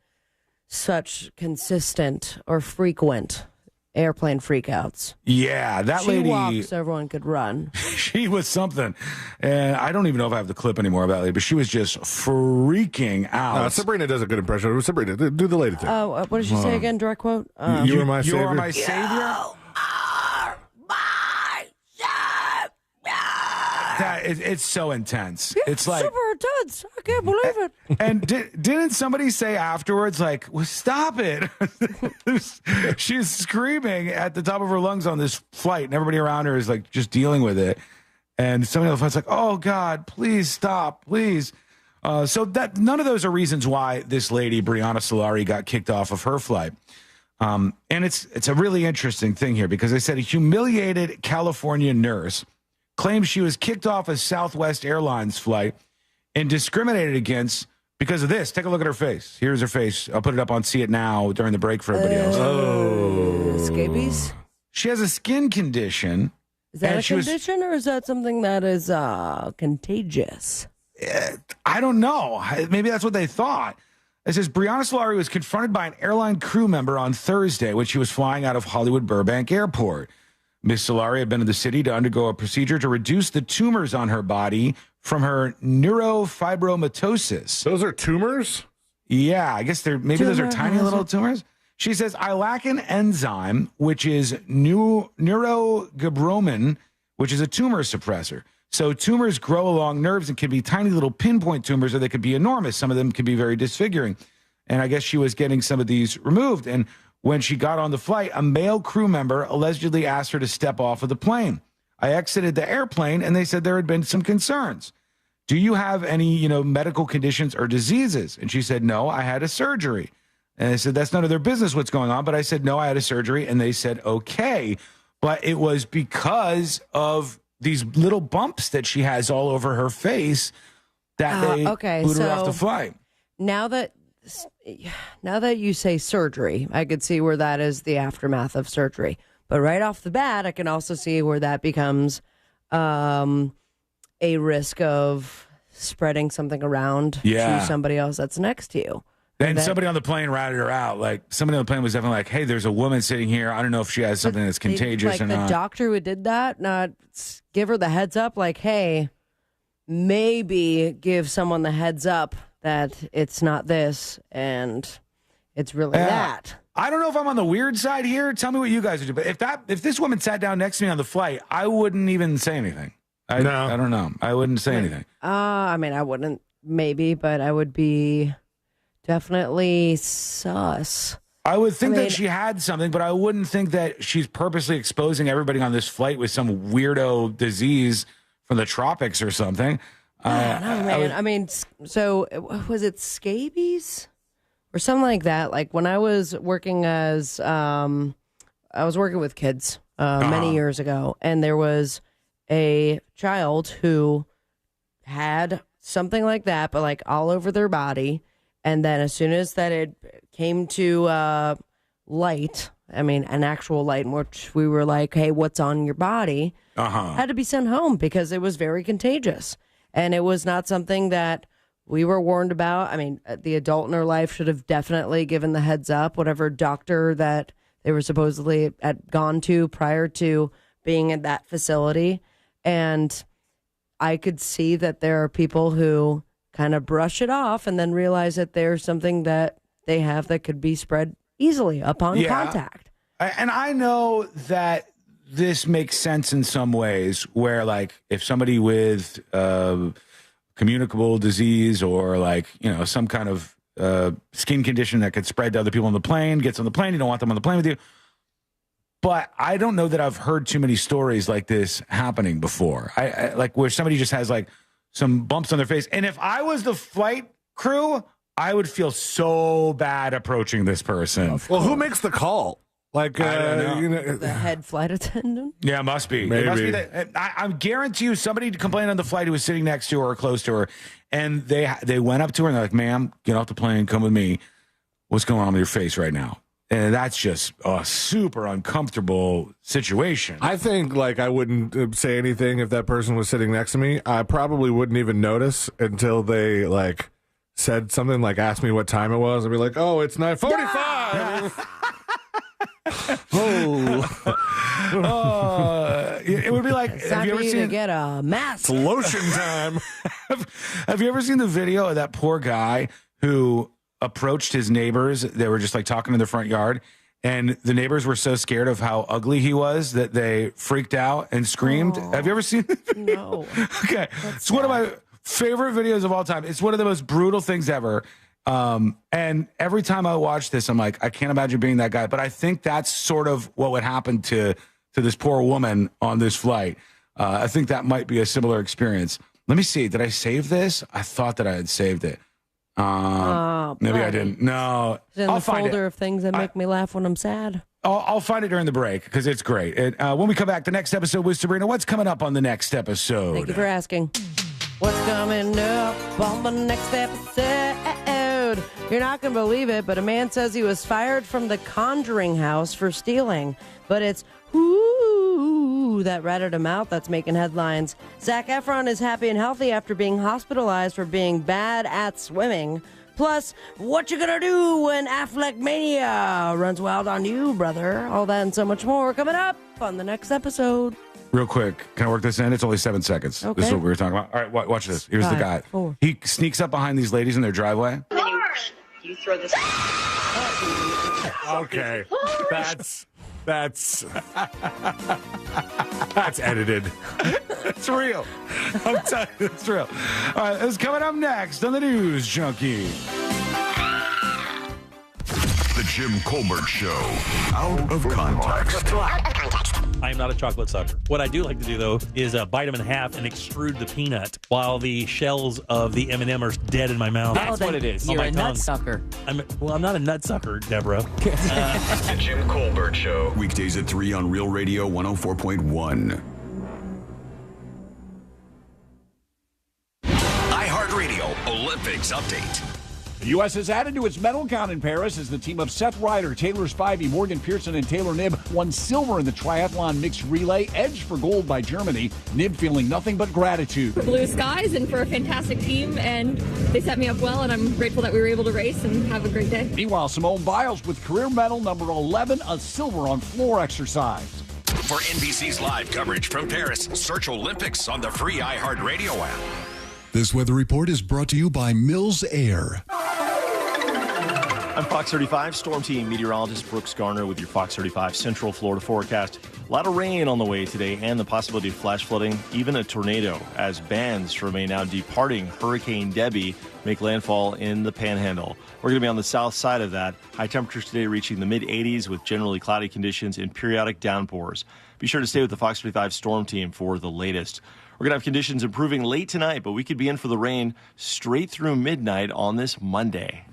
such consistent or frequent airplane freakouts. Yeah, that lady. She walked so everyone could run. She was something. And I don't even know if I have the clip anymore about that lady, but she was just freaking out. Sabrina does a good impression. Sabrina, do the lady thing. Oh, what did she say again? Direct quote? You were my savior. You are my savior? It's so intense. It's like super intense. I can't believe it. And didn't somebody say afterwards, like, well, stop it? She's screaming at the top of her lungs on this flight, and everybody around her is like just dealing with it. And somebody on the flight's like, oh God, please stop, please. So that none of those are reasons why this lady, Brianna Solari, got kicked off of her flight. And it's a really interesting thing here because they said a humiliated California nurse claims she was kicked off a Southwest Airlines flight and discriminated against because of this. Take a look at her face. Here's her face. I'll put it up on See It Now during the break for everybody else. Scabies? She has a skin condition. Is that a condition or is that something that is contagious? I don't know. Maybe that's what they thought. It says Brianna Solari was confronted by an airline crew member on Thursday when she was flying out of Hollywood Burbank Airport. Miss Solari had been in the city to undergo a procedure to reduce the tumors on her body from her neurofibromatosis. Those are tumors? Yeah, I guess those are tiny little tumors. She says, I lack an enzyme, which is neurogabromin, which is a tumor suppressor. So tumors grow along nerves and can be tiny little pinpoint tumors, or they could be enormous. Some of them can be very disfiguring. And I guess she was getting some of these removed. And when she got on the flight, a male crew member allegedly asked her to step off of the plane. I exited the airplane, and they said there had been some concerns. Do you have any, medical conditions or diseases? And she said, no, I had a surgery. And I said, that's none of their business what's going on. But I said, no, I had a surgery. And they said, okay. But it was because of these little bumps that she has all over her face that they booted her off the flight. Now that you say surgery, I could see where that is the aftermath of surgery. But right off the bat, I can also see where that becomes a risk of spreading something around to somebody else that's next to you. And somebody on the plane ratted her out. Like, somebody on the plane was definitely like, hey, there's a woman sitting here. I don't know if she has something that's contagious or not. Like the doctor who did that, not give her the heads up, like, hey, maybe give someone the heads up that it's not this and it's really that. I don't know if I'm on the weird side here. Tell me what you guys would do. But if this woman sat down next to me on the flight, I wouldn't even say anything. I don't know. I wouldn't say anything. I mean, I wouldn't maybe, but I would be definitely sus. I would think that she had something, but I wouldn't think that she's purposely exposing everybody on this flight with some weirdo disease from the tropics or something. I mean, so was it scabies or something like that? Like when I was working as, I was working with kids many years ago, and there was a child who had something like that, but like all over their body. And then as soon as that it came to light, I mean, an actual light in which we were like, hey, what's on your body? Had to be sent home because it was very contagious. And it was not something that we were warned about. I mean, the adult in her life should have definitely given the heads up, whatever doctor that they were supposedly had gone to prior to being at that facility. And I could see that there are people who kind of brush it off and then realize that there's something that they have that could be spread easily upon contact. And I know that this makes sense in some ways where, like, if somebody with communicable disease or, like, you know, some kind of skin condition that could spread to other people on the plane, gets on the plane, you don't want them on the plane with you. But I don't know that I've heard too many stories like this happening before. I like where somebody just has, like, some bumps on their face. And if I was the flight crew, I would feel so bad approaching this person. Well, who makes the call? Like, I don't know. You know, The head flight attendant? Yeah, it must be. Maybe. It must be that. I guarantee you somebody complained on the flight who was sitting next to her or close to her, and they went up to her and they're like, ma'am, get off the plane, come with me. What's going on with your face right now? And that's just a super uncomfortable situation. I think, like, I wouldn't say anything if that person was sitting next to me. I probably wouldn't even notice until they, like, said something, like, asked me what time it was. I'd be like, oh, it's 9:45. It would be like, It's time for you to get a mask. It's lotion time. Have you ever seen the video of that poor guy who approached his neighbors? They were just like talking in the front yard, and the neighbors were so scared of how ugly he was that they freaked out and screamed. Have you ever seen the video? No. Okay. It's one of my favorite videos of all time. It's one of the most brutal things ever. And every time I watch this, I'm like, I can't imagine being that guy. But I think that's sort of what would happen to this poor woman on this flight. I think that might be a similar experience. Let me see. Did I save this? I thought that I had saved it. Maybe I didn't. No. It's in I'll the find folder it. of things that make me laugh when I'm sad. I'll find it during the break because it's great. When we come back, the next episode with Sabrina, what's coming up on the next episode? Thank you for asking. What's coming up on the next episode? You're not going to believe it, but a man says he was fired from the Conjuring house for stealing. But it's that ratted him out that's making headlines. Zac Efron is happy and healthy after being hospitalized for being bad at swimming. Plus, what you gonna do when Affleck Mania runs wild on you, brother? All that and so much more coming up on the next episode. Real quick, can I work this in? It's only 7 seconds. Okay. This is what we were talking about. All right, watch this. Here's the 5, guy. 4. He sneaks up behind these ladies in their driveway. You throw this. Okay. That's edited. It's real. I'm telling you, it's real. All right, it's coming up next on the News Junkie. The Jim Colbert Show. Out of context. I am not a chocolate sucker. What I do like to do, though, is bite them in half and extrude the peanut while the shells of the M&M are dead in my mouth. That's what it is. You're a nut sucker. I'm not a nut sucker, Deborah. The Jim Colbert Show. Weekdays at 3 on Real Radio 104.1. iHeartRadio Olympics Update. The U.S. has added to its medal count in Paris as the team of Seth Ryder, Taylor Spivey, Morgan Pearson, and Taylor Knibb won silver in the triathlon mixed relay, edged for gold by Germany. Knibb feeling nothing but gratitude. For blue skies and for a fantastic team, and they set me up well, and I'm grateful that we were able to race and have a great day. Meanwhile, Simone Biles with career medal number 11, a silver on floor exercise. For NBC's live coverage from Paris, search Olympics on the free iHeartRadio app. This weather report is brought to you by Mills Air. I'm Fox 35 Storm Team meteorologist Brooks Garner with your Fox 35 Central Florida forecast. A lot of rain on the way today and the possibility of flash flooding, even a tornado, as bands from a now departing Hurricane Debby make landfall in the Panhandle. We're going to be on the south side of that. High temperatures today reaching the mid-80s with generally cloudy conditions and periodic downpours. Be sure to stay with the Fox 35 Storm Team for the latest. We're going to have conditions improving late tonight, but we could be in for the rain straight through midnight on this Monday.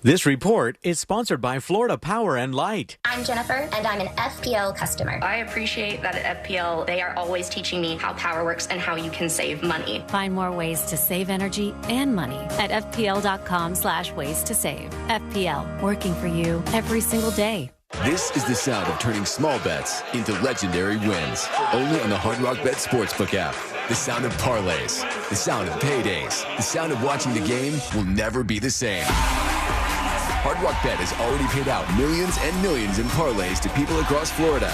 This report is sponsored by Florida Power and Light. I'm Jennifer, and I'm an FPL customer. I appreciate that at FPL, they are always teaching me how power works and how you can save money. Find more ways to save energy and money at FPL.com/ways to save. FPL, working for you every single day. This is the sound of turning small bets into legendary wins. Only on the Hard Rock Bet Sportsbook app. The sound of parlays, the sound of paydays, the sound of watching the game will never be the same. Hard Rock Bet has already paid out millions and millions in parlays to people across Florida.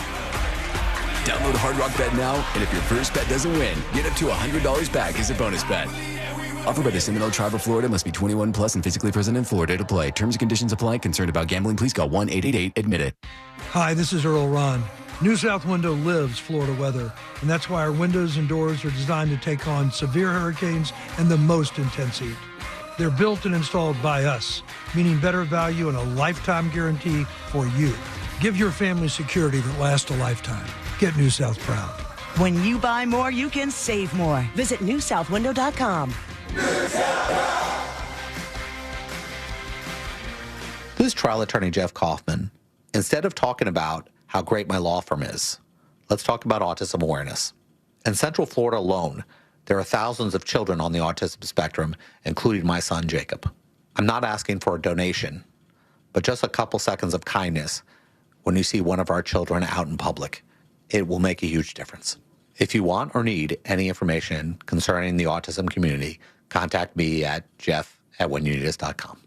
Download Hard Rock Bet now, and if your first bet doesn't win, get up to $100 back as a bonus bet. Offered by the Seminole Tribe of Florida. Must be 21 plus and physically present in Florida to play. Terms and conditions apply. Concerned about gambling? Please call 1-888-ADMIT-IT. Hi, this is Earl Ron. New South Window lives Florida weather, and that's why our windows and doors are designed to take on severe hurricanes and the most intense heat. They're built and installed by us, meaning better value and a lifetime guarantee for you. Give your family security that lasts a lifetime. Get New South proud. When you buy more, you can save more. Visit newsouthwindow.com. This is trial attorney Jeff Kaufman. Instead of talking about how great my law firm is, let's talk about autism awareness. In Central Florida alone, there are thousands of children on the autism spectrum, including my son, Jacob. I'm not asking for a donation, but just a couple seconds of kindness when you see one of our children out in public. It will make a huge difference. If you want or need any information concerning the autism community, contact me at jeff@whenyouneedus.com.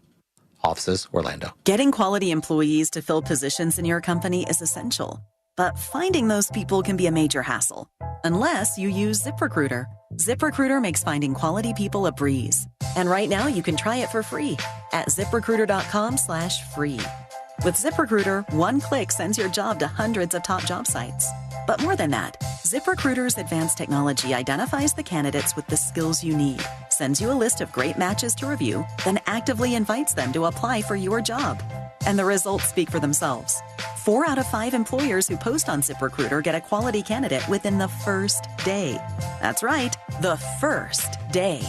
Offices, Orlando. Getting quality employees to fill positions in your company is essential, but finding those people can be a major hassle, unless you use ZipRecruiter. ZipRecruiter makes finding quality people a breeze. And right now you can try it for free at ZipRecruiter.com/free. With ZipRecruiter, one click sends your job to hundreds of top job sites. But more than that, ZipRecruiter's advanced technology identifies the candidates with the skills you need, sends you a list of great matches to review, then actively invites them to apply for your job. And the results speak for themselves. 4 out of 5 employers who post on ZipRecruiter get a quality candidate within the first day. That's right, the first day.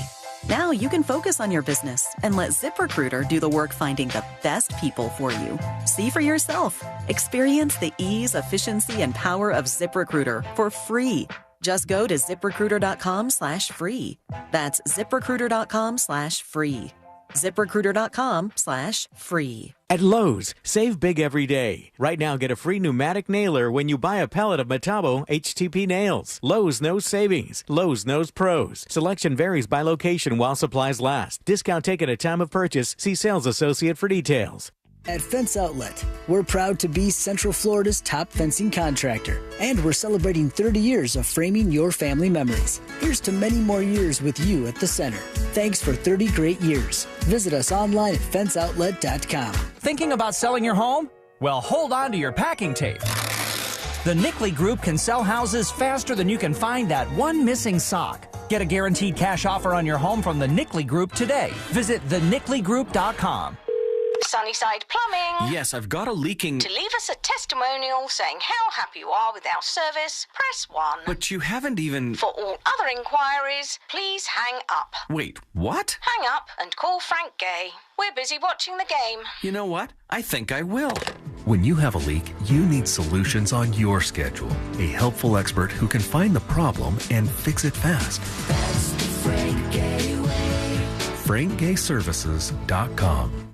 Now you can focus on your business and let ZipRecruiter do the work finding the best people for you. See for yourself. Experience the ease, efficiency, and power of ZipRecruiter for free. Just go to ZipRecruiter.com/free. That's ZipRecruiter.com/free. ZipRecruiter.com/free. At Lowe's, save big every day. Right now, get a free pneumatic nailer when you buy a pellet of Metabo HTP nails. Lowe's knows savings. Lowe's knows pros. Selection varies by location while supplies last. Discount taken at time of purchase. See sales associate for details. At Fence Outlet, we're proud to be Central Florida's top fencing contractor, and we're celebrating 30 years of framing your family memories. Here's to many more years with you at the center. Thanks for 30 great years. Visit us online at fenceoutlet.com. Thinking about selling your home? Well, hold on to your packing tape. The Nickley Group can sell houses faster than you can find that one missing sock. Get a guaranteed cash offer on your home from the Nickley Group today. Visit thenickley.com. Sunnyside Plumbing. Yes, I've got a leaking... To leave us a testimonial saying how happy you are with our service, press 1. But you haven't even... For all other inquiries, please hang up. Wait, what? Hang up and call Frank Gay. We're busy watching the game. You know what? I think I will. When you have a leak, you need solutions on your schedule. A helpful expert who can find the problem and fix it fast. That's the Frank Gay way. FrankGayServices.com.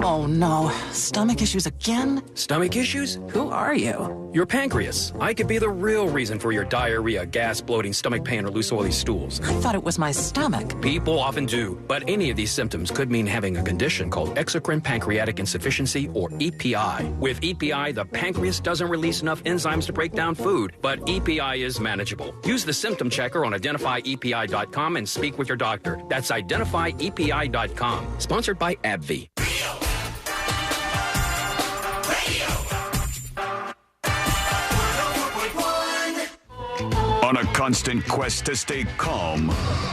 Oh no, stomach issues again? Stomach issues? Who are you? Your pancreas. I could be the real reason for your diarrhea, gas, bloating, stomach pain, or loose oily stools. I thought it was my stomach. People often do, but any of these symptoms could mean having a condition called exocrine pancreatic insufficiency, or EPI. With EPI, the pancreas doesn't release enough enzymes to break down food, but EPI is manageable. Use the symptom checker on identifyepi.com and speak with your doctor. That's identifyepi.com. Sponsored by AbbVie. constant quest to stay calm,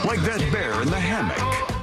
like that bear in the hammock.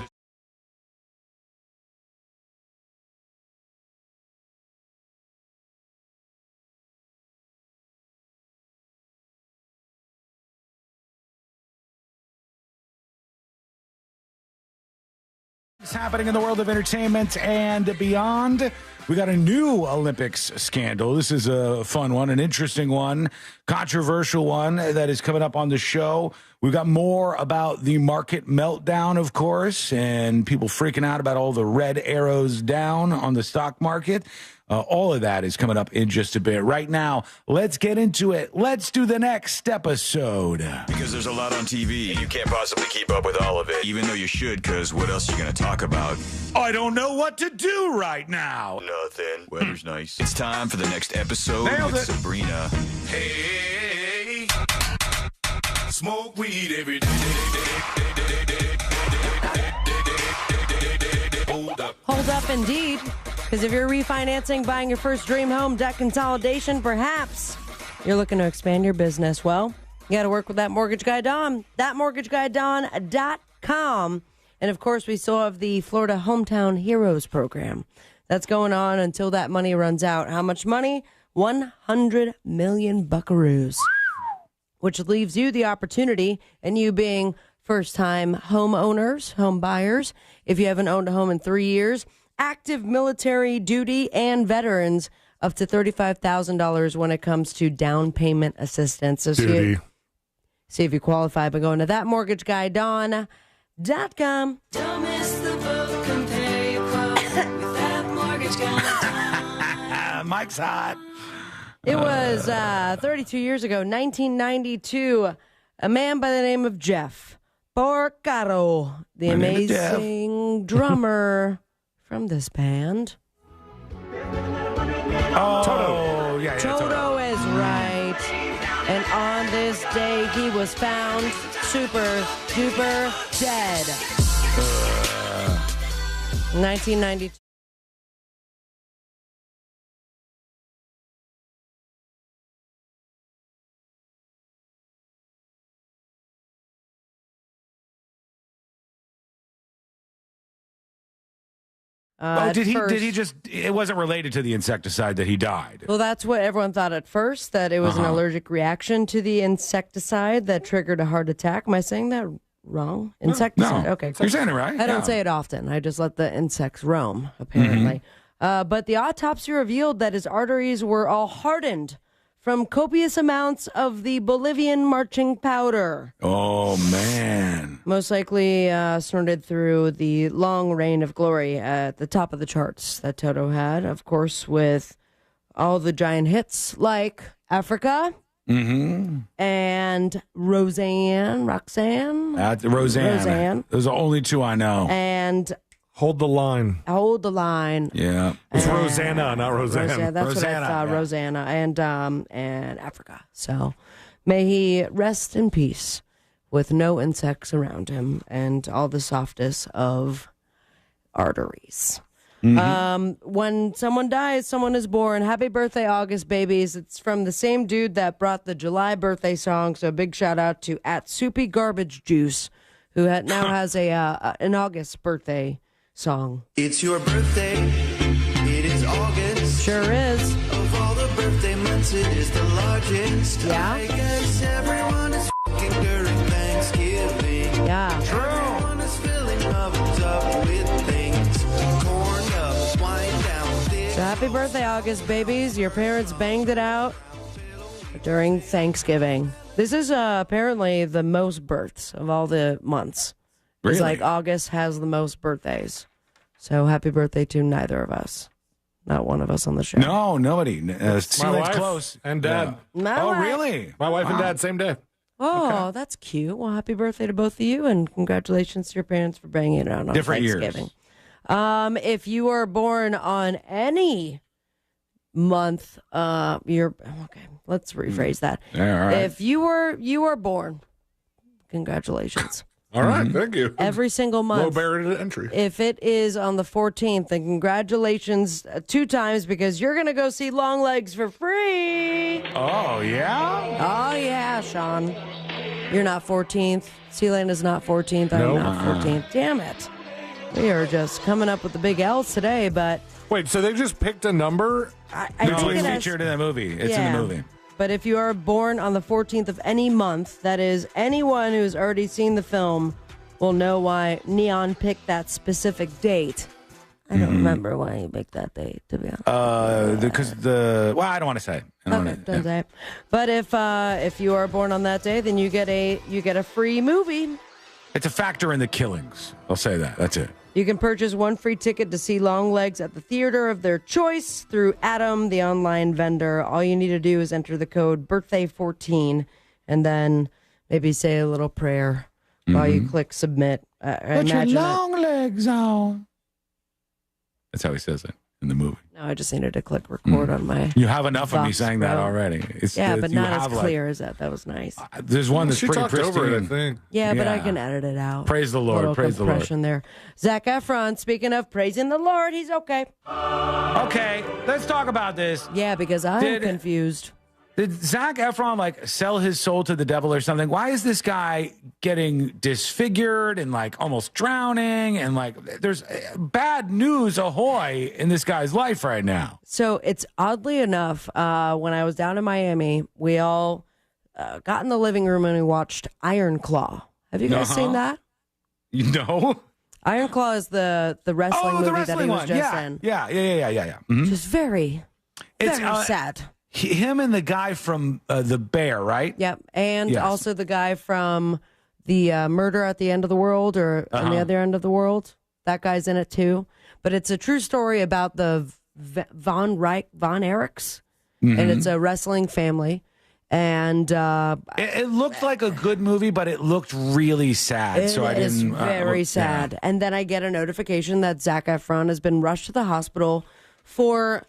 What's happening in the world of entertainment and beyond? We got a new Olympics scandal. This is a fun one, an interesting one, controversial one that is coming up on the show. We've got more about the market meltdown, of course, and people freaking out about all the red arrows down on the stock market. All of that is coming up in just a bit. Right now, let's get into it. Let's do the next episode. Because there's a lot on TV, you can't possibly keep up with all of it, even though you should, because what else are you going to talk about? I don't know what to do right now. Nothing. Weather's nice. It's time for the next episode with Sabrina. Hey, smoke weed every day. Hold up, indeed. Because if you're refinancing, buying your first dream home, debt consolidation, perhaps you're looking to expand your business. Well, you got to work with that mortgage guy, Don. ThatMortgageGuyDon.com. And, of course, we still have the Florida Hometown Heroes program. That's going on until that money runs out. How much money? 100 million buckaroos. Which leaves you the opportunity, and you being first-time homeowners, home buyers, if you haven't owned a home in 3 years, active military duty, and veterans, up to $35,000 when it comes to down payment assistance. So see if you qualify by going to thatmortgageguyDon.com. Don't miss the boat, compare your quote with that mortgage guy. Mike's hot. It was 32 years ago, 1992. A man by the name of Jeff Porcaro, the amazing drummer from this band. Toto. Yeah, Toto is right. And on this day, he was found super duper dead. 1992. Did he just, it wasn't related to the insecticide that he died? Well, that's what everyone thought at first, that it was an allergic reaction to the insecticide that triggered a heart attack. Am I saying that wrong? Insecticide? No. Okay. You're saying it right. I don't say it often. I just let the insects roam, apparently. But the autopsy revealed that his arteries were all hardened from copious amounts of the Bolivian marching powder. Oh, man. Most likely snorted through the long reign of glory at the top of the charts that Toto had, of course, with all the giant hits like Africa and Roxanne. Roseanne. Those are the only two I know. And Hold the Line. Hold the Line. Yeah. It's Rosanna, not Roseanne. That's Rosanna, what I thought. yeah. Rosanna and Africa. So may he rest in peace with no insects around him and all the softest of arteries. When someone dies, someone is born. Happy birthday, August babies. It's from the same dude that brought the July birthday song. So big shout out to @SoupyGarbageJuice, who now has an August birthday song. It's your birthday. It is August. Sure is. Of all the birthday months, it is the largest. Yeah. I guess everyone is f***ing during Thanksgiving. Yeah. Everyone is filling ovens up with things. Corn up, wine down. So happy birthday, August babies. Your parents banged it out during Thanksgiving. This is apparently the most births of all the months. It's like August has the most birthdays. So happy birthday to neither of us. Not one of us on the show. No, nobody. My wife close. and dad. Yeah. Really? My wife and dad, same day. Oh, that's cute. Well, happy birthday to both of you, and congratulations to your parents for banging it out on Different Thanksgiving. If you are born on any month, you're okay. Let's rephrase that. All right. If you were born, congratulations. All right, thank you. Every single month. Low barrier to entry. If it is on the 14th, then congratulations 2 times, because you're going to go see Long Legs for free. Oh, yeah? Oh, yeah, Sean. You're not 14th. Sealand is not 14th. I'm Nope. not 14th. Damn it. We are just coming up with the big L's today, but... Wait, so they just picked a number? I No, take it's it as- featured in the movie. It's in the movie. But if you are born on the 14th of any month, that is, anyone who's already seen the film will know why Neon picked that specific date. I don't remember why he picked that date, to be honest. Because well, I don't want to say. Don't say it. But if you are born on that day, then you get a free movie. It's a factor in the killings. I'll say that. That's it. You can purchase one free ticket to see Longlegs at the theater of their choice through Adam, the online vendor. All you need to do is enter the code birthday14 and then maybe say a little prayer while you click submit. Put your long legs on. That's how he says it in the movie. No, I just needed to click record on my. You have enough of me Vox saying that Pro. already. But you not have, as clear as that. That was nice. There's one that's She pretty talked pristine. over it, I think. Yeah, but I can edit it out. Praise the Lord. Little Praise the Lord. compression there. Zac Efron, speaking of praising the Lord, he's okay. Okay, let's talk about this. Yeah, because I'm confused. Did Zac Efron sell his soul to the devil or something? Why is this guy getting disfigured and almost drowning and there's bad news ahoy in this guy's life right now? So it's oddly enough, when I was down in Miami, we all got in the living room and we watched Iron Claw. Have you guys seen that? No. Iron Claw is the wrestling movie wrestling that he was one. just Yeah. in. Yeah. Mhm. Just very It's, sad. Him and the guy from The Bear, right? Yep. And Yes. also the guy from the Murder at the End of the World or On the Other End of the World. That guy's in it too. But it's a true story about the Von Erichs. Mm-hmm. And it's a wrestling family. And it looked like a good movie, but it looked really sad. it so I is didn't. very sad. And then I get a notification that Zac Efron has been rushed to the hospital for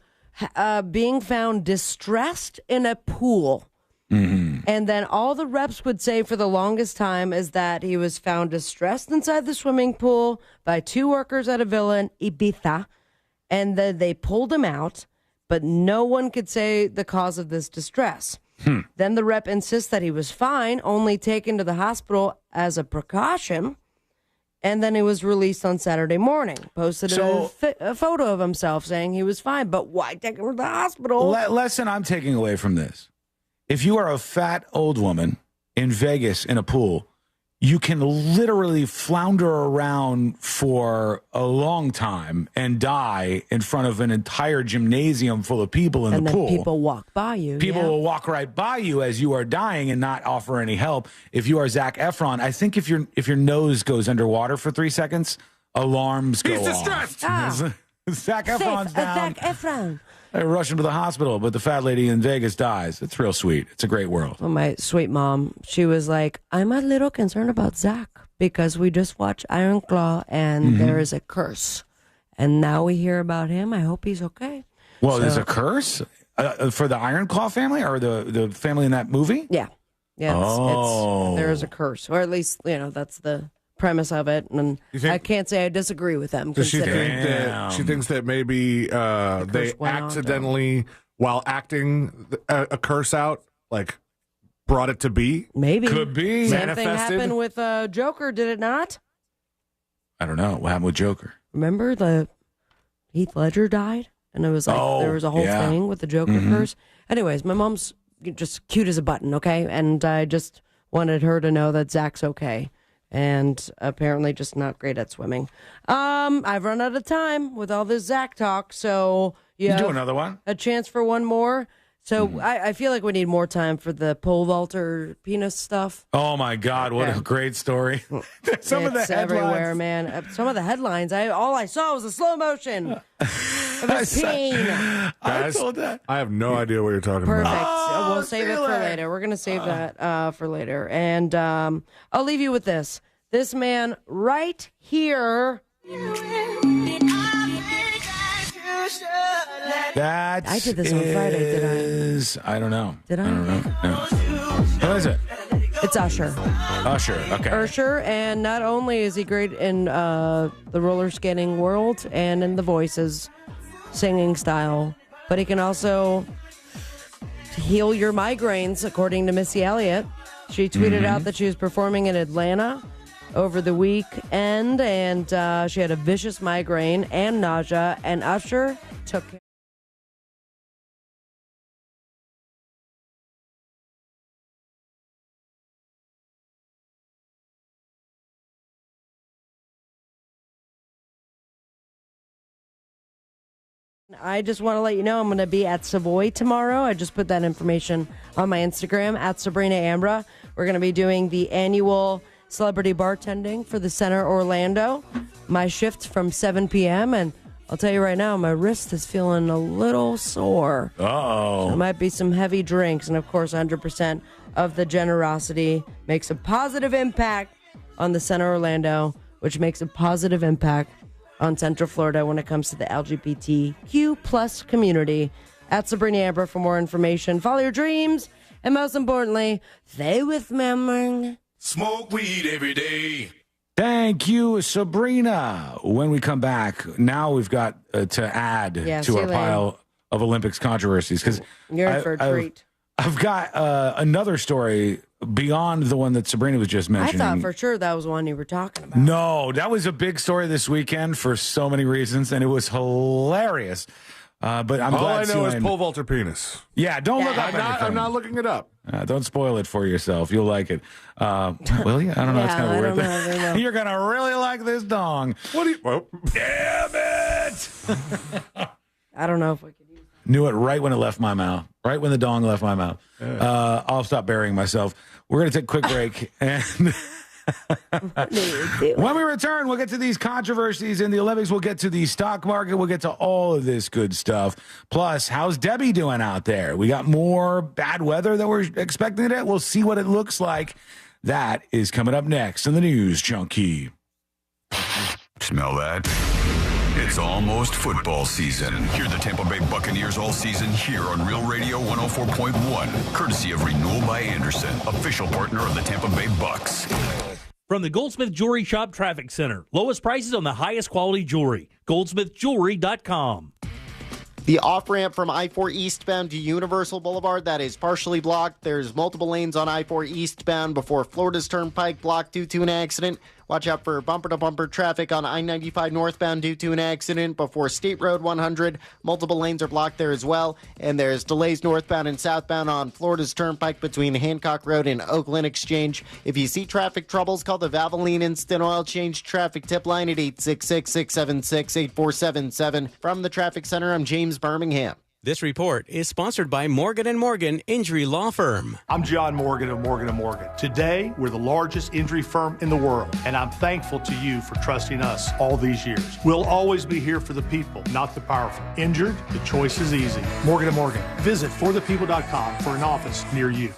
being found distressed in a pool. Mm-hmm. And then all the reps would say for the longest time is that he was found distressed inside the swimming pool by two workers at a villa in Ibiza. And then they pulled him out, but no one could say the cause of this distress. Then the rep insists that he was fine, only taken to the hospital as a precaution. And then he was released on Saturday morning. Posted a photo of himself saying he was fine. But why take him to the hospital? Lesson I'm taking away from this. If you are a fat old woman in Vegas in a pool, you can literally flounder around for a long time and die in front of an entire gymnasium full of people in the pool. And then people walk by you. People will walk right by you as you are dying and not offer any help. If you are Zac Efron, I think if your nose goes underwater for 3 seconds, alarms go off. He's distressed. Zac Efron's down. Zac Efron. They rush him to the hospital, but the fat lady in Vegas dies. It's real sweet. It's a great world. Well, my sweet mom, she was like, I'm a little concerned about Zac because we just watched Iron Claw and there is a curse. And now we hear about him. I hope he's okay. Well, there's a curse for the Iron Claw family or the family in that movie? Yeah. Yeah. It's, there is a curse. Or at least, that's the premise of it. And I can't say I disagree with them. Does she thinks that maybe they accidentally, while acting a curse out, brought it to be? Maybe. Could be. Same thing happened with Joker, did it not? I don't know. What happened with Joker? Remember the Heath Ledger died? And it was there was a whole thing with the Joker curse. Anyways, my mom's just cute as a button, okay? And I just wanted her to know that Zac's okay. And apparently just not great at swimming. I've run out of time with all this Zac talk, so you do another one. A chance for one more. So I feel like we need more time for the pole vaulter penis stuff. Oh my God! What a great story! Some of the headlines everywhere, man. Some of the headlines. All I saw was a slow motion of his peen. Guys, I have no idea what you're talking Perfect. about. We'll save it for later. We're gonna save that for later, and I'll leave you with this. This man right here. That I did this on Friday, did I don't know. Did I? I don't know. No. Who is it? It's Usher. Usher, okay. Usher, and not only is he great in the roller skating world and in the voices, singing style, but he can also heal your migraines, according to Missy Elliott. She tweeted out that she was performing in Atlanta over the weekend, and she had a vicious migraine and nausea, and Usher took I just want to let you know I'm going to be at Savoy tomorrow. I just put that information on my Instagram, at Sabrina Ambra. We're going to be doing the annual celebrity bartending for the Center Orlando. My shift from 7 p.m., and I'll tell you right now, my wrist is feeling a little sore. Uh-oh. There might be some heavy drinks, and of course, 100% of the generosity makes a positive impact on the Center Orlando, which makes a positive impact on Central Florida when it comes to the LGBTQ plus community. At Sabrina Amber for more information. Follow your dreams, and most importantly, stay with memory. Smoke weed every day. Thank you, Sabrina. When we come back, now we've got to add to our pile of Olympics controversies, because you're in for a treat. I've got another story beyond the one that Sabrina was just mentioning. I thought for sure that was the one you were talking about. No, that was a big story this weekend for so many reasons, and it was hilarious. But I'm all glad I know is pole vaulter penis. Yeah, don't look up anything. I'm not looking it up. Don't spoil it for yourself. You'll like it. Will you? I don't know. It's kind of a weird thing. You're going to really like this dong. What do you... Well, damn it! I don't know if we could use that. Knew it right when it left my mouth. Right when the dong left my mouth. I'll stop burying myself. We're going to take a quick break. And when we return, we'll get to these controversies in the Olympics. We'll get to the stock market. We'll get to all of this good stuff. Plus, how's Debby doing out there? We got more bad weather that we're expecting today. We'll see what it looks like. That is coming up next in the News Junkie. Smell that? It's almost football season. Hear the Tampa Bay Buccaneers all season here on Real Radio 104.1, courtesy of Renewal by Anderson, official partner of the Tampa Bay Bucks. From the Goldsmith Jewelry Shop Traffic Center, lowest prices on the highest quality jewelry. goldsmithjewelry.com. The off-ramp from I-4 eastbound to Universal Boulevard, that is partially blocked. There's multiple lanes on I-4 eastbound before Florida's Turnpike, blocked due to an accident. Watch out for bumper-to-bumper traffic on I-95 northbound due to an accident before State Road 100. Multiple lanes are blocked there as well. And there's delays northbound and southbound on Florida's Turnpike between Hancock Road and Oakland Exchange. If you see traffic troubles, call the Valvoline Instant Oil Change traffic tip line at 866-676-8477. From the Traffic Center, I'm James Birmingham. This report is sponsored by Morgan & Morgan Injury Law Firm. I'm John Morgan of Morgan & Morgan. Today, we're the largest injury firm in the world, and I'm thankful to you for trusting us all these years. We'll always be here for the people, not the powerful. Injured? The choice is easy. Morgan & Morgan. Visit forthepeople.com for an office near you.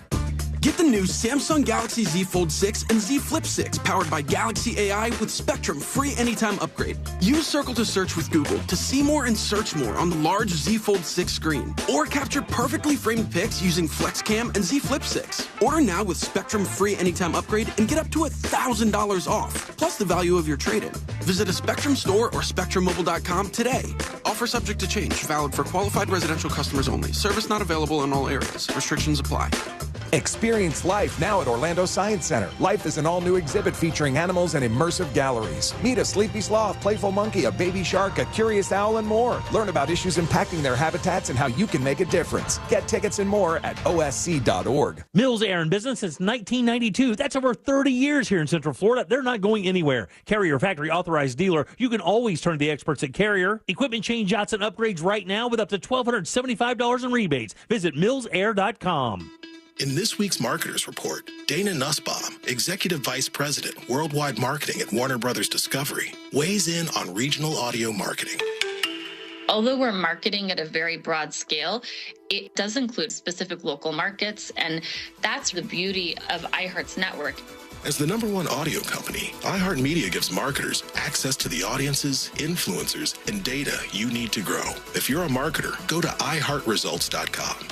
Get the new Samsung Galaxy Z Fold 6 and Z Flip 6 powered by Galaxy AI with Spectrum free anytime upgrade. Use Circle to search with Google to see more and search more on the large Z Fold 6 screen. Or capture perfectly framed pics using FlexCam and Z Flip 6. Order now with Spectrum free anytime upgrade and get up to $1,000 off, plus the value of your trade-in. Visit a Spectrum store or SpectrumMobile.com today. Offer subject to change. Valid for qualified residential customers only. Service not available in all areas. Restrictions apply. Experience life now at Orlando Science Center. Life is an all-new exhibit featuring animals and immersive galleries. Meet a sleepy sloth, playful monkey, a baby shark, a curious owl, and more. Learn about issues impacting their habitats and how you can make a difference. Get tickets and more at osc.org. Mills Air in business since 1992. That's over 30 years here in Central Florida. They're not going anywhere. Carrier factory authorized dealer. You can always turn to the experts at Carrier. Equipment change-outs and upgrades right now with up to $1,275 in rebates. Visit millsair.com. In this week's Marketers Report, Dana Nussbaum, Executive Vice President, Worldwide Marketing at Warner Brothers Discovery, weighs in on regional audio marketing. Although we're marketing at a very broad scale, it does include specific local markets, and that's the beauty of iHeart's network. As the #1 audio company, iHeartMedia gives marketers access to the audiences, influencers, and data you need to grow. If you're a marketer, go to iHeartResults.com.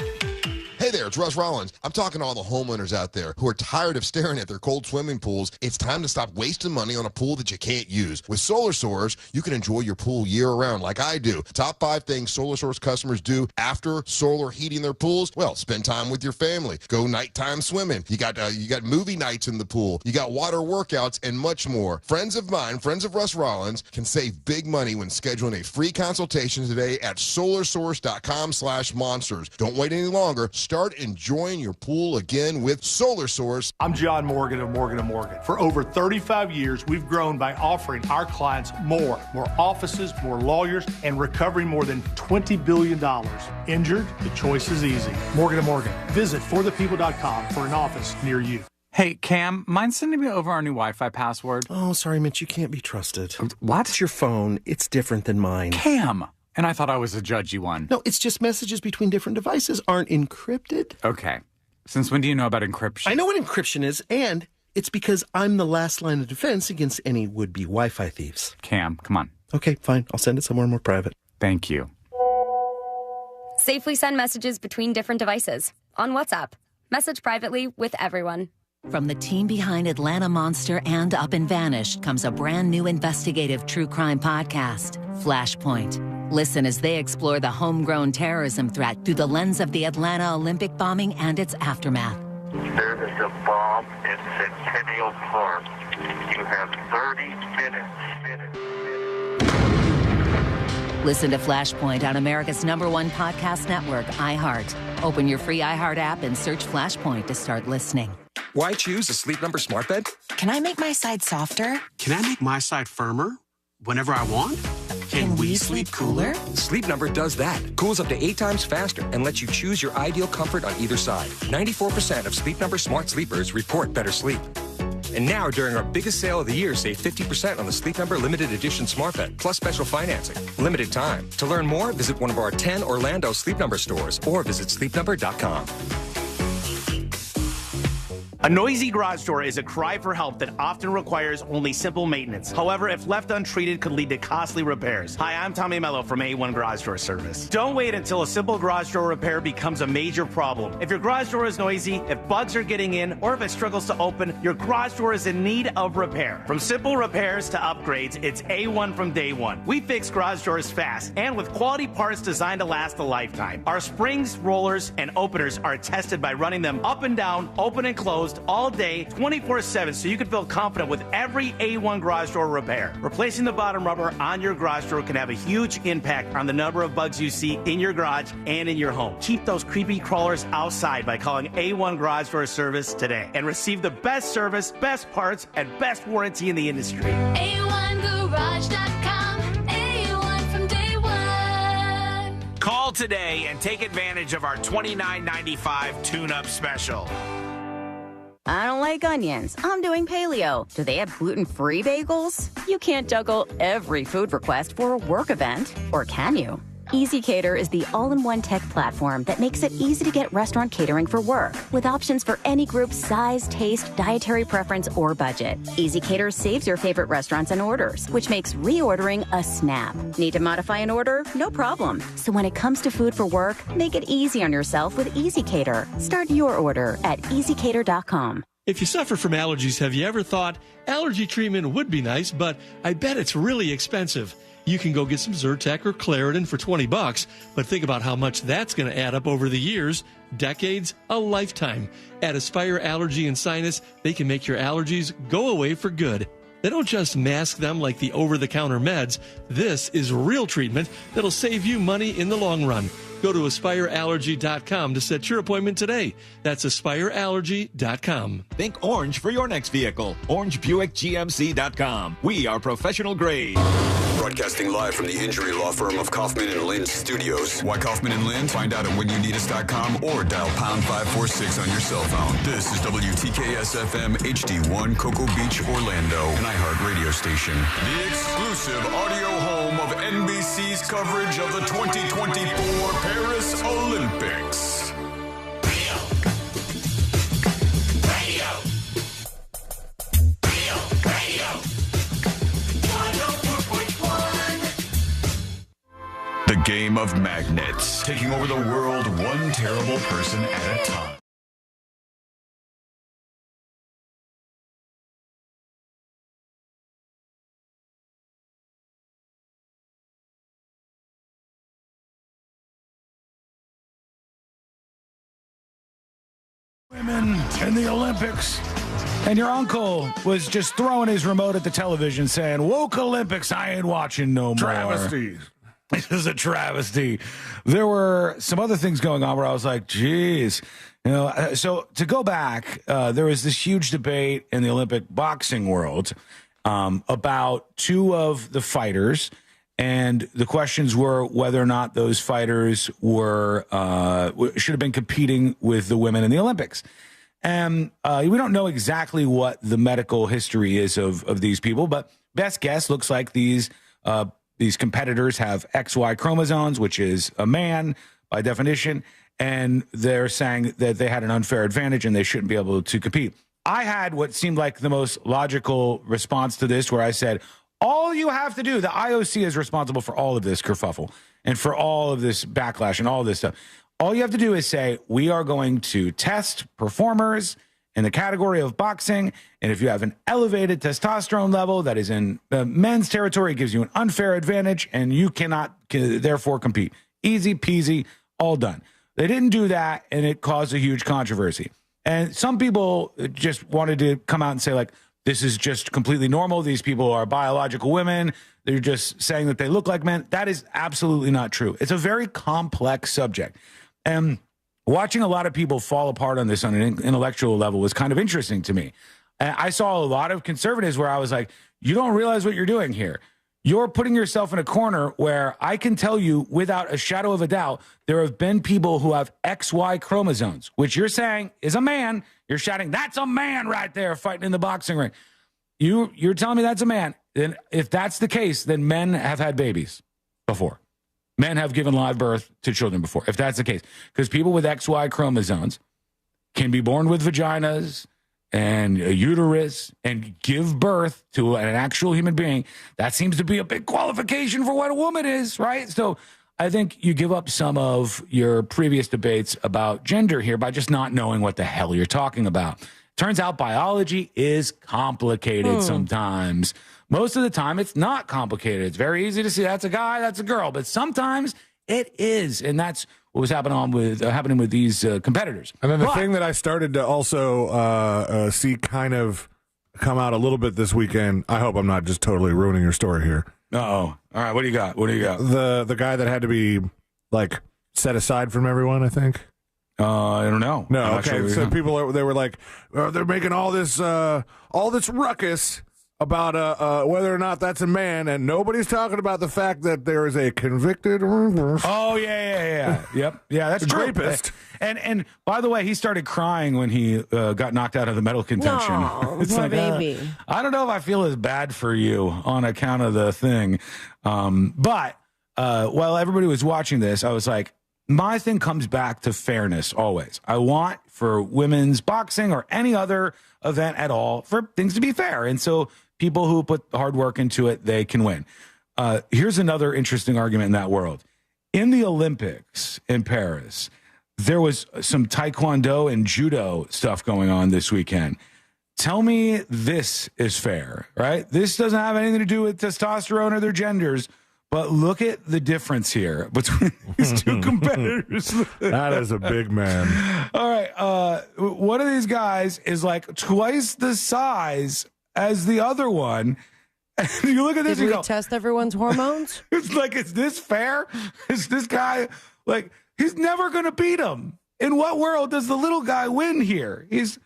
Hey there, it's Russ Rollins. I'm talking to all the homeowners out there who are tired of staring at their cold swimming pools. It's time to stop wasting money on a pool that you can't use. With Solar Source, you can enjoy your pool year-round like I do. Top 5 things Solar Source customers do after solar heating their pools? Well, spend time with your family. Go nighttime swimming. You got movie nights in the pool. You got water workouts and much more. Friends of mine, friends of Russ Rollins, can save big money when scheduling a free consultation today at solarsource.com/monsters. Don't wait any longer. Start enjoying your pool again with Solar Source. I'm John Morgan of Morgan & Morgan. For over 35 years, we've grown by offering our clients more offices, more lawyers, and recovering more than $20 billion. Injured? The choice is easy. Morgan & Morgan. Visit forthepeople.com for an office near you. Hey, Cam, mind sending me over our new Wi-Fi password? Oh, sorry, Mitch, you can't be trusted. What? It's your phone. It's different than mine. Cam! And I thought I was a judgy one. No, it's just messages between different devices aren't encrypted. Okay. Since when do you know about encryption? I know what encryption is, and it's because I'm the last line of defense against any would-be Wi-Fi thieves. Cam, come on. Okay, fine. I'll send it somewhere more private. Thank you. Safely send messages between different devices. On WhatsApp. Message privately with everyone. From the team behind Atlanta Monster and Up and Vanished comes a brand new investigative true crime podcast, Flashpoint. Listen as they explore the homegrown terrorism threat through the lens of the Atlanta Olympic bombing and its aftermath. There is a bomb in Centennial Park. You have 30 minutes. Listen to Flashpoint on America's #1 podcast network, iHeart. Open your free iHeart app and search Flashpoint to start listening. Why choose a Sleep Number smart bed? Can I make my side softer? Can I make my side firmer whenever I want? Can we sleep cooler? Sleep Number does that. Cools up to 8 times faster and lets you choose your ideal comfort on either side. 94% of Sleep Number smart sleepers report better sleep. And now, during our biggest sale of the year, save 50% on the Sleep Number limited edition smart bed, plus special financing. Limited time. To learn more, visit one of our 10 Orlando Sleep Number stores or visit sleepnumber.com. A noisy garage door is a cry for help that often requires only simple maintenance. However, if left untreated, could lead to costly repairs. Hi, I'm Tommy Mello from A1 Garage Door Service. Don't wait until a simple garage door repair becomes a major problem. If your garage door is noisy, if bugs are getting in, or if it struggles to open, your garage door is in need of repair. From simple repairs to upgrades, it's A1 from day one. We fix garage doors fast and with quality parts designed to last a lifetime. Our springs, rollers, and openers are tested by running them up and down, open and closed, all day, 24/7, so you can feel confident with every A1 garage door repair. Replacing the bottom rubber on your garage door can have a huge impact on the number of bugs you see in your garage and in your home. Keep those creepy crawlers outside by calling A1 Garage Door Service today and receive the best service, best parts, and best warranty in the industry. A1Garage.com. A1 from day one. Call today and take advantage of our $29.95 tune-up special. I don't like onions. I'm doing paleo. Do they have gluten-free bagels? You can't juggle every food request for a work event, or can you? EasyCater is the all-in-one tech platform that makes it easy to get restaurant catering for work, with options for any group's size, taste, dietary preference, or budget. EasyCater saves your favorite restaurants and orders, which makes reordering a snap. Need to modify an order? No problem. So when it comes to food for work, make it easy on yourself with EasyCater. Start your order at easycater.com. If you suffer from allergies, have you ever thought allergy treatment would be nice, but I bet it's really expensive? You can go get some Zyrtec or Claritin for $20, but think about how much that's going to add up over the years, decades, a lifetime. At Aspire Allergy and Sinus, they can make your allergies go away for good. They don't just mask them like the over-the-counter meds. This is real treatment that'll save you money in the long run. Go to AspireAllergy.com to set your appointment today. That's AspireAllergy.com. Think orange for your next vehicle. OrangeBuickGMC.com. We are professional grade. Broadcasting live from the injury law firm of Kaufman and Lind Studios. Why Kaufman and Lind? Find out at whenyouneedus.com or dial pound 546 on your cell phone. This is WTKS-FM HD1 Cocoa Beach, Orlando, an iHeart radio station. The exclusive audio home of NBC's coverage of the 2024 Paris Olympics. The the game of magnets, taking over the world one terrible person at a time. Women in the Olympics. And your uncle was just throwing his remote at the television saying, "Woke Olympics, I ain't watching no more." Travesty. This is a travesty. There were some other things going on where I was like, geez. So to go back, there was this huge debate in the Olympic boxing world about two of the fighters. And the questions were whether or not those fighters were should have been competing with the women in the Olympics. And we don't know exactly what the medical history is of these people, but best guess looks like these competitors have XY chromosomes, which is a man by definition, and they're saying that they had an unfair advantage and they shouldn't be able to compete. I had what seemed like the most logical response to this, where I said, all you have to do, the IOC is responsible for all of this kerfuffle and for all of this backlash and all this stuff. All you have to do is say, we are going to test performers in the category of boxing, and if you have an elevated testosterone level that is in men's territory, it gives you an unfair advantage, and you cannot therefore compete. Easy peasy, all done. They didn't do that, and it caused a huge controversy. And some people just wanted to come out and say, like, this is just completely normal. These people are biological women. They're just saying that they look like men. That is absolutely not true. It's a very complex subject. And watching a lot of people fall apart on this on an intellectual level was kind of interesting to me. And I saw a lot of conservatives where I was like, you don't realize what you're doing here. You're putting yourself in a corner where I can tell you without a shadow of a doubt, there have been people who have XY chromosomes, which you're saying is a man. You're shouting, that's a man right there fighting in the boxing ring. You're telling me that's a man. Then if that's the case, then men have had babies before. Men have given live birth to children before, if that's the case. Because people with XY chromosomes can be born with vaginas and a uterus and give birth to an actual human being. That seems to be a big qualification for what a woman is, right? So I think you give up some of your previous debates about gender here by just not knowing what the hell you're talking about. Turns out biology is complicated sometimes. Most of the time, it's not complicated. It's very easy to see that's a guy, that's a girl. But sometimes it is. And that's what was happening with these competitors. And then the thing that I started to also see kind of come out a little bit this weekend, I hope I'm not just totally ruining your story here. Uh-oh. All right, what do you got? The guy that had to be, like, set aside from everyone, I think. I don't know. No, okay. So people, they were like, they're making all this ruckus about whether or not that's a man, and nobody's talking about the fact that there is a convicted rapist. Oh, yeah. Yep. Yeah, that's true. Rapist. And by the way, he started crying when he got knocked out of the medal contention. No, it's poor like, baby. I don't know if I feel as bad for you on account of the thing. But while everybody was watching this, I was like, my thing comes back to fairness always. I want for women's boxing or any other event at all for things to be fair. And so people who put hard work into it, they can win. Here's another interesting argument in that world. In the Olympics in Paris, there was some taekwondo and judo stuff going on this weekend. Tell me this is fair, right? This doesn't have anything to do with testosterone or their genders. But look at the difference here between these two competitors. That is a big man. All right. One of these guys is like twice the size as the other one. And you look at this Did and we go, test everyone's hormones? It's like, is this fair? Is this guy, like, he's never going to beat him. In what world does the little guy win here? He's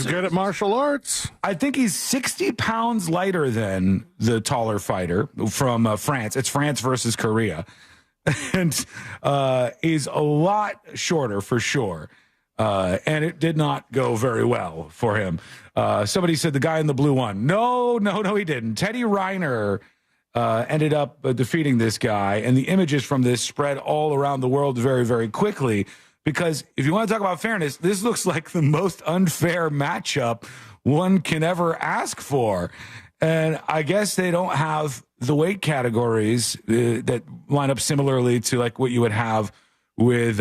good at martial arts. I think he's 60 pounds lighter than the taller fighter from France. It's France versus Korea. And he's a lot shorter for sure. And it did not go very well for him. Somebody said the guy in the blue won. No, he didn't. Teddy Riner ended up defeating this guy. And the images from this spread all around the world very, very quickly. Because if you want to talk about fairness, this looks like the most unfair matchup one can ever ask for. And I guess they don't have the weight categories that line up similarly to like what you would have with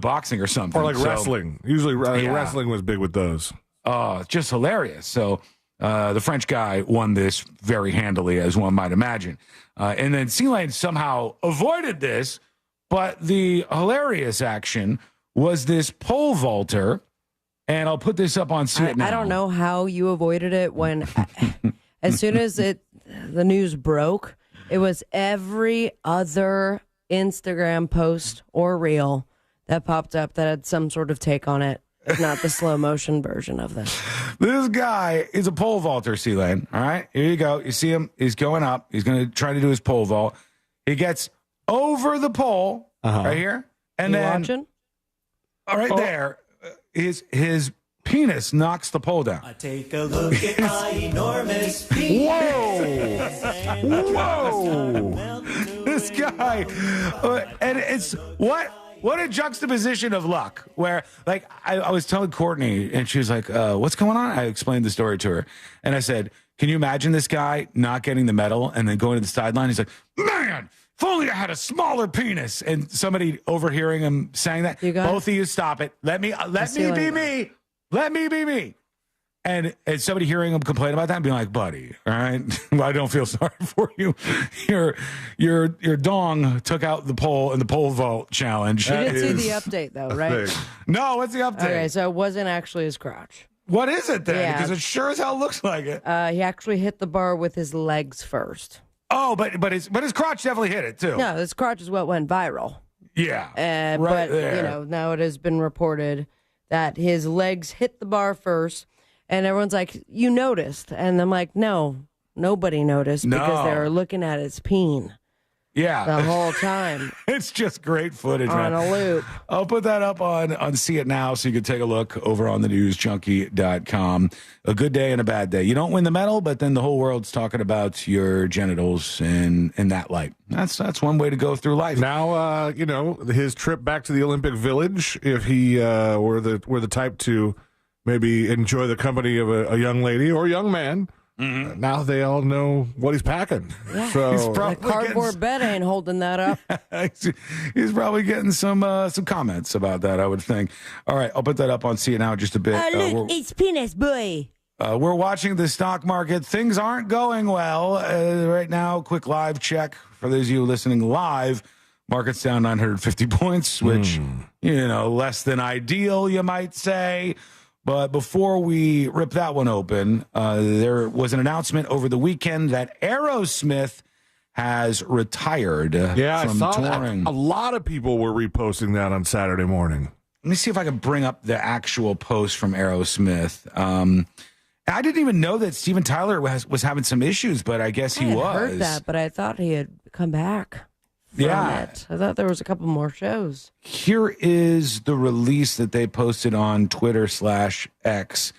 boxing or something. Or like wrestling. Usually wrestling was big with those. Just hilarious. So the French guy won this very handily, as one might imagine. And then C-Lane somehow avoided this, but the hilarious action was this pole vaulter, and I'll put this up on See It Now. I don't know how you avoided it when, as soon as the news broke, it was every other Instagram post or reel that popped up that had some sort of take on it, if not the slow motion version of this. This guy is a pole vaulter, C-Lane. All right, here you go. You see him. He's going up. He's going to try to do his pole vault. He gets over the pole right here. And You then watching? There, his penis knocks the pole down. Take a look at my enormous penis. Whoa! This guy, and it's what a juxtaposition of luck. Where like I was telling Courtney, and she was like, "What's going on?" I explained the story to her, and I said, "Can you imagine this guy not getting the medal and then going to the sideline?" He's like, "Man, if only I had a smaller penis." And somebody overhearing him saying that, both of you stop it. Let me be me. Let me be me. And somebody hearing him complain about that and being like, buddy, all right, well, I don't feel sorry for you. Your dong took out the pole in the pole vault challenge. You didn't see the update, though, right? No, what's the update? Okay, so it wasn't actually his crotch. What is it then? Yeah. Because it sure as hell looks like it. He actually hit the bar with his legs first. Oh, but his crotch definitely hit it, too. No, his crotch is what went viral. Yeah, but, there. now it has been reported that his legs hit the bar first, and everyone's like, you noticed. And I'm like, no, nobody noticed because they were looking at his peen. Yeah. The whole time. It's just great footage, on man. a loop. I'll put that up on See It Now so you can take a look over on thenewsjunkie.com. A good day and a bad day. You don't win the medal, but then the whole world's talking about your genitals in that light. That's one way to go through life. Now, his trip back to the Olympic Village, if he were the type to maybe enjoy the company of a young lady or young man, now they all know what he's packing. Yeah. So The cardboard bed ain't holding that up. He's probably getting some comments about that, I would think. All right, I'll put that up on See It Now in just a bit. Look, it's penis boy. We're watching the stock market. Things aren't going well right now. Quick live check for those of you listening live. Market's down 950 points, which, less than ideal, you might say. But before we rip that one open, there was an announcement over the weekend that Aerosmith has retired I from saw touring. that. A lot of people were reposting that on Saturday morning. Let me see if I can bring up the actual post from Aerosmith. I didn't even know that Steven Tyler was having some issues, but I guess he I had was. heard that, but I thought he had come back. It. I thought there was a couple more shows. Here is the release that they posted on Twitter/X.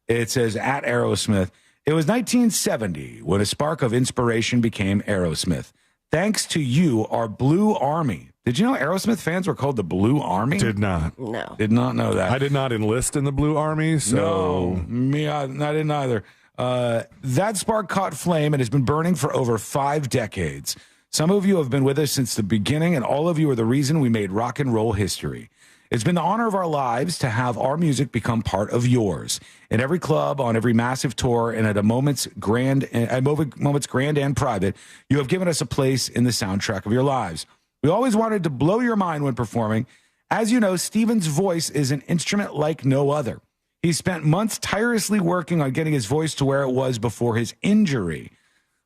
It says, at Aerosmith, it was 1970 when a spark of inspiration became Aerosmith. Thanks to you, our Blue Army. Did you know Aerosmith fans were called the Blue Army? Did not. No. Did not know that. I did not enlist in the Blue Army, so... No, I didn't either. That spark caught flame and has been burning for over 5 decades. Some of you have been with us since the beginning, and all of you are the reason we made rock and roll history. It's been the honor of our lives to have our music become part of yours. In every club, on every massive tour, and at moments grand and private, you have given us a place in the soundtrack of your lives. We always wanted to blow your mind when performing. As you know, Steven's voice is an instrument like no other. He spent months tirelessly working on getting his voice to where it was before his injury.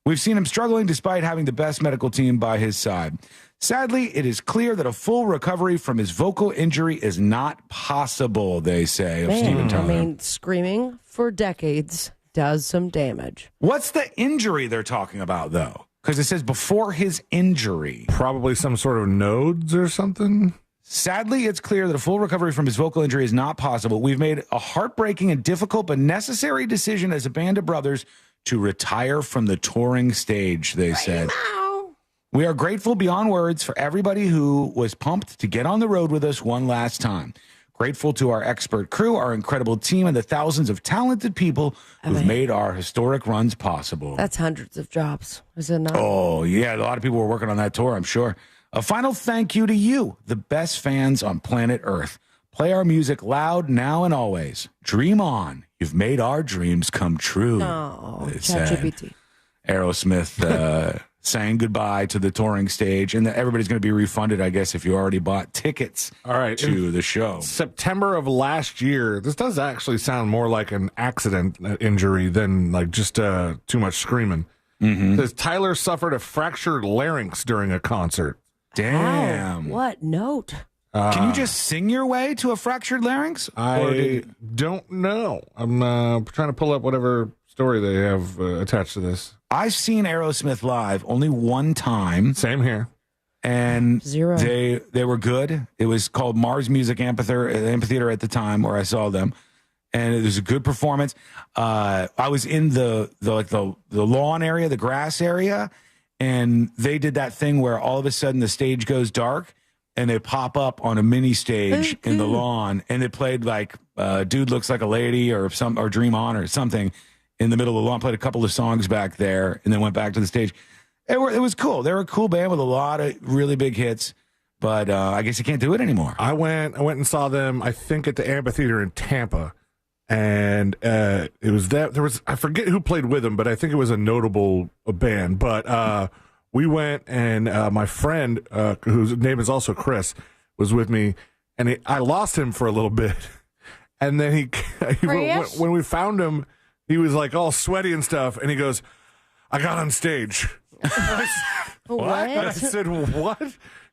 We've seen him struggling despite having the best medical team by his side. Sadly, it is clear that a full recovery from his vocal injury is not possible, they say, of Steven Tyler. I mean, screaming for decades does some damage. What's the injury they're talking about, though? Because it says before his injury. Probably some sort of nodes or something. Sadly, it's clear that a full recovery from his vocal injury is not possible. We've made a heartbreaking and difficult but necessary decision as a band of brothers to retire from the touring stage, they said. We are grateful beyond words for everybody who was pumped to get on the road with us one last time. Grateful to our expert crew, our incredible team, and the thousands of talented people who've made our historic runs possible. That's hundreds of jobs, is it not? Oh, yeah. A lot of people were working on that tour, I'm sure. A final thank you to you, the best fans on planet Earth. Play our music loud now and always. Dream on. You've made our dreams come true. Oh, It's sad. ChatGPT. Aerosmith saying goodbye to the touring stage, and everybody's going to be refunded, I guess, if you already bought tickets to the show. September of last year, this does actually sound more like an accident injury than like just too much screaming. Mm-hmm. It says Tyler suffered a fractured larynx during a concert. Damn. What note? Can you just sing your way to a fractured larynx? I don't know. I'm trying to pull up whatever story they have attached to this. I've seen Aerosmith live only one time. Same here. And Zero. They were good. It was called Mars Music Amphitheater at the time where I saw them. And it was a good performance. I was in the lawn area, the grass area, and they did that thing where all of a sudden the stage goes dark and they pop up on a mini stage in the lawn, and they played like Dude Looks Like a Lady or Dream On or something in the middle of the lawn. Played a couple of songs back there and then went back to the stage. It was cool. They were a cool band with a lot of really big hits, but I guess you can't do it anymore. I went and saw them, I think, at the amphitheater in Tampa. And it was I forget who played with them, but I think it was a notable band. But we went, and my friend, whose name is also Chris, was with me, and I lost him for a little bit. And then when we found him, he was like all sweaty and stuff, and he goes, "I got on stage." What? I said, "What?"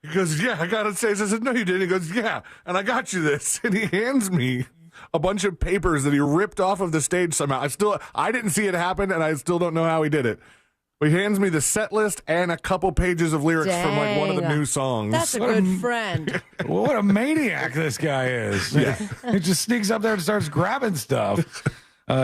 He goes, "Yeah, I got on stage." I said, "No, you didn't." He goes, "Yeah, and I got you this." And he hands me a bunch of papers that he ripped off of the stage somehow. I didn't see it happen, and I still don't know how he did it. But he hands me the set list and a couple pages of lyrics from like one of the new songs. That's a good friend. What a maniac this guy is. Yeah. He just sneaks up there and starts grabbing stuff.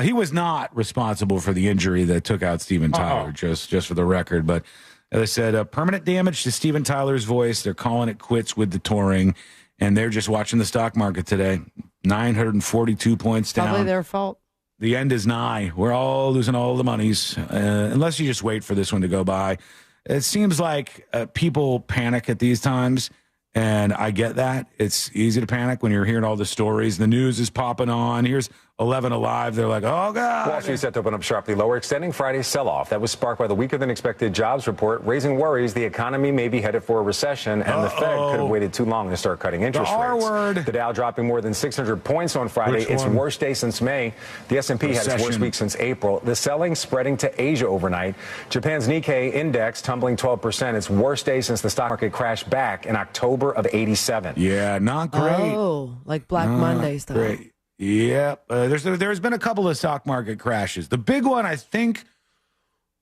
He was not responsible for the injury that took out Steven Tyler, just for the record. But as I said, permanent damage to Steven Tyler's voice. They're calling it quits with the touring, and they're just watching the stock market today. 942 points down. Probably their fault. The end is nigh. We're all losing all the monies, unless you just wait for this one to go by. It seems like people panic at these times, and I get that. It's easy to panic when you're hearing all the stories. The news is popping on. Here's 11 Alive. They're like, oh, God. Wall Street set to open up sharply lower, extending Friday's sell-off. That was sparked by the weaker-than-expected jobs report, raising worries the economy may be headed for a recession, and the Fed could have waited too long to start cutting interest rates. The Dow dropping more than 600 points on Friday, its worst day since May. The S&P had its worst week since April. The selling spreading to Asia overnight. Japan's Nikkei index tumbling 12%, its worst day since the stock market crashed back in October of '87. Yeah, not great. Oh, like Black Monday stuff. Great. Yep. There's been a couple of stock market crashes. The big one, I think,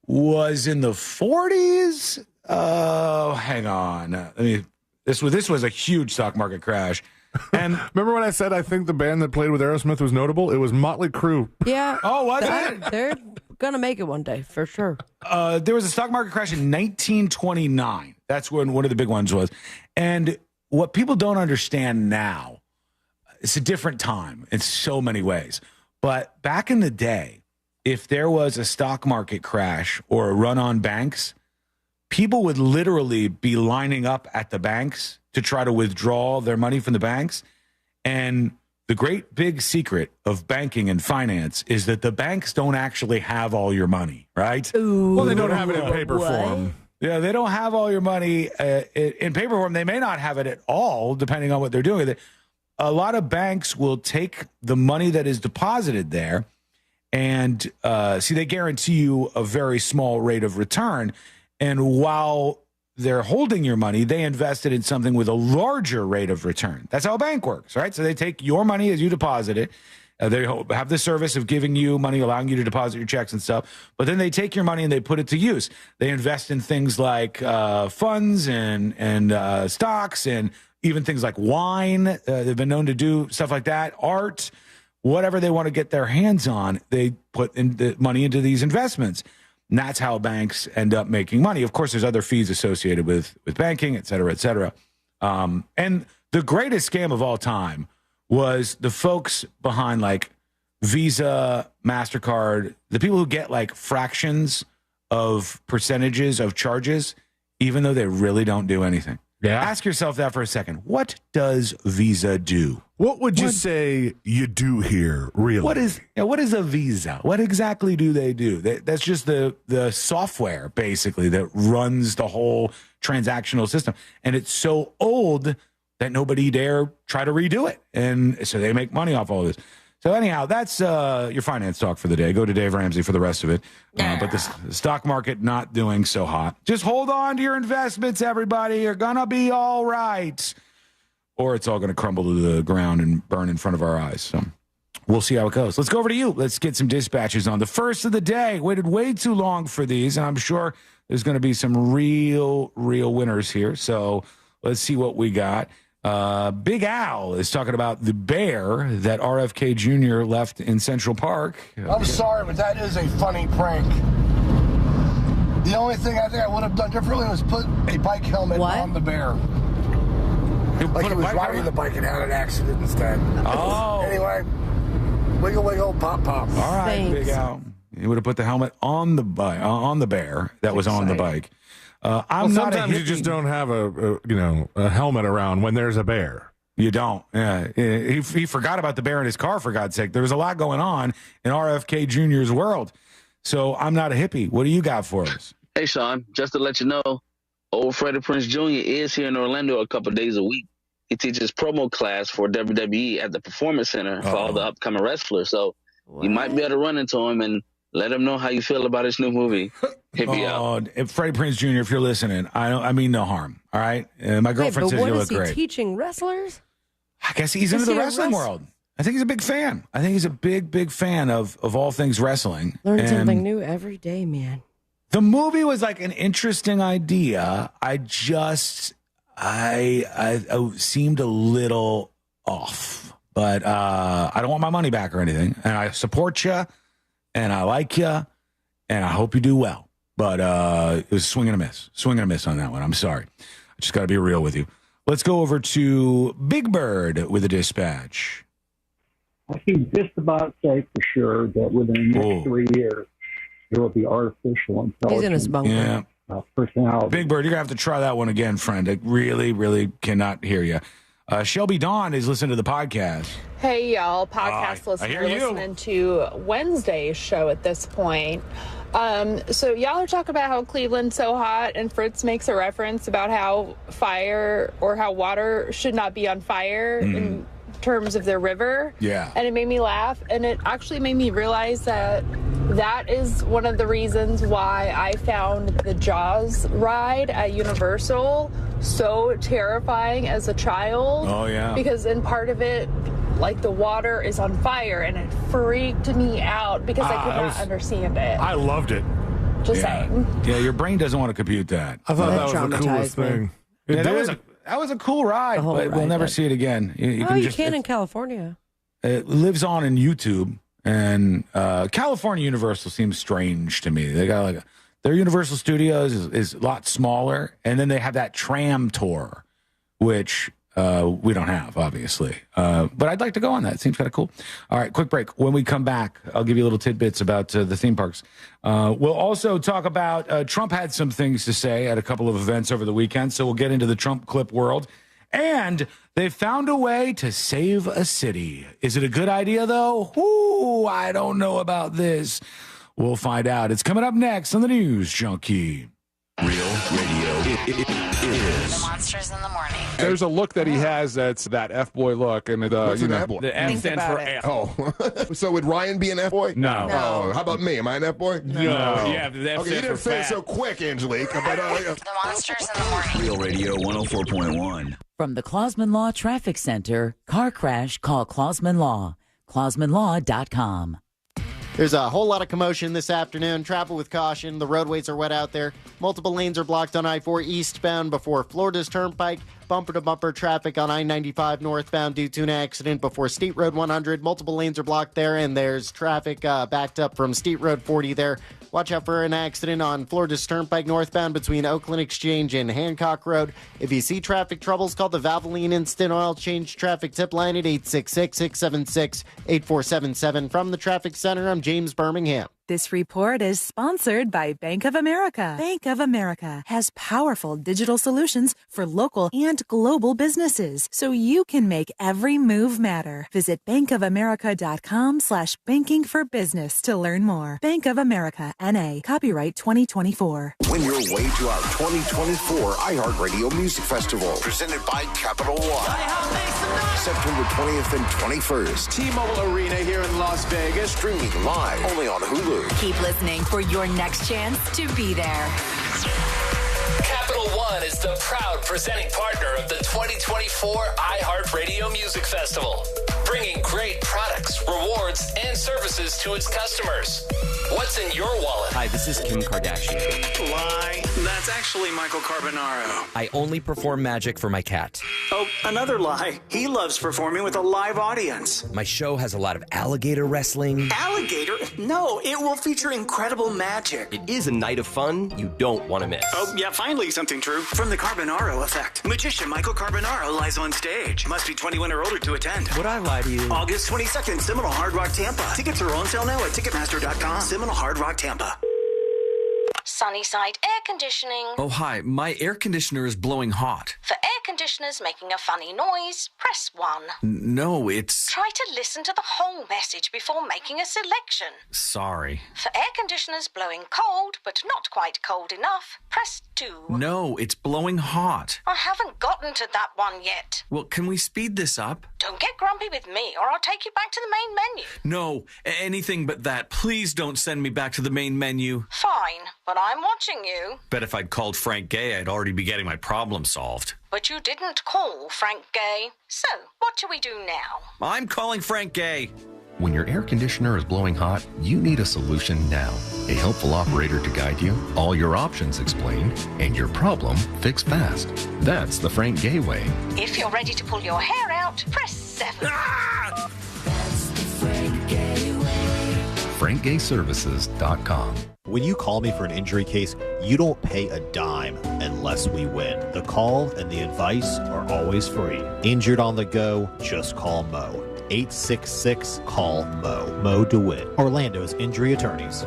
was in the 40s. Hang on. This was a huge stock market crash. And remember when I said I think the band that played with Aerosmith was notable? It was Motley Crue. Yeah. Oh, was it? They're going to make it one day, for sure. There was a stock market crash in 1929. That's when one of the big ones was. And what people don't understand now, it's a different time in so many ways. But back in the day, if there was a stock market crash or a run on banks, people would literally be lining up at the banks to try to withdraw their money from the banks. And the great big secret of banking and finance is that the banks don't actually have all your money, right? Ooh, well, they don't have it in paper form. Yeah, they don't have all your money in paper form. They may not have it at all, depending on what they're doing with it. A lot of banks will take the money that is deposited there and they guarantee you a very small rate of return. And while they're holding your money, they invest it in something with a larger rate of return. That's how a bank works, right? So they take your money as you deposit it. They have the service of giving you money, allowing you to deposit your checks and stuff. But then they take your money and they put it to use. They invest in things like funds and stocks and even things like wine. They've been known to do stuff like that, art, whatever they want to get their hands on. They put in the money into these investments. And that's how banks end up making money. Of course, there's other fees associated with banking, et cetera, et cetera. And the greatest scam of all time was the folks behind like Visa, MasterCard, the people who get like fractions of percentages of charges, even though they really don't do anything. Yeah. Ask yourself that for a second. What does Visa do? What would you say you do here, really? What is a Visa? What exactly do they do? That's just the software, basically, that runs the whole transactional system. And it's so old that nobody dare try to redo it. And so they make money off all this. So anyhow, that's your finance talk for the day. Go to Dave Ramsey for the rest of it. But the stock market not doing so hot. Just hold on to your investments, everybody. You're going to be all right. Or it's all going to crumble to the ground and burn in front of our eyes. So we'll see how it goes. Let's go over to you. Let's get some dispatches on. The first of the day. Waited way too long for these, and I'm sure there's going to be some real winners here. So let's see what we got. Big Al is talking about the bear that RFK Jr. left in Central Park. I'm sorry, but that is a funny prank. The only thing I think I would have done differently was put a bike helmet on the bear. Like he was riding the bike and had an accident instead. Oh. Anyway, wiggle, wiggle, pop, pop. All right, Big Al. You would have put the helmet on the on the bear that was on the bike. Sometimes you just don't have a helmet around when there's a bear. You don't. Yeah, he forgot about the bear in his car, for God's sake. There was a lot going on in RFK Jr.'s world. So I'm not a hippie. What do you got for us? Hey, Sean, just to let you know, old Freddie Prinze Jr. is here in Orlando a couple days a week. He teaches promo class for WWE at the Performance Center for all the upcoming wrestlers. So you might be able to run into him and let him know how you feel about his new movie. Hit me up. Freddie Prinze Jr., if you're listening, I mean no harm. All right? My girlfriend says you look great. What is he teaching wrestlers? I guess he's into the wrestling world. I think he's a big fan. I think he's a big fan of all things wrestling. Learn something new every day, man. The movie was like an interesting idea. I seemed a little off, but I don't want my money back or anything. And I support you, and I like you, and I hope you do well. But it was swing and a miss on that one. I'm sorry. I just got to be real with you. Let's go over to Big Bird with a dispatch. I can just about say for sure that within the next 3 years, there will be artificial intelligence. He's in his bunker. Yeah. Personality. Big Bird, you're going to have to try that one again, friend. I really cannot hear you. Shelby Dawn is listening to the podcast. Hey, y'all, podcast listener listening to Wednesday's show at this point. So y'all are talking about how Cleveland's so hot, and Fritz makes a reference about how fire or how water should not be on fire in terms of their river. Yeah. And it made me laugh, and it actually made me realize that is one of the reasons why I found the Jaws ride at Universal so terrifying as a child. Oh, yeah. Because in part of it, like the water is on fire, and it freaked me out because I could not understand it. I loved it. Just saying. Yeah, your brain doesn't want to compute that. I thought that was the coolest thing. Yeah, that was a cool ride, but we'll never see it again. You can in California. It lives on in YouTube, and California Universal seems strange to me. They got their Universal Studios is a lot smaller, and then they have that tram tour, which we don't have, obviously. But I'd like to go on that. It seems kind of cool. All right, quick break. When we come back, I'll give you little tidbits about the theme parks. We'll also talk about Trump had some things to say at a couple of events over the weekend, so we'll get into the Trump clip world. And they found a way to save a city. Is it a good idea, though? Ooh, I don't know about this. We'll find out. It's coming up next on the News Junkie. Real radio is The Monsters in the Morning. There's a look that he has that's that F-boy look. And What's an F-boy? The F stands for F. Oh. So would Ryan be an F-boy? No. Oh, how about me? Am I an F-boy? No. Yeah, the F okay, you didn't say it so quick, Angelique. But, The Monsters in the Morning. Real Radio 104.1. From the Clausman Law Traffic Center, car crash, call Clausman Law. ClausmanLaw.com. There's a whole lot of commotion this afternoon. Travel with caution. The roadways are wet out there. Multiple lanes are blocked on I-4 eastbound before Florida's Turnpike. Bumper-to-bumper traffic on I-95 northbound due to an accident before State Road 100. Multiple lanes are blocked there, and there's traffic backed up from State Road 40 there Watch out for an accident on Florida's Turnpike northbound between Oakland Exchange and Hancock Road. If you see traffic troubles, call the Valvoline Instant Oil Change Traffic Tip Line at 866-676-8477. From the Traffic Center, I'm James Birmingham. This report is sponsored by Bank of America. Bank of America has powerful digital solutions for local and global businesses, so you can make every move matter. Visit bankofamerica.com/banking for business to learn more. Bank of America, N.A., copyright 2024. Win your way to our 2024 iHeartRadio Music Festival, presented by Capital One. September 20th and 21st. T-Mobile Arena here in Las Vegas. Streaming live only on Hulu. Keep listening for your next chance to be there. Capital One is the proud presenting partner of the 2024 iHeartRadio Music Festival, bringing great products, rewards, and services to its customers. What's in your wallet? Hi, this is Kim Kardashian. Lie. That's actually Michael Carbonaro. I only perform magic for my cat. Oh, another lie. He loves performing with a live audience. My show has a lot of alligator wrestling. Alligator? No, it will feature incredible magic. It is a night of fun you don't want to miss. Oh, yeah, finally something true. From the Carbonaro effect. Magician Michael Carbonaro lies on stage. Must be 21 or older to attend. Would I lie to you? August 22nd, Seminole Hard Rock, Tampa. Tickets are on sale now at Ticketmaster.com. Seminole Hard Rock, Tampa. Sunnyside Air Conditioning. Oh, hi. My air conditioner is blowing hot. For air conditioners making a funny noise, press 1. No, it's... Try to listen to the whole message before making a selection. Sorry. For air conditioners blowing cold, but not quite cold enough, press 2. No, it's blowing hot. I haven't gotten to that one yet. Well, can we speed this up? Don't get grumpy with me, or I'll take you back to the main menu. No, anything but that. Please don't send me back to the main menu. Fine, but I'm watching you. Bet if I'd called Frank Gay, I'd already be getting my problem solved. But you didn't call Frank Gay. So, what do we do now? I'm calling Frank Gay. When your air conditioner is blowing hot, you need a solution now. A helpful operator to guide you, all your options explained, and your problem fixed fast. That's the Frank Gay way. If you're ready to pull your hair out, press 7. Ah! FrankGayServices.com. When you call me for an injury case, you don't pay a dime unless we win. The call and the advice are always free. Injured on the go, just call Mo. 866-CALL-MO. Mo DeWitt, Orlando's injury attorneys.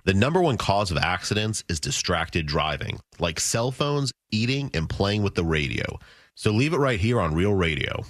The number one cause of accidents is distracted driving, like cell phones, eating, and playing with the radio. So leave it right here on Real Radio.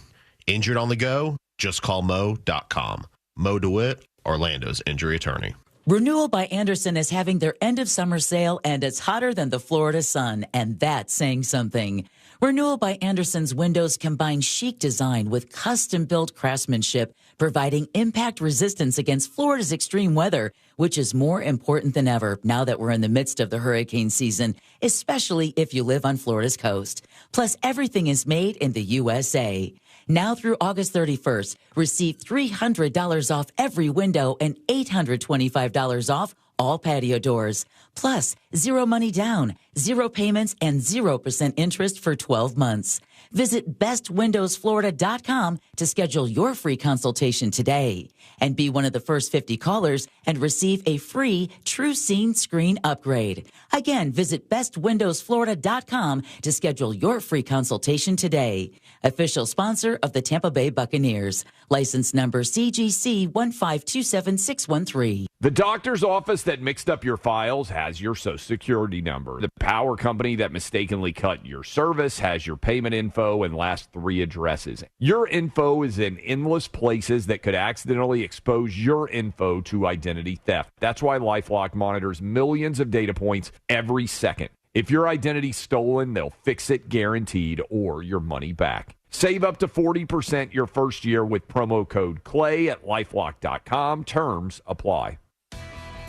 Injured on the go? Just call Mo.com. Mo DeWitt, Orlando's injury attorney. Renewal by Andersen is having their end of summer sale, and it's hotter than the Florida sun, and that's saying something. Renewal by Andersen's windows combine chic design with custom-built craftsmanship, providing impact resistance against Florida's extreme weather, which is more important than ever now that we're in the midst of the hurricane season, especially if you live on Florida's coast. Plus, everything is made in the USA. Now through August 31st, receive $300 off every window and $825 off all patio doors. Plus, zero money down, zero payments, and 0% interest for 12 months. Visit bestwindowsflorida.com to schedule your free consultation today. And be one of the first 50 callers and receive a free True Scene screen upgrade. Again, visit bestwindowsflorida.com to schedule your free consultation today. Official sponsor of the Tampa Bay Buccaneers. License number CGC 1527613. The doctor's office that mixed up your files has your Social Security number. The power company that mistakenly cut your service has your payment info and last 3 addresses. Your info is in endless places that could accidentally expose your info to identity theft. That's why LifeLock monitors millions of data points every second. If your identity's stolen, they'll fix it guaranteed or your money back. Save up to 40% your first year with promo code CLAY at LifeLock.com. Terms apply.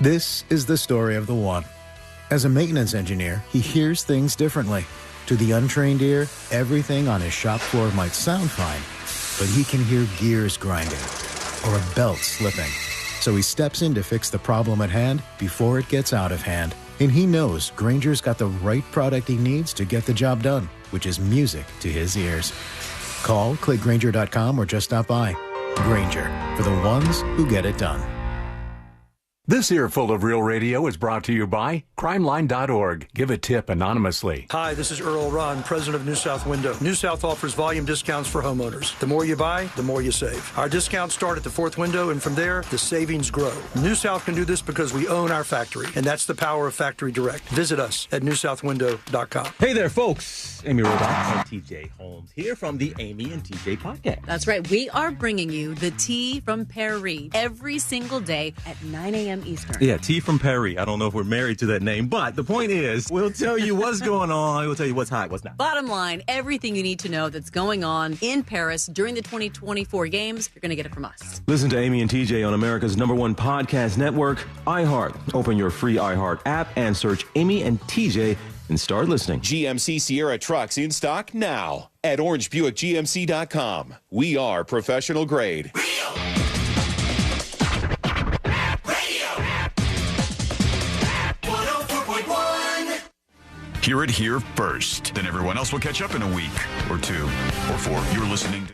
This is the story of the one. As a maintenance engineer, he hears things differently. To the untrained ear, everything on his shop floor might sound fine, but he can hear gears grinding or a belt slipping. So he steps in to fix the problem at hand before it gets out of hand. And he knows Grainger's got the right product he needs to get the job done, which is music to his ears. Call, click Grainger.com, or just stop by. Grainger, for the ones who get it done. This earful of Real Radio is brought to you by crimeline.org. Give a tip anonymously. Hi, this is Earl Ron, president of New South Window. New South offers volume discounts for homeowners. The more you buy, the more you save. Our discounts start at the fourth window, and from there, the savings grow. New South can do this because we own our factory, and that's the power of Factory Direct. Visit us at newsouthwindow.com. Hey there, folks. Amy Robach and TJ Holmes here from the Amy and TJ podcast. That's right. We are bringing you the tea from Perry every single day at 9 a.m. Eastern. Yeah, tea from Perry. I don't know if we're married to that name, but the point is, we'll tell you what's going on. We'll tell you what's hot, what's not. Bottom line, everything you need to know that's going on in Paris during the 2024 games, you're going to get it from us. Listen to Amy and TJ on America's #1 podcast network, iHeart. Open your free iHeart app and search Amy and TJ and start listening. GMC Sierra trucks in stock now at orangebuickgmc.com. We are professional grade. Hear it here first. Then everyone else will catch up in a week or 2 or 4. You're listening to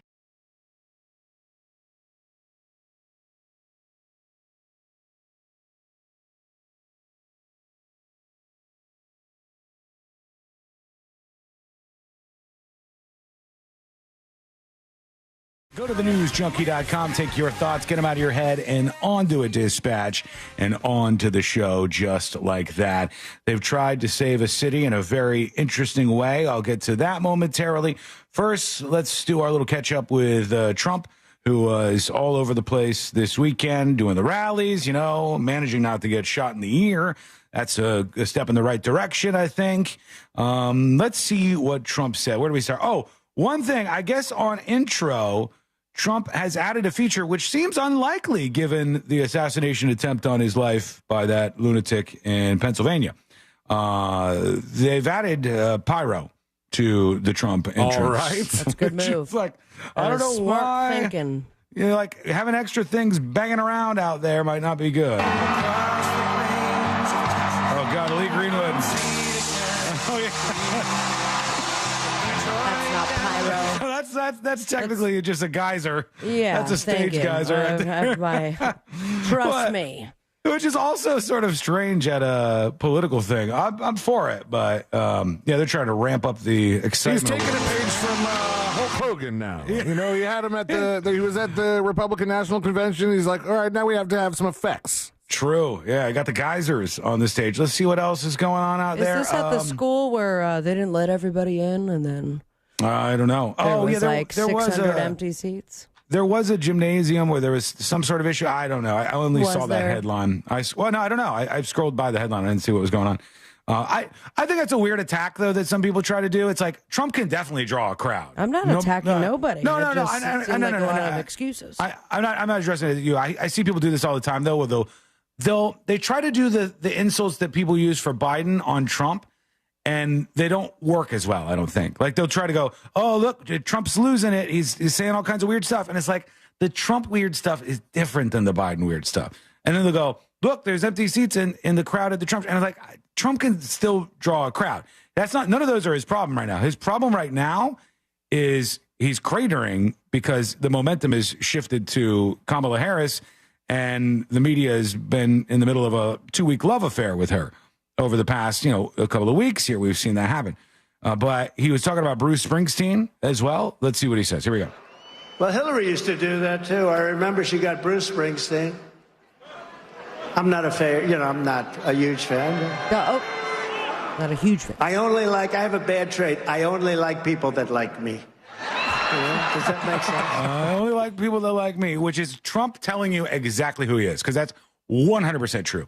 Go to thenewsjunkie.com, take your thoughts, get them out of your head, and onto a dispatch and onto the show just like that. They've tried to save a city in a very interesting way. I'll get to that momentarily. First, let's do our little catch-up with Trump, who was all over the place this weekend doing the rallies, managing not to get shot in the ear. That's a step in the right direction, I think. Let's see what Trump said. Where do we start? Oh, one thing, I guess on intro, Trump has added a feature which seems unlikely given the assassination attempt on his life by that lunatic in Pennsylvania. They've added pyro to the Trump entrance. All right. That's a good move. I don't know smart why. Thinking. Having extra things banging around out there might not be good. Oh, God, Lee Greenwood. Oh, yeah. That's technically just a geyser. Yeah, that's a stage geyser. Trust me. Which is also sort of strange at a political thing. I'm for it, but they're trying to ramp up the excitement. He's taking a page from Hulk Hogan now. Yeah. He had him he was at the Republican National Convention. He's like, all right, now we have to have some effects. True. Yeah, I got the geysers on the stage. Let's see what else is going on out there. Is this at the school where they didn't let everybody in and then... I don't know. There was 600 empty seats. There was a gymnasium where there was some sort of issue. I don't know. I only saw that headline. I don't know. I scrolled by the headline. I didn't see what was going on. I think that's a weird attack, though, that some people try to do. It's like Trump can definitely draw a crowd. I'm not attacking nobody. No. I have excuses. I'm not addressing it at you. I see people do this all the time, though. Where they try to do the insults that people use for Biden on Trump. And they don't work as well, I don't think. They'll try to go, oh, look, Trump's losing it. He's saying all kinds of weird stuff. And it's like, the Trump weird stuff is different than the Biden weird stuff. And then they'll go, look, there's empty seats in the crowd at the Trump. And it's like, Trump can still draw a crowd. None of those are his problem right now. His problem right now is he's cratering because the momentum is shifted to Kamala Harris. And the media has been in the middle of a 2-week love affair with her. Over the past, a couple of weeks here, we've seen that happen. But he was talking about Bruce Springsteen as well. Let's see what he says. Here we go. Well, Hillary used to do that, too. I remember she got Bruce Springsteen. I'm not I'm not a huge fan. Not a huge fan. I have a bad trait. I only like people that like me. Does that make sense? I only like people that like me, which is Trump telling you exactly who he is, because that's 100% true.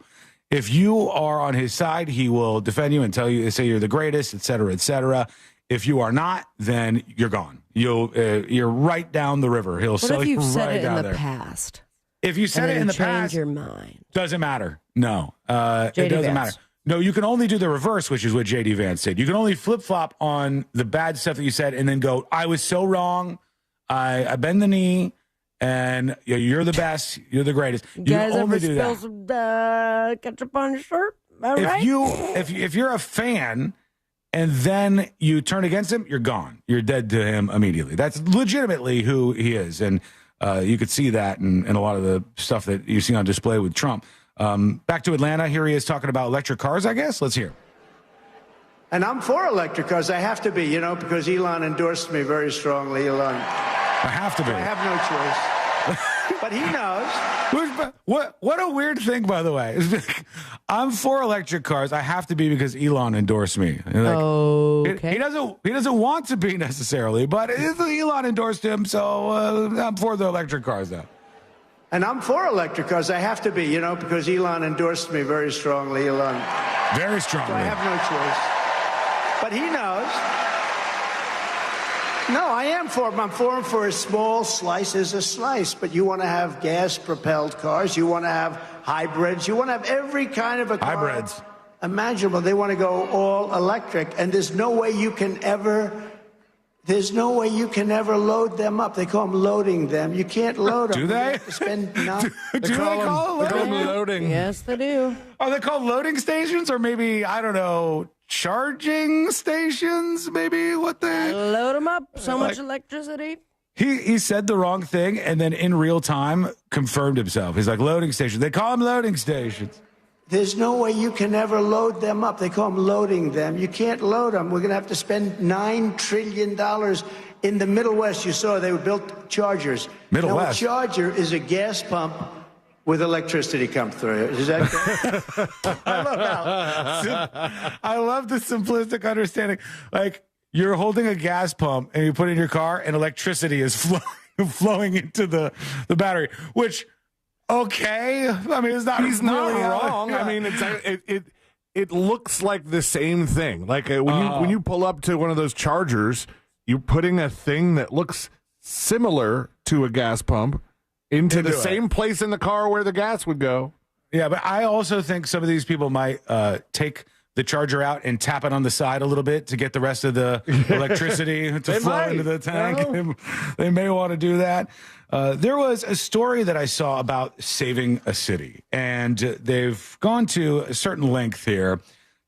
If you are on his side, he will defend you and say you're the greatest, et cetera, et cetera. If you are not, then you're gone. You're right down the river. He'll sell you right down there. What if you've said it in the past? If you said it in the past, change your mind. Doesn't matter. No, it doesn't matter. No, you can only do the reverse, which is what J.D. Vance did. You can only flip-flop on the bad stuff that you said and then go, I was so wrong. I bend the knee. And you're the best. You're the greatest. You guys only ever do spill that. some ketchup on your shirt? All right. If you're a fan and then you turn against him, you're gone. You're dead to him immediately. That's legitimately who he is. And you could see that in a lot of the stuff that you see on display with Trump. Back to Atlanta. Here he is talking about electric cars, I guess. Let's hear. And I'm for electric cars. I have to be, because Elon endorsed me very strongly. Elon. I have to be. I have no choice. But he knows. What a weird thing, by the way. I'm for electric cars. I have to be because Elon endorsed me. Okay. He doesn't want to be necessarily, but Elon endorsed him, so I'm for the electric cars now. And I'm for electric cars. I have to be, because Elon endorsed me very strongly. Elon. Very strongly. So I have no choice. But he knows. No, I am for him. I'm for him for a small slice is a slice. But you want to have gas-propelled cars. You want to have hybrids. You want to have every kind of a car hybrids imaginable. They want to go all electric. And there's no way you can ever load them up. They call them loading them. You can't load them. Do they? They call them loading. Yes, they do. Are they called loading stations, or maybe, I don't know, charging stations? Maybe what they load them up. So much electricity. He said the wrong thing, and then in real time confirmed himself. He's like, loading stations. They call them loading stations. There's no way you can ever load them up. They call them loading them. You can't load them. We're going to have to spend $9 trillion in the Middle West. You saw they built chargers. Middle West. A charger is a gas pump with electricity come through it. Is that correct? I love the simplistic understanding. Like, you're holding a gas pump and you put it in your car and electricity is flowing into the battery, which, okay. I mean, it's not. He's not wrong. I mean, it looks like the same thing. Like when you pull up to one of those chargers, you're putting a thing that looks similar to a gas pump into the same place in the car where the gas would go. Yeah, but I also think some of these people might take the charger out and tap it on the side a little bit to get the rest of the electricity to flow into the tank. They may want to do that. There was a story that I saw about saving a city, and they've gone to a certain length here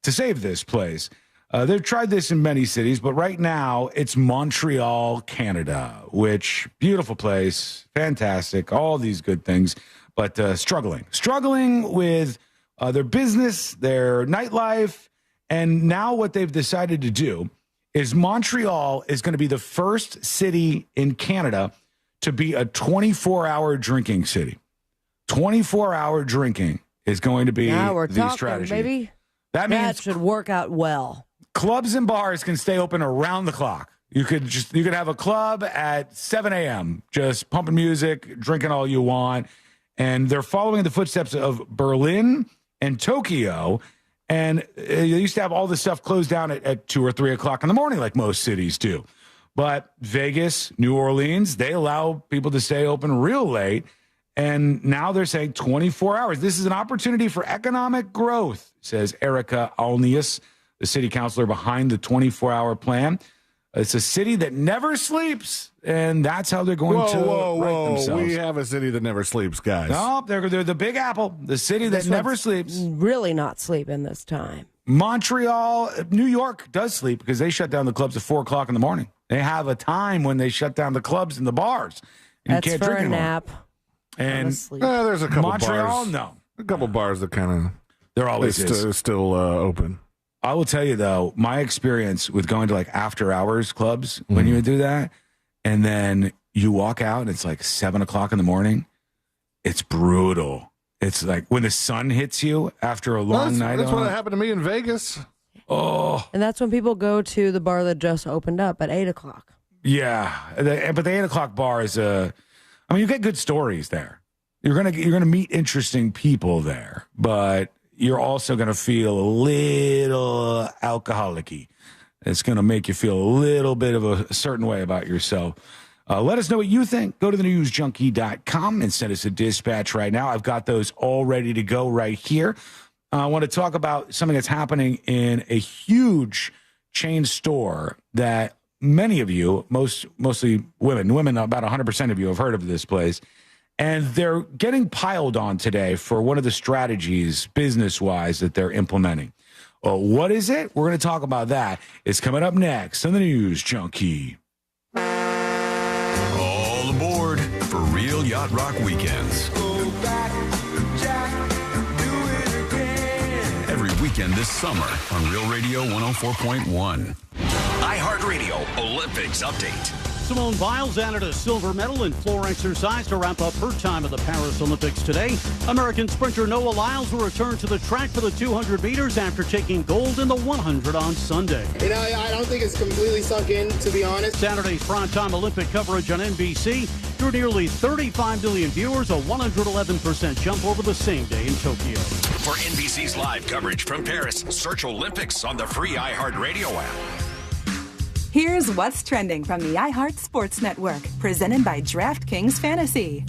to save this place. They've tried this in many cities, but right now it's Montreal, Canada, which beautiful place, fantastic, all these good things, but struggling with their business, their nightlife, and now what they've decided to do is Montreal is going to be the first city in Canada to be a 24-hour drinking city. 24-hour drinking is going to be the strategy. Baby. That should work out well. Clubs and bars can stay open around the clock. You could have a club at 7 a.m. just pumping music, drinking all you want, and they're following the footsteps of Berlin and Tokyo, and they used to have all this stuff closed down at 2 or 3 o'clock in the morning like most cities do. But Vegas, New Orleans, they allow people to stay open real late, and now they're saying 24 hours. This is an opportunity for economic growth, says Erica Alnius, the city councilor behind the 24-hour plan. It's a city that never sleeps, and that's how they're going to write themselves. We have a city that never sleeps, guys. No, they're the Big Apple, the city that never sleeps. Really not sleeping this time. Montreal, New York does sleep because they shut down the clubs at 4 o'clock in the morning. They have a time when they shut down the clubs and the bars. And that's you can't for drink a anymore. nap. And there's a couple Montreal, bars. no. A couple bars that kind of there always is still open. I will tell you, though, my experience with going to like after hours clubs when you would do that, and then you walk out and it's like 7 o'clock in the morning, it's brutal. It's like when the sun hits you after a long night. That's what happened to me in Vegas. Oh. And that's when people go to the bar that just opened up at 8 o'clock. Yeah. But the 8 o'clock bar is you get good stories there. You're gonna meet interesting people there, but you're also going to feel a little alcoholic-y. It's going to make you feel a little bit of a certain way about yourself. Let us know what you think. Go to thenewsjunkie.com and send us a dispatch right now. I've got those all ready to go right here. I want to talk about something that's happening in a huge chain store that many of you, mostly women, about 100% of you have heard of this place. And they're getting piled on today for one of the strategies, business-wise, that they're implementing. What is it? We're going to talk about that. It's coming up next on the News Junkie. All aboard for Real Yacht Rock Weekends. Go back, Jack. weekend this summer on Real Radio 104.1. iHeartRadio Olympics Update. Simone Biles added a silver medal in floor exercise to wrap up her time at the Paris Olympics today. American sprinter Noah Lyles will return to the track for the 200 meters after taking gold in the 100 on Sunday. You know, I don't think it's completely sunk in, to be honest. Saturday's primetime Olympic coverage on NBC drew nearly 35 million viewers, a 111% jump over the same day in Tokyo. For NBC's live coverage from Paris, search Olympics on the free iHeartRadio app. Here's what's trending from the iHeart Sports Network, presented by DraftKings Fantasy.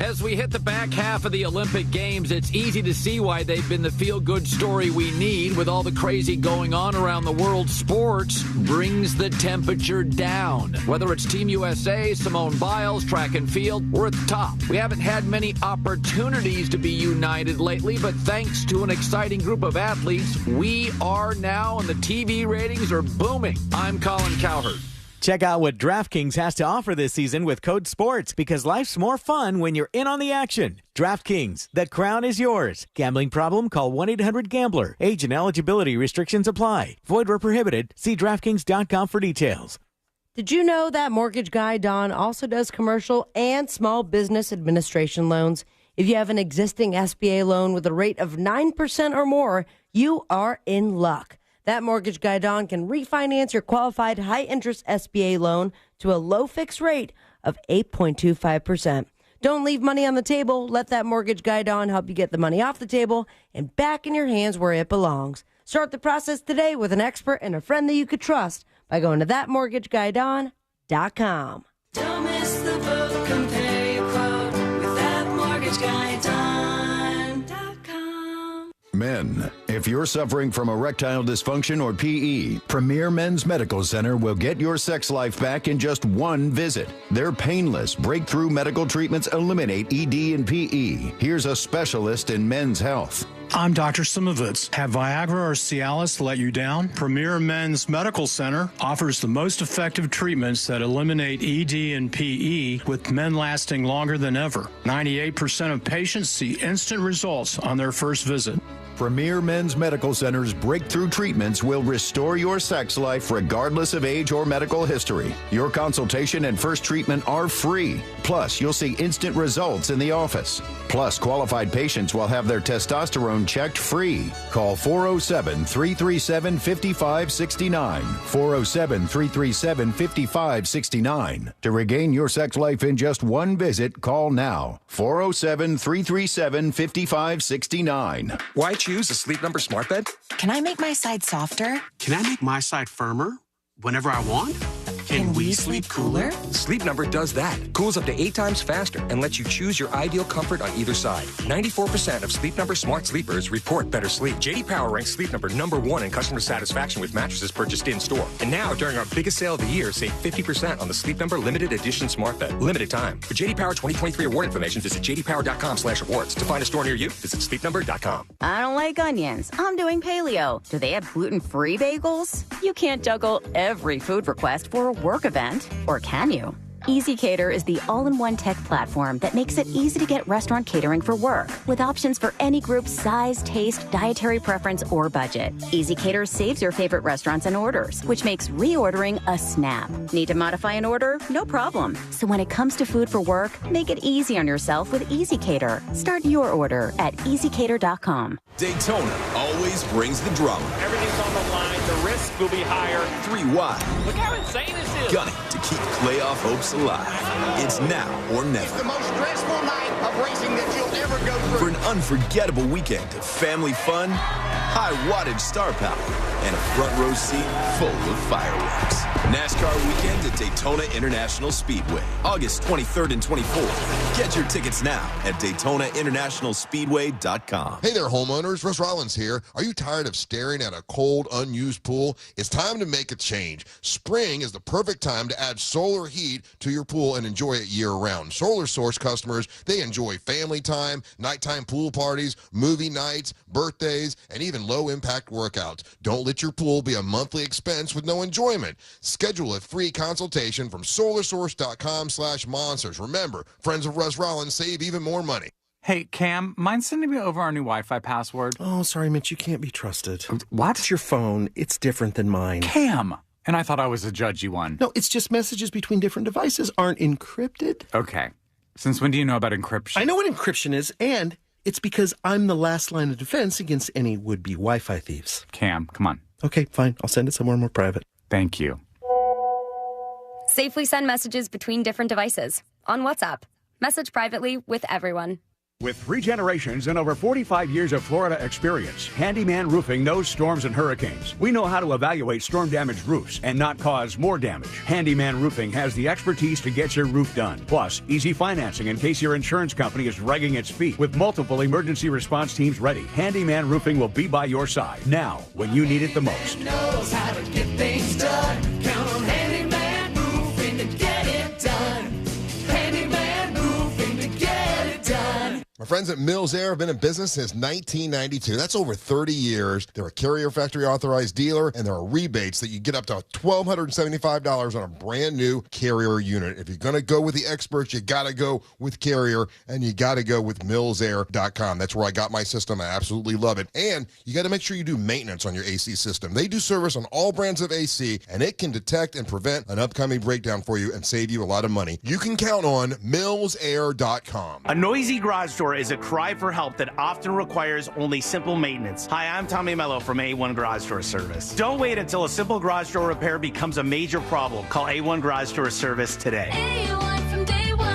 As we hit the back half of the Olympic Games, it's easy to see why they've been the feel-good story we need. With all the crazy going on around the world, sports brings the temperature down. Whether it's Team USA, Simone Biles, track and field, we're at the top. We haven't had many opportunities to be united lately, but thanks to an exciting group of athletes, we are now, and the TV ratings are booming. I'm Colin Cowherd. Check out what DraftKings has to offer this season with code SPORTS, because life's more fun when you're in on the action. DraftKings, the crown is yours. Gambling problem? Call 1-800-GAMBLER. Age and eligibility restrictions apply. Void where prohibited. See DraftKings.com for details. Did you know that mortgage guy Don also does commercial and small business administration loans? If you have an existing SBA loan with a rate of 9% or more, you are in luck. That mortgage guy Don can refinance your qualified high-interest SBA loan to a low fixed rate of 8.25%. Don't leave money on the table. Let that mortgage guy Don help you get the money off the table and back in your hands where it belongs. Start the process today with an expert and a friend that you could trust by going to thatmortgageguydon.com. Don't miss the boat. Compare your quote with thatmortgageguydon.com. Men, if you're suffering from erectile dysfunction or PE, Premier Men's Medical Center will get your sex life back in just one visit. Their painless, breakthrough medical treatments eliminate ED and PE. Here's a specialist in men's health. I'm Dr. Simovitz. Have Viagra or Cialis let you down? Premier Men's Medical Center offers the most effective treatments that eliminate ED and PE, with men lasting longer than ever. 98% of patients see instant results on their first visit. Premier Men's Medical Center's breakthrough treatments will restore your sex life regardless of age or medical history. Your consultation and first treatment are free. Plus, you'll see instant results in the office. Plus, qualified patients will have their testosterone checked free. Call 407-337-5569. 407-337-5569. To regain your sex life in just one visit, call now. 407-337-5569. Why choose a Sleep Number smart bed? Can I make my side softer? Can I make my side firmer whenever I want? Can we sleep cooler? Sleep Number does that. Cools up to 8 times faster and lets you choose your ideal comfort on either side. 94% of Sleep Number smart sleepers report better sleep. J.D. Power ranks Sleep Number #1 in customer satisfaction with mattresses purchased in-store. And now, during our biggest sale of the year, save 50% on the Sleep Number limited edition smart bed. Limited time. For J.D. Power 2023 award information, visit jdpower.com/awards. To find a store near you, visit sleepnumber.com. I don't like onions. I'm doing paleo. Do they have gluten-free bagels? You can't juggle every food request for a work event, or can you? EasyCater is the all-in-one tech platform that makes it easy to get restaurant catering for work, with options for any group size, taste, dietary preference, or budget. EasyCater saves your favorite restaurants and orders, which makes reordering a snap. Need to modify an order? No problem. So when it comes to food for work, make it easy on yourself with EasyCater. Start your order at easycater.com. Daytona always brings the drama. Everything's on the line. The risk will be higher. 3 wide. Look how insane this is. Gunning to keep playoff hopes alive. It's now or never. It's the most stressful night of racing that you'll ever go through. For an unforgettable weekend of family fun, high wattage star power, and a front row seat full of fireworks. NASCAR weekend at Daytona International Speedway, August 23rd and 24th. Get your tickets now at DaytonaInternationalSpeedway.com. Hey there, homeowners. Russ Rollins here. Are you tired of staring at a cold, unused pool? It's time to make a change. Spring is the perfect time to add solar heat to your pool and enjoy it year-round. Solar Source customers, they enjoy family time, nighttime pool parties, movie nights, birthdays, and even low-impact workouts. Don't let your pool be a monthly expense with no enjoyment. Schedule a free consultation from solarsource.com/monsters. Remember, friends of Russ Rollins save even more money. Hey, Cam, mind sending me over our new Wi-Fi password? Oh, sorry, Mitch, you can't be trusted. What? It's your phone. It's different than mine. Cam! And I thought I was a judgy one. No, it's just messages between different devices aren't encrypted. Okay. Since when do you know about encryption? I know what encryption is, and it's because I'm the last line of defense against any would-be Wi-Fi thieves. Cam, come on. Okay, fine. I'll send it somewhere more private. Thank you. Safely send messages between different devices. On WhatsApp. Message privately with everyone. With 3 generations and over 45 years of Florida experience, Handyman Roofing knows storms and hurricanes. We know how to evaluate storm-damaged roofs and not cause more damage. Handyman Roofing has the expertise to get your roof done. Plus, easy financing in case your insurance company is dragging its feet. With multiple emergency response teams ready, Handyman Roofing will be by your side now when you need it the most. Knows how to get things done. Count on Handyman Roofing to get it done. Handyman Roofing to get it done. My friends at Mills Air have been in business since 1992. That's over 30 years. They're a Carrier Factory Authorized dealer, and there are rebates that you get up to $1,275 on a brand new Carrier unit. If you're going to go with the experts, you got to go with Carrier, and you got to go with millsair.com. That's where I got my system. I absolutely love it. And you got to make sure you do maintenance on your AC system. They do service on all brands of AC, and it can detect and prevent an upcoming breakdown for you and save you a lot of money. You can count on millsair.com. A noisy garage door is a cry for help that often requires only simple maintenance. Hi, I'm Tommy Mello from A1 Garage Door Service. Don't wait until a simple garage door repair becomes a major problem. Call A1 Garage Door Service today. A1 from day one.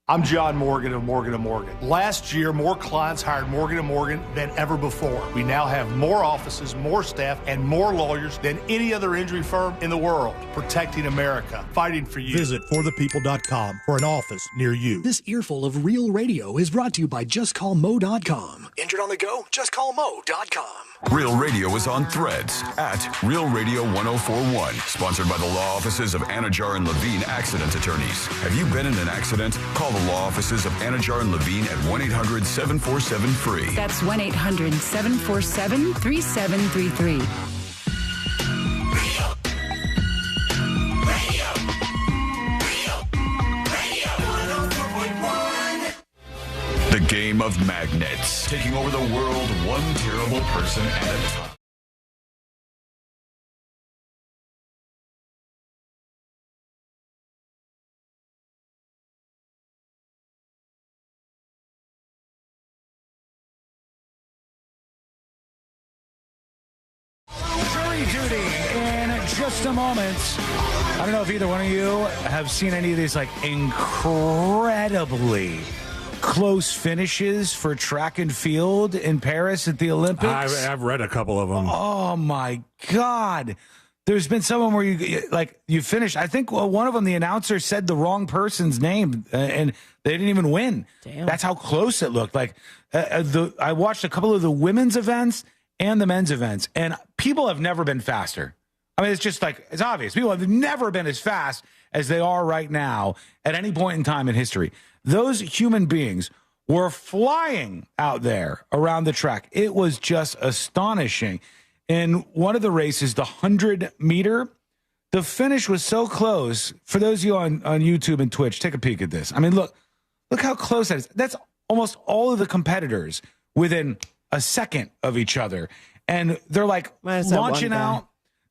I'm John Morgan of Morgan & Morgan. Last year, more clients hired Morgan & Morgan than ever before. We now have more offices, more staff, and more lawyers than any other injury firm in the world, protecting America, fighting for you. Visit forthepeople.com for an office near you. This earful of real radio is brought to you by JustCallMo.com. Injured on the go? JustCallMo.com. Real Radio is on Threads at Real Radio 1041. Sponsored by the law offices of Anajar and Levine Accident Attorneys. Have you been in an accident? Call the law offices of Anajar and Levine at 1-800-747-FREE. That's 1-800-747-3733. The game of magnets, taking over the world one terrible person at a time. Jury duty in just a moment. I don't know if either one of you have seen any of these like incredibly close finishes for track and field in Paris at the Olympics. I've read a couple of them. Oh my God. There's been someone where you finish. I think one of them, the announcer said the wrong person's name and they didn't even win. Damn. That's how close it looked. Like I watched a couple of the women's events and the men's events, and people have never been faster. I mean, it's just like, it's obvious. People have never been as fast as they are right now at any point in time in history. Those human beings were flying out there around the track. It was just astonishing. In one of the races, the 100-meter, the finish was so close. For those of you on YouTube and Twitch, take a peek at this. I mean, look how close that is. That's almost all of the competitors within a second of each other. And they're like launching out.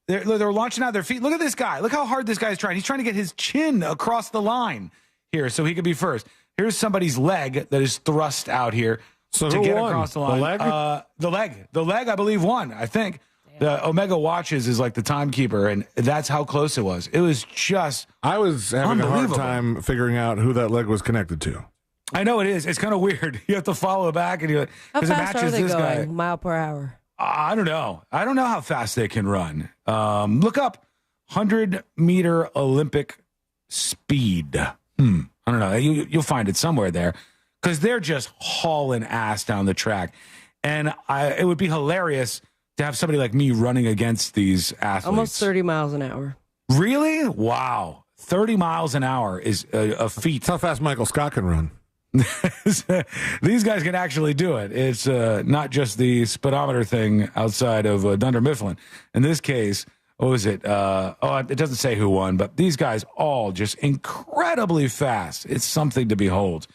They're launching out their feet. Look at this guy. Look how hard this guy's trying. He's trying to get his chin across the line here so he could be first. Here's somebody's leg that is thrust out here to get across the line. The leg, I believe, won, I think. The Omega Watches is like the timekeeper, and that's how close it was. It was just I was having a hard time figuring out who that leg was connected to. I know it is. It's kind of weird. You have to follow back, and how because it fast matches are they this going? guy. Mile per hour. I don't know. I don't know how fast they can run. Look up 100-meter Olympic speed. I don't know. You'll find it somewhere there because they're just hauling ass down the track. And it would be hilarious to have somebody like me running against these athletes. Almost 30 miles an hour. Really? Wow. 30 miles an hour is a feat. That's how fast Michael Scott can run. These guys can actually do it. It's not just the speedometer thing outside of Dunder Mifflin. In this case, what was it? It doesn't say who won, but these guys all just incredibly fast. It's something to behold.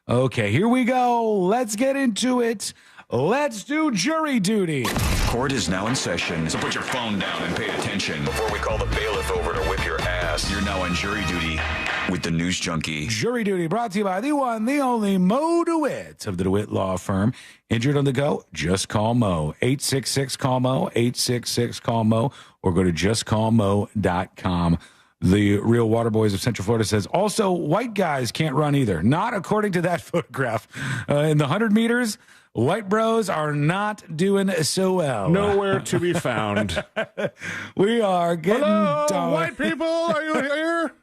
Okay, here we go. Let's get into it. Let's do jury duty. Court is now in session, so put your phone down and pay attention before we call the bailiff over to whip your ass. You're now on jury duty with the News Junkie. Jury duty brought to you by the one, the only Mo DeWitt of the DeWitt Law Firm. Injured on the go? Just call Mo. 866-CALL-MO, 866-CALL-MO, or go to justcallmo.com. The Real Water Boys of Central Florida says, also, white guys can't run either. Not according to that photograph. In the 100 meters, white bros are not doing so well. Nowhere to be found. We are getting done. White people, are you here?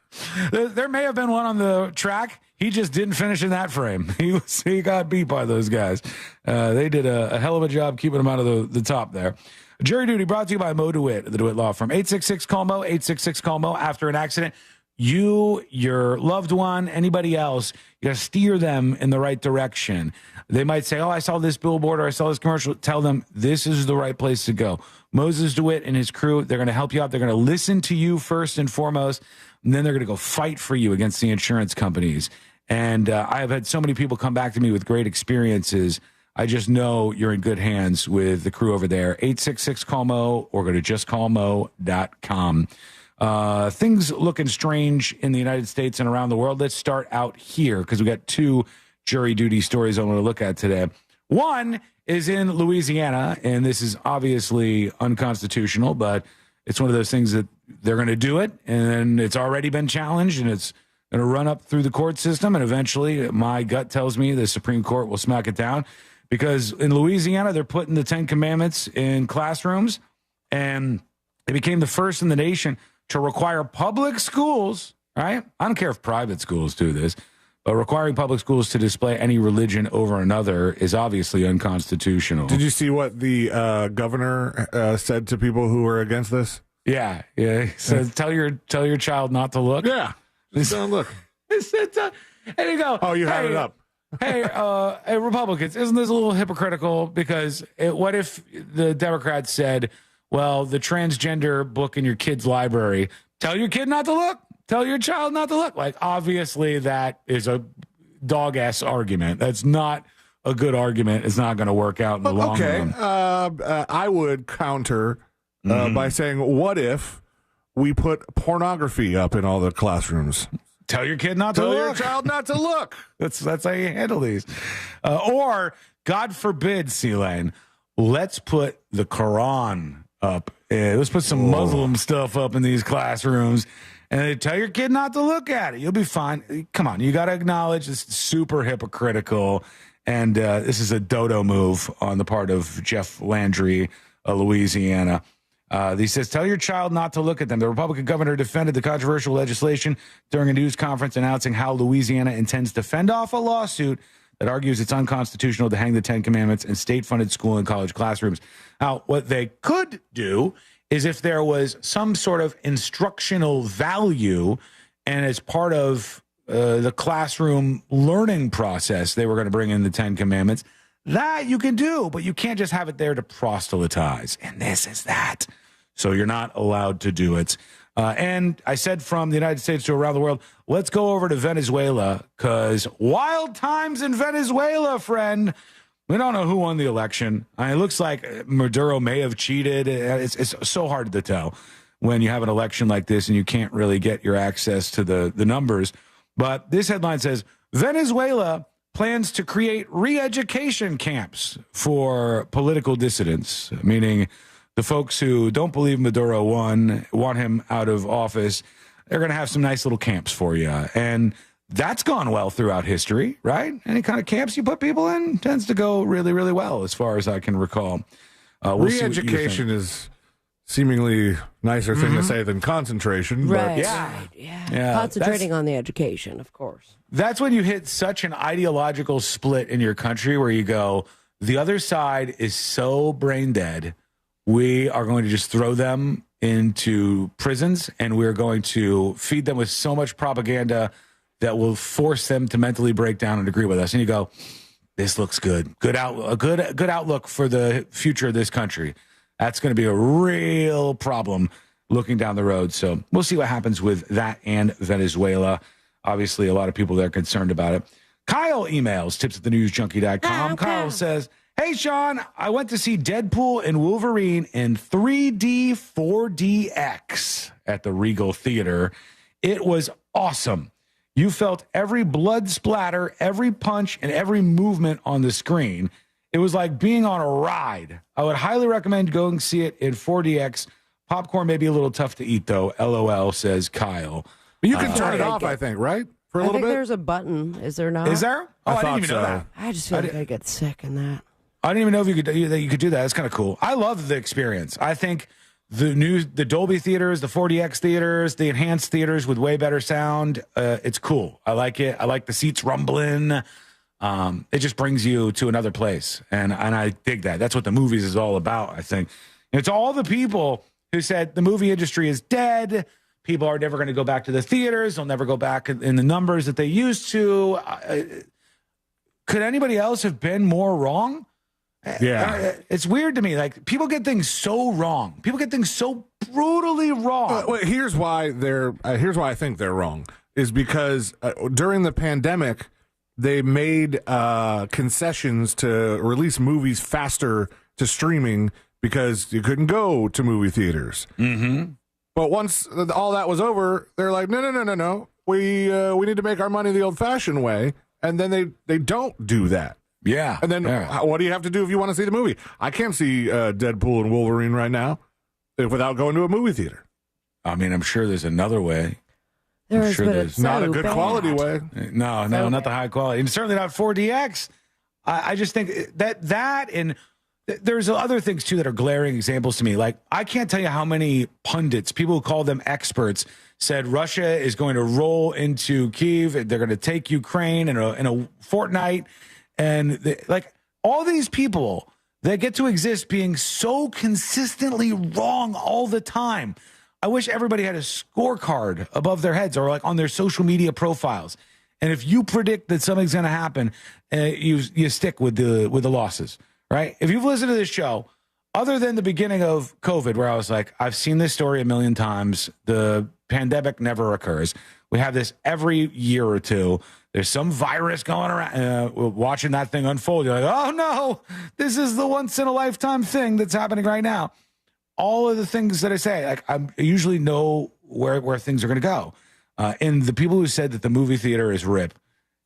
There may have been one on the track. He just didn't finish in that frame. He got beat by those guys. They did a hell of a job keeping him out of the top there. Jury duty brought to you by Mo DeWitt, the DeWitt Law Firm. 866-CALL-MO, 866-CALL-MO. After an accident, you, your loved one, anybody else, you got to steer them in the right direction. They might say, oh, I saw this billboard or I saw this commercial. Tell them this is the right place to go. Moses DeWitt and his crew, they're going to help you out. They're going to listen to you first and foremost, and then they're going to go fight for you against the insurance companies. And I have had so many people come back to me with great experiences. I just know you're in good hands with the crew over there. 866-CALL-MO or go to justcallmo.com. Things looking strange in the United States and around the world. Let's start out here because we got two jury duty stories I want to look at today. One is in Louisiana, and this is obviously unconstitutional, but it's one of those things that they're going to do it, and it's already been challenged, and it's going to run up through the court system, and eventually my gut tells me the Supreme Court will smack it down. Because in Louisiana, they're putting the 10 Commandments in classrooms, and it became the first in the nation to require public schools, right? I don't care if private schools do this, but requiring public schools to display any religion over another is obviously unconstitutional. Did you see what the governor said to people who were against this? Yeah. He said, tell your child not to look. Yeah. Just don't look. He said, and you go, oh, you had it up. Hey, Republicans, isn't this a little hypocritical? Because what if the Democrats said, well, the transgender book in your kid's library, tell your kid not to look, tell your child not to look. Like, obviously, that is a dog-ass argument. That's not a good argument. It's not going to work out in the long run. I would counter by saying, what if we put pornography up in all the classrooms? Tell your kid not to look. look. Tell your child not to look. That's how you handle these. Or, God forbid, C-Lane, let's put the Quran up. Let's put some Muslim stuff up in these classrooms. And tell your kid not to look at it. You'll be fine. Come on. You got to acknowledge this is super hypocritical. And this is a dodo move on the part of Jeff Landry, Louisiana. He says, tell your child not to look at them. The Republican governor defended the controversial legislation during a news conference announcing how Louisiana intends to fend off a lawsuit that argues it's unconstitutional to hang the 10 Commandments in state-funded school and college classrooms. Now, what they could do is if there was some sort of instructional value and as part of the classroom learning process, they were going to bring in the 10 Commandments, that you can do, but you can't just have it there to proselytize. And this is that. So you're not allowed to do it. And I said from the United States to around the world, let's go over to Venezuela because wild times in Venezuela, friend. We don't know who won the election. It looks like Maduro may have cheated. It's so hard to tell when you have an election like this and you can't really get your access to the numbers. But this headline says, Venezuela plans to create re-education camps for political dissidents, meaning the folks who don't believe Maduro won, want him out of office. They're going to have some nice little camps for you. And that's gone well throughout history, right? Any kind of camps you put people in tends to go really, really well, as far as I can recall. Re-education is seemingly nicer thing to say than concentration. Right, but yeah. Concentrating on the education, of course. That's when you hit such an ideological split in your country where you go, the other side is so brain dead, we are going to just throw them into prisons and we're going to feed them with so much propaganda that will force them to mentally break down and agree with us. And you go, this looks good. A good outlook for the future of this country. That's going to be a real problem looking down the road. So we'll see what happens with that and Venezuela. Obviously, a lot of people there are concerned about it. Kyle emails tips@thenewsjunkie.com. Kyle says, hey, Sean, I went to see Deadpool and Wolverine in 3D 4DX at the Regal Theater. It was awesome. You felt every blood splatter, every punch, and every movement on the screen. It was like being on a ride. I would highly recommend going see it in 4DX. Popcorn may be a little tough to eat, though. LOL, says Kyle. But you can turn it off, I think, right? For a I little think bit? there's a button. Is there not? Is there? Oh, I didn't even know that. I just feel like I get sick in that. I didn't even know if you could do that. That's kind of cool. I love the experience. I think the Dolby theaters, the 4DX theaters, the enhanced theaters with way better sound. It's cool. I like it. I like the seats rumbling. It just brings you to another place, and I dig that. That's what the movies is all about. I think it's all the people who said the movie industry is dead. People are never going to go back to the theaters. They'll never go back in the numbers that they used to. Could anybody else have been more wrong? Yeah. It's weird to me. Like, people get things so wrong. People get things so brutally wrong. Well, here's why I think they're wrong, is because during the pandemic, they made concessions to release movies faster to streaming because you couldn't go to movie theaters. Mm-hmm. But once all that was over, they're like, no. We need to make our money the old-fashioned way, and then they don't do that. Yeah. And then what do you have to do if you want to see the movie? I can't see Deadpool and Wolverine right now without going to a movie theater. I mean, I'm sure there's another way. There's, but it's not so a good bad. quality way. No, not the high quality. And certainly not 4DX. I just think that and there's other things, too, that are glaring examples to me. Like, I can't tell you how many pundits, people who call them experts, said Russia is going to roll into Kyiv. They're going to take Ukraine in a fortnight. And all these people that get to exist being so consistently wrong all the time. I wish everybody had a scorecard above their heads or like on their social media profiles. And if you predict that something's going to happen, you stick with the losses, right? If you've listened to this show, other than the beginning of COVID, where I was like, I've seen this story a million times. The pandemic never occurs. We have this every year or two. There's some virus going around. Watching that thing unfold, you're like, oh, no, this is the once-in-a-lifetime thing that's happening right now. All of the things that I say, like, I usually know where things are going to go. And the people who said that the movie theater is rip,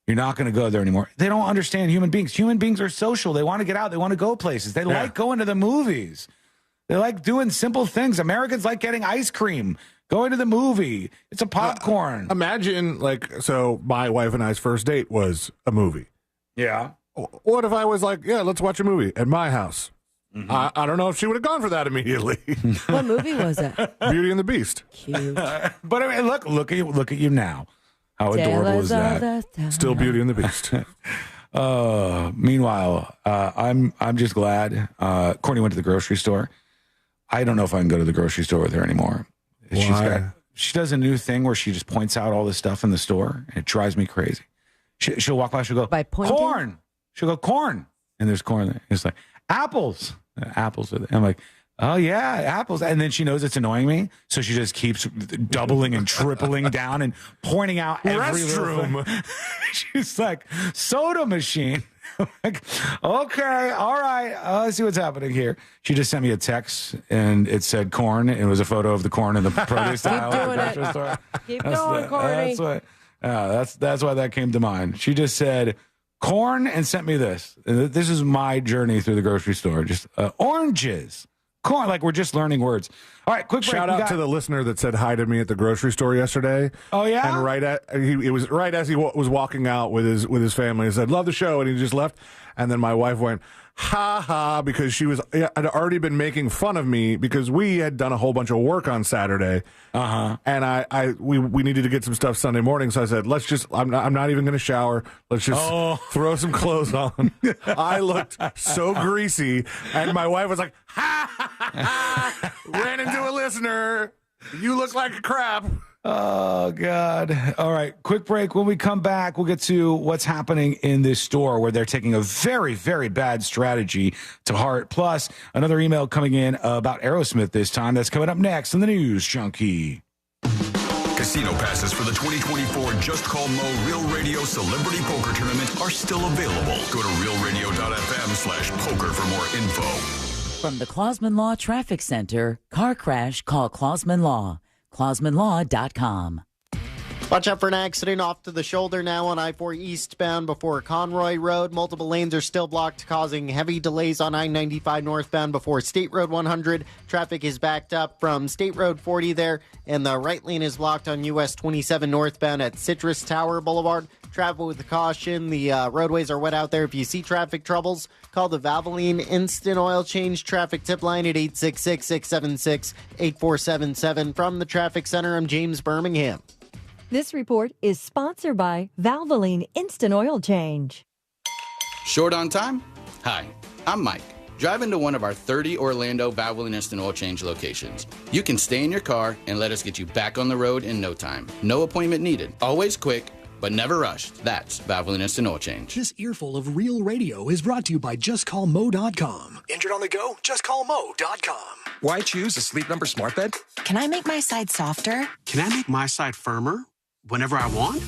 you're not going to go there anymore. They don't understand human beings. Human beings are social. They want to get out. They want to go places. They like going to the movies. They like doing simple things. Americans like getting ice cream, going to the movie. It's a popcorn. Imagine, so my wife and I's first date was a movie. Yeah. What if I was like, yeah, let's watch a movie at my house? Mm-hmm. I don't know if she would have gone for that immediately. What movie was it? Beauty and the Beast. Cute. But I mean, look at you now. How adorable is that? Still Beauty and the Beast. Meanwhile, I'm just glad Courtney went to the grocery store. I don't know if I can go to the grocery store with her anymore. Why? She does a new thing where she just points out all the stuff in the store, and it drives me crazy. She'll walk by, she'll go, by pointing? Corn. She'll go, corn. And there's corn there. It's like, apples. Apples are there. I'm like, oh, yeah, apples. And then she knows it's annoying me, so she just keeps doubling and tripling down and pointing out every restroom. She's like, soda machine. Like, okay, all right, let's see what's happening here. She just sent me a text, and it said corn. It was a photo of the corn in the produce aisle at the grocery store. Keep going, Courtney. That's why that came to mind. She just said corn and sent me this. This is my journey through the grocery store. Just oranges. Corn, like we're just learning words. All right, quick break. Shout out to the listener that said hi to me at the grocery store yesterday. Oh yeah, and it was right as he was walking out with his family. He said, "Love the show," and he just left. And then my wife went, "Ha ha," because she had already been making fun of me because we had done a whole bunch of work on Saturday. And we needed to get some stuff Sunday morning, so I said, "Let's just I'm not even going to shower. Let's just throw some clothes on." I looked so greasy, and my wife was like, "Ha ha ha!" Ran into a listener. You look like crap. Oh, God. All right, quick break. When we come back, we'll get to what's happening in this store where they're taking a very, very bad strategy to heart. Plus, another email coming in about Aerosmith this time. That's coming up next on the News Junkie. Because Casino passes for the 2024 Just Call Mo Real Radio Celebrity Poker Tournament are still available. Go to realradio.fm/poker for more info. From the Clausman Law Traffic Center, car crash, call Clausman Law. ClausmanLaw.com. Watch out for an accident off to the shoulder now on I-4 eastbound before Conroy Road. Multiple lanes are still blocked, causing heavy delays on I-95 northbound before State Road 100. Traffic is backed up from State Road 40 there, and the right lane is blocked on US 27 northbound at Citrus Tower Boulevard. Travel with caution. The roadways are wet out there. If you see traffic troubles, call the Valvoline Instant Oil Change traffic tip line at 866-676-8477. From the Traffic Center, I'm James Birmingham. This report is sponsored by Valvoline Instant Oil Change. Short on time? Hi, I'm Mike. Driving to one of our 30 Orlando Valvoline Instant Oil Change locations. You can stay in your car and let us get you back on the road in no time. No appointment needed. Always quick, but never rushed. That's Valvoline Instant Oil Change. This earful of real radio is brought to you by JustCallMo.com. Injured on the go? JustCallMo.com. Why choose a Sleep Number smart bed? Can I make my side softer? Can I make my side firmer whenever I want?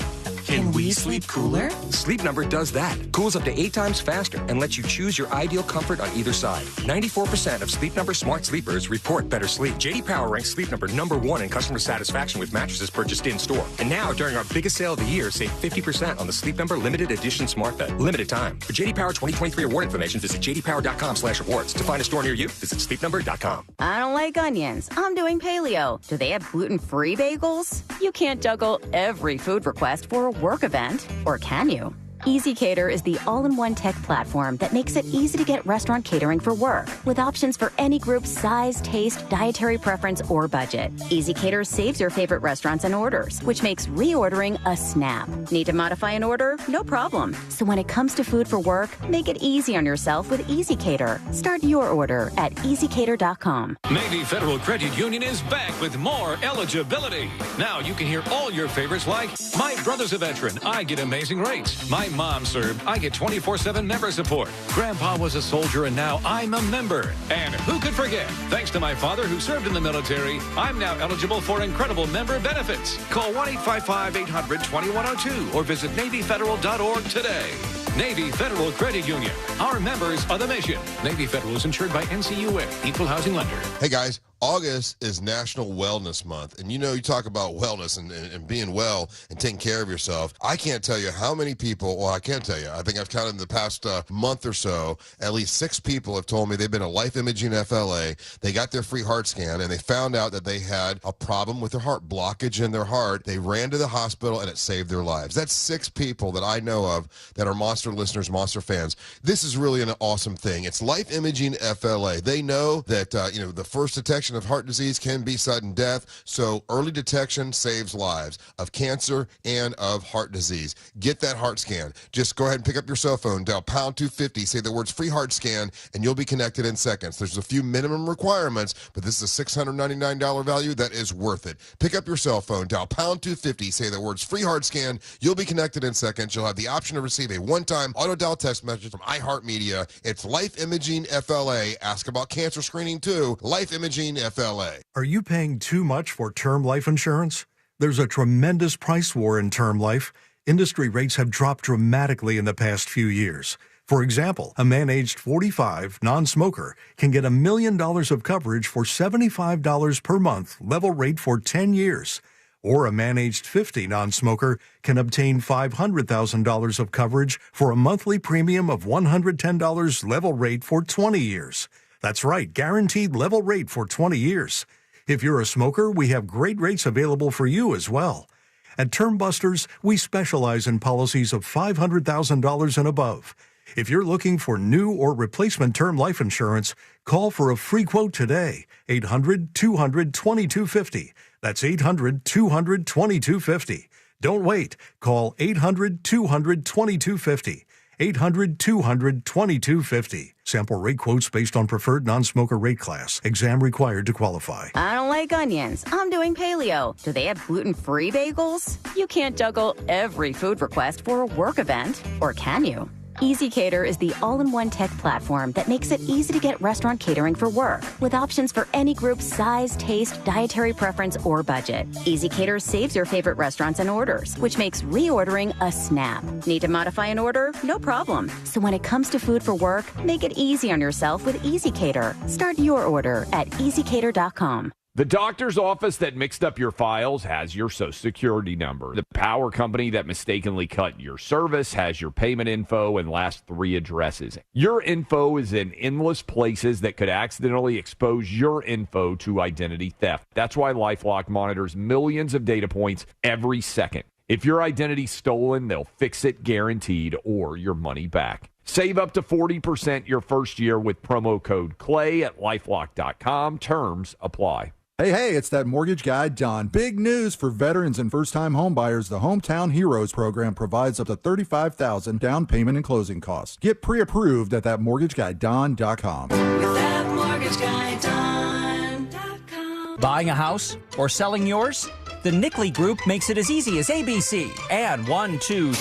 Can we sleep cooler? Sleep Number does that. Cools up to 8 times faster and lets you choose your ideal comfort on either side. 94% of Sleep Number smart sleepers report better sleep. J.D. Power ranks Sleep Number #1 in customer satisfaction with mattresses purchased in-store. And now, during our biggest sale of the year, save 50% on the Sleep Number limited edition smart bed. Limited time. For J.D. Power 2023 award information, visit jdpower.com/awards. To find a store near you, visit sleepnumber.com. I don't like onions. I'm doing paleo. Do they have gluten-free bagels? You can't juggle every food request for a work event, or can you? EasyCater is the all-in-one tech platform that makes it easy to get restaurant catering for work, with options for any group size, taste, dietary preference, or budget. EasyCater saves your favorite restaurants and orders, which makes reordering a snap. Need to modify an order? No problem. So when it comes to food for work, make it easy on yourself with EasyCater. Start your order at easycater.com. Navy Federal Credit Union is back with more eligibility. Now you can hear all your favorites like, my brother's a veteran, I get amazing rates. My mom served, I get 24/7 member support. Grandpa was a soldier and now I'm a member. And who could forget? Thanks to my father who served in the military, I'm now eligible for incredible member benefits. Call 1-855-800-2102 or visit NavyFederal.org today. Navy Federal Credit Union. Our members are the mission. Navy Federal is insured by NCUA, Equal Housing Lender. Hey guys, August is National Wellness Month. And you know, you talk about wellness and being well and taking care of yourself. I can't tell you how many people, well, I can tell you, I think I've counted in the past month or so, at least 6 people have told me they've been a Life Imaging FLA. They got their free heart scan and they found out that they had a problem with their heart, blockage in their heart. They ran to the hospital and it saved their lives. That's 6 people that I know of that are Monster listeners, Monster fans. This is really an awesome thing. It's Life Imaging FLA. They know that, the first detection of heart disease can be sudden death, so early detection saves lives of cancer and of heart disease. Get that heart scan. Just go ahead and pick up your cell phone, dial pound 250, say the words free heart scan, and you'll be connected in seconds. There's a few minimum requirements, but this is a $699 value that is worth it. Pick up your cell phone, dial pound 250, say the words free heart scan, you'll be connected in seconds. You'll have the option to receive a one-time auto dial text message from iHeartMedia. It's Life Imaging FLA. Ask about cancer screening too. Life Imaging FLA. Are you paying too much for term life insurance? There's a tremendous price war in term life. Industry rates have dropped dramatically in the past few years. For example, a man aged 45, non-smoker, can get $1 million of coverage for $75 per month, level rate for 10 years. Or a man aged 50, non-smoker, can obtain $500,000 of coverage for a monthly premium of $110, level rate for 20 years. That's right, guaranteed level rate for 20 years. If you're a smoker, we have great rates available for you as well. At Term Busters, we specialize in policies of $500,000 and above. If you're looking for new or replacement term life insurance, call for a free quote today. 800-200-2250. That's 800-200-2250. Don't wait. Call 800-200-2250. 800-200-2250. Sample rate quotes based on preferred non-smoker rate class. Exam required to qualify. I don't like onions. I'm doing paleo. Do they have gluten-free bagels? You can't juggle every food request for a work event, or can you? EasyCater is the all-in-one tech platform that makes it easy to get restaurant catering for work, with options for any group's size, taste, dietary preference, or budget. EasyCater saves your favorite restaurants and orders, which makes reordering a snap. Need to modify an order? No problem. So when it comes to food for work, make it easy on yourself with EasyCater. Start your order at easycater.com. The doctor's office that mixed up your files has your Social Security number. The power company that mistakenly cut your service has your payment info and last 3 addresses. Your info is in endless places that could accidentally expose your info to identity theft. That's why LifeLock monitors millions of data points every second. If your identity's stolen, they'll fix it guaranteed or your money back. Save up to 40% your first year with promo code CLAY at LifeLock.com. Terms apply. Hey, it's that mortgage guy, Don. Big news for veterans and first-time homebuyers. The Hometown Heroes program provides up to $35,000 down payment and closing costs. Get pre-approved at thatmortgagguydon.com. With thatmortgagguydon.com. Buying a house or selling yours? The Nickley Group makes it as easy as ABC. And 1, 2...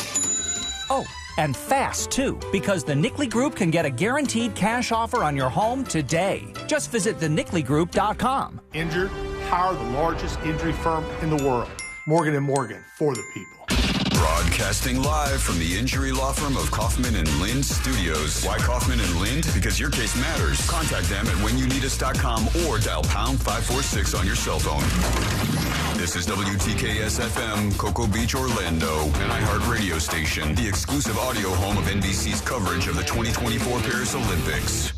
Oh, and fast, too, because the Nickley Group can get a guaranteed cash offer on your home today. Just visit thenickley.com. Injured? Hire the largest injury firm in the world. Morgan & Morgan, for the people. Broadcasting live from the injury law firm of Kaufman and Lind Studios. Why Kaufman and Lind? Because your case matters. Contact them at whenyouneedus.com or dial pound 546 on your cell phone. This is WTKS-FM, Cocoa Beach, Orlando, an iHeart radio station, the exclusive audio home of NBC's coverage of the 2024 Paris Olympics.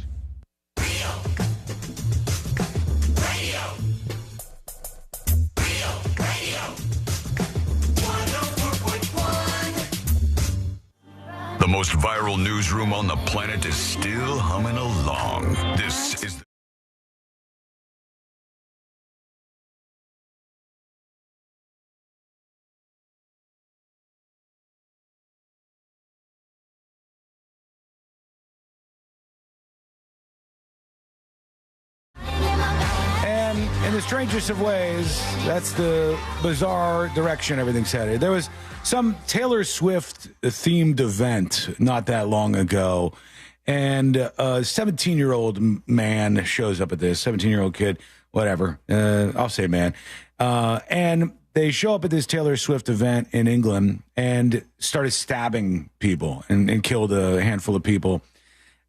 The most viral newsroom on the planet is still humming along. This is... And in the strangest of ways, that's the bizarre direction everything's headed. There was some Taylor Swift themed event not that long ago, and a 17-year-old man shows up at this, 17-year-old kid, whatever, I'll say man, and they show up at this Taylor Swift event in England and started stabbing people and killed a handful of people.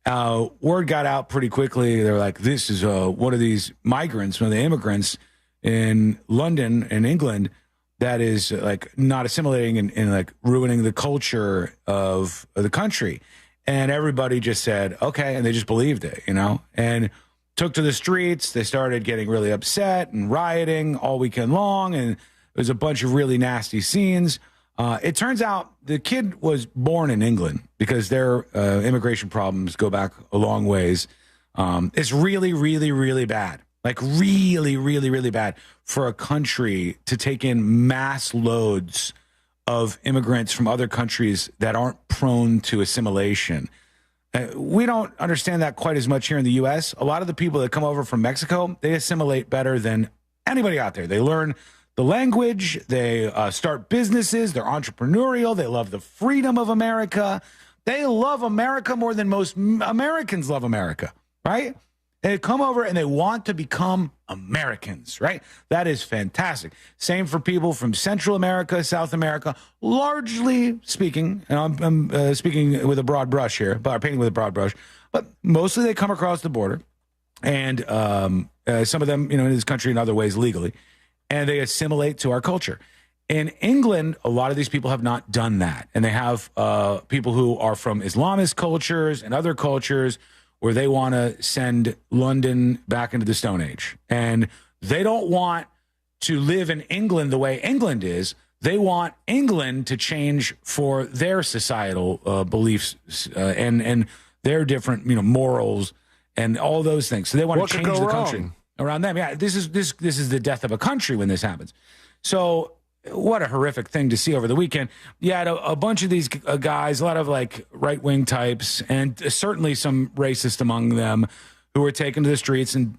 Word got out pretty quickly. They were like, this is one of these migrants, one of the immigrants in London and England that is like not assimilating and like ruining the culture of the country. And everybody just said, okay. And they just believed it, you know, and took to the streets. They started getting really upset and rioting all weekend long. And there was a bunch of really nasty scenes. It turns out the kid was born in England because their immigration problems go back a long ways. It's really, really, really bad. Like really, really, really bad for a country to take in mass loads of immigrants from other countries that aren't prone to assimilation. We don't understand that quite as much here in the U.S. A lot of the people that come over from Mexico, they assimilate better than anybody out there. They learn the language, they start businesses, they're entrepreneurial, they love the freedom of America. They love America more than most Americans love America, right? They come over and they want to become Americans, right? That is fantastic. Same for people from Central America, South America, largely speaking, and I'm speaking with a broad brush here, but painting with a broad brush, but mostly they come across the border, and some of them, you know, in this country in other ways legally, and they assimilate to our culture. In England, a lot of these people have not done that, and they have people who are from Islamist cultures and other cultures where they want to send London back into the Stone Age. And they don't want to live in England the way England is. They want England to change for their societal beliefs and their different, you know, morals and all those things. So they want to change the country around them. Yeah, this is the death of a country when this happens. So what a horrific thing to see over the weekend. You had a bunch of these guys, a lot of like right-wing types, and certainly some racist among them who were taken to the streets and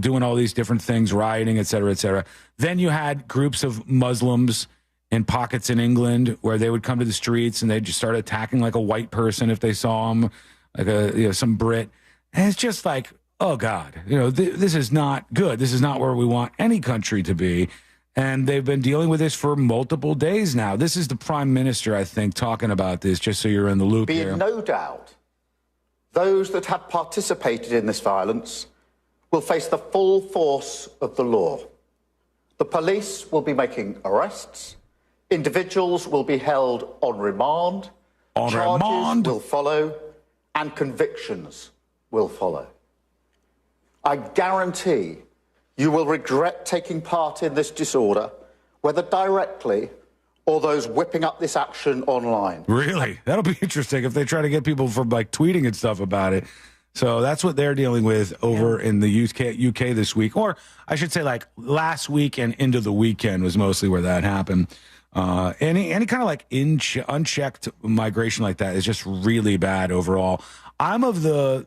doing all these different things, rioting, et cetera, et cetera. Then you had groups of Muslims in pockets in England where they would come to the streets and they'd just start attacking like a white person if they saw them, like some Brit. And it's just like, oh God, this is not good. This is not where we want any country to be. And they've been dealing with this for multiple days now. This is the Prime Minister, I think, talking about this, just so you're in the loop here. Be in no doubt, those that have participated in this violence will face the full force of the law. The police will be making arrests. Individuals will be held on remand. Charges will follow, and convictions will follow. I guarantee you will regret taking part in this disorder, whether directly or those whipping up this action online. Really? That'll be interesting if they try to get people from like tweeting and stuff about it. So that's what they're dealing with over in the UK this week. Or I should say like last week and into the weekend was mostly where that happened. Any kind of like unchecked migration like that is just really bad overall. I'm of the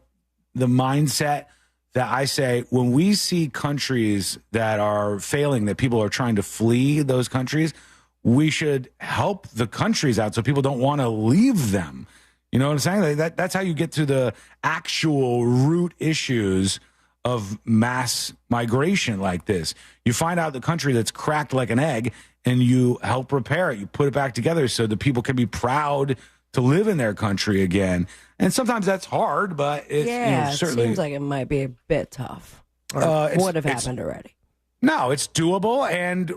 mindset that I say when we see countries that are failing, that people are trying to flee those countries, we should help the countries out so people don't want to leave them. You know what I'm saying? Like that's how you get to the actual root issues of mass migration like this. You find out the country that's cracked like an egg and you help repair it. You put it back together so that people can be proud to live in their country again. And sometimes that's hard, but it's certainly. It seems like it might be a bit tough. Or would have happened already. No, it's doable, and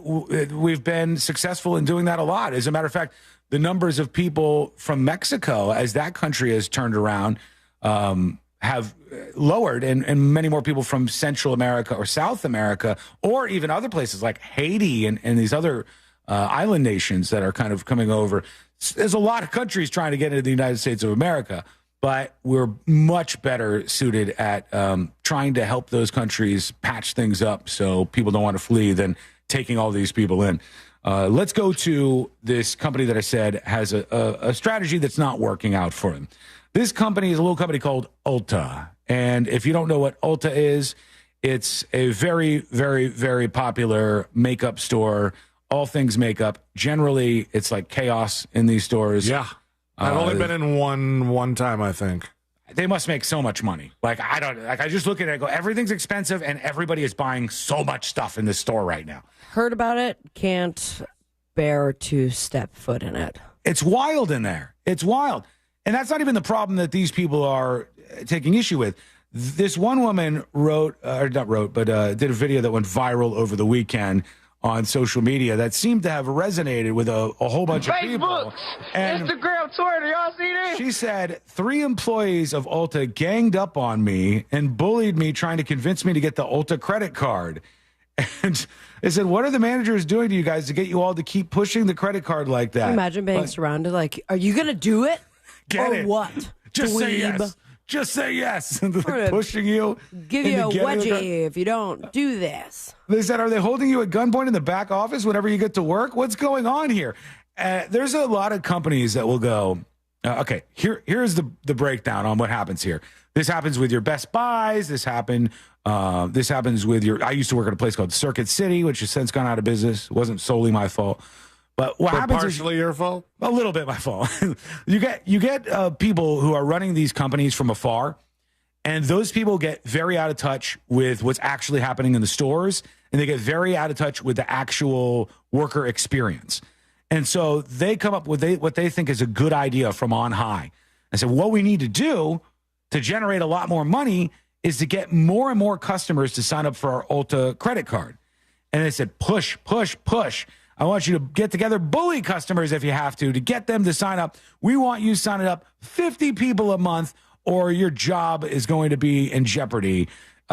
we've been successful in doing that a lot. As a matter of fact, the numbers of people from Mexico, as that country has turned around, have lowered, and many more people from Central America or South America, or even other places like Haiti and these other island nations that are kind of coming over. There's a lot of countries trying to get into the United States of America, but we're much better suited at trying to help those countries patch things up so people don't want to flee than taking all these people in. Let's go to this company that I said has a strategy that's not working out for them. This company is a little company called Ulta. And if you don't know what Ulta is, it's a very, very, very popular makeup store, all things makeup. Generally, it's like chaos in these stores. Yeah. I've only been in one time, I think. They must make so much money. I just look at it and go, everything's expensive and everybody is buying so much stuff in this store right now. Heard about it, can't bear to step foot in it. It's wild in there. It's wild. And that's not even the problem that these people are taking issue with. This one woman did a video that went viral over the weekend on social media that seemed to have resonated with a whole bunch of people. And Instagram, Twitter, y'all see this? She said 3 employees of Ulta ganged up on me and bullied me, trying to convince me to get the Ulta credit card. And I said, what are the managers doing to you guys to get you all to keep pushing the credit card like that? Imagine being surrounded like, are you going to do it? Get or it. What? Just say yes. Just say yes. They're pushing you. Give you a wedgie if you don't do this. They said, are they holding you at gunpoint in the back office whenever you get to work? What's going on here? There's a lot of companies that will go, okay, here's the breakdown on what happens here. This happens with your Best Buys. This happens with I used to work at a place called Circuit City, which has since gone out of business. It wasn't solely my fault. But what happens partially your fault? A little bit my fault. You get people who are running these companies from afar, and those people get very out of touch with what's actually happening in the stores, and they get very out of touch with the actual worker experience. And so they come up with what they think is a good idea from on high. I said, what we need to do to generate a lot more money is to get more and more customers to sign up for our Ulta credit card. And they said, push, push, push. I want you to get together, bully customers if you have to get them to sign up. We want you signing up 50 people a month or your job is going to be in jeopardy.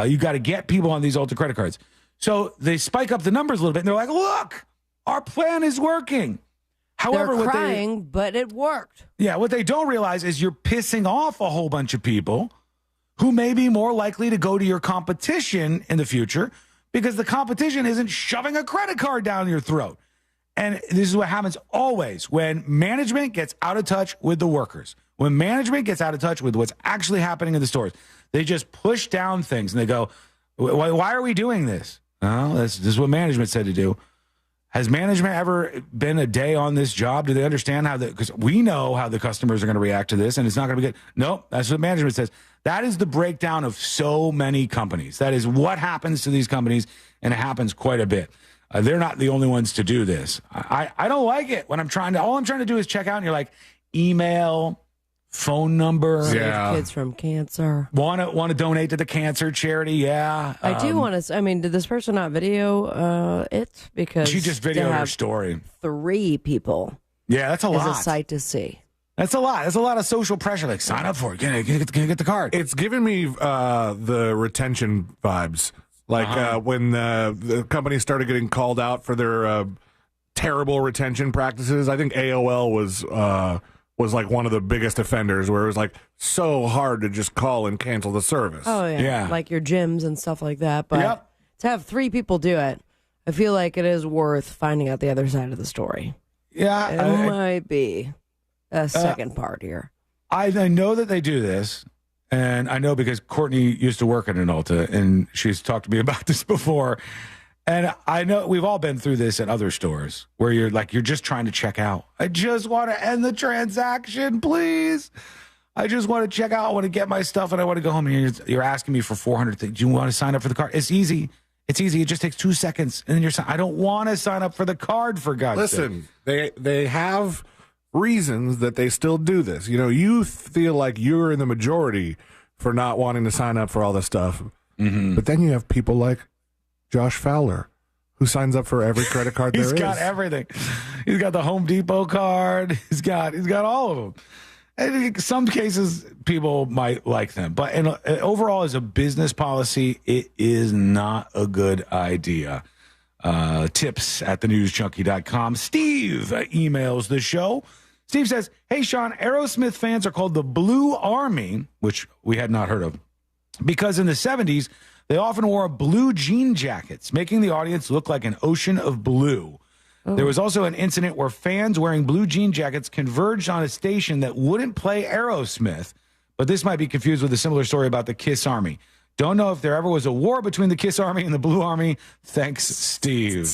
You got to get people on these Ulta credit cards. So they spike up the numbers a little bit and they're like, look, our plan is working. However, they're crying, but it worked. Yeah, what they don't realize is you're pissing off a whole bunch of people who may be more likely to go to your competition in the future because the competition isn't shoving a credit card down your throat. And this is what happens always when management gets out of touch with the workers. When management gets out of touch with what's actually happening in the stores, they just push down things and they go, why are we doing this? Oh, this is what management said to do. Has management ever been a day on this job? Do they understand because we know how the customers are going to react to this and it's not going to be good. Nope, that's what management says. That is the breakdown of so many companies. That is what happens to these companies, and it happens quite a bit. They're not the only ones to do this. I don't like it when all I'm trying to do is check out and you're like, email, phone number. Save kids from cancer. Want to donate to the cancer charity? Yeah. I do want to. I mean, did this person not video it? Because she just videoed her story. 3 people. Yeah, that's a lot. It's a sight to see. That's a lot. That's a lot of social pressure. Like, sign up for it. Get the card. It's giving me the retention vibes. Like when the company started getting called out for their terrible retention practices. I think AOL was like one of the biggest offenders, where it was like so hard to just call and cancel the service. Oh yeah. Like your gyms and stuff like that. But to have 3 people do it, I feel like it is worth finding out the other side of the story. Yeah, it might be a second part here. I know that they do this. And I know because Courtney used to work at an Ulta, and she's talked to me about this before. And I know we've all been through this at other stores where you're just trying to check out. I just want to end the transaction, please. I just want to check out. I want to get my stuff, and I want to go home. And you're asking me for 400 things. Do you want to sign up for the card? It's easy. It's easy. It just takes 2 seconds, and then I don't want to sign up for the card, for God's sake. Listen, they have reasons that they still do this. You know, you feel like you're in the majority for not wanting to sign up for all this stuff. Mm-hmm. But then you have people like Josh Fowler, who signs up for every credit card there is. He's got everything. He's got the Home Depot card. He's got all of them. And in some cases, people might like them. But overall, as a business policy, it is not a good idea. Tips at thenewsjunkie.com. Steve emails the show. Steve says, hey, Sean, Aerosmith fans are called the Blue Army, which we had not heard of, because in the 70s, they often wore blue jean jackets, making the audience look like an ocean of blue. Oh. There was also an incident where fans wearing blue jean jackets converged on a station that wouldn't play Aerosmith, but this might be confused with a similar story about the Kiss Army. Don't know if there ever was a war between the Kiss Army and the Blue Army. Thanks, Steve.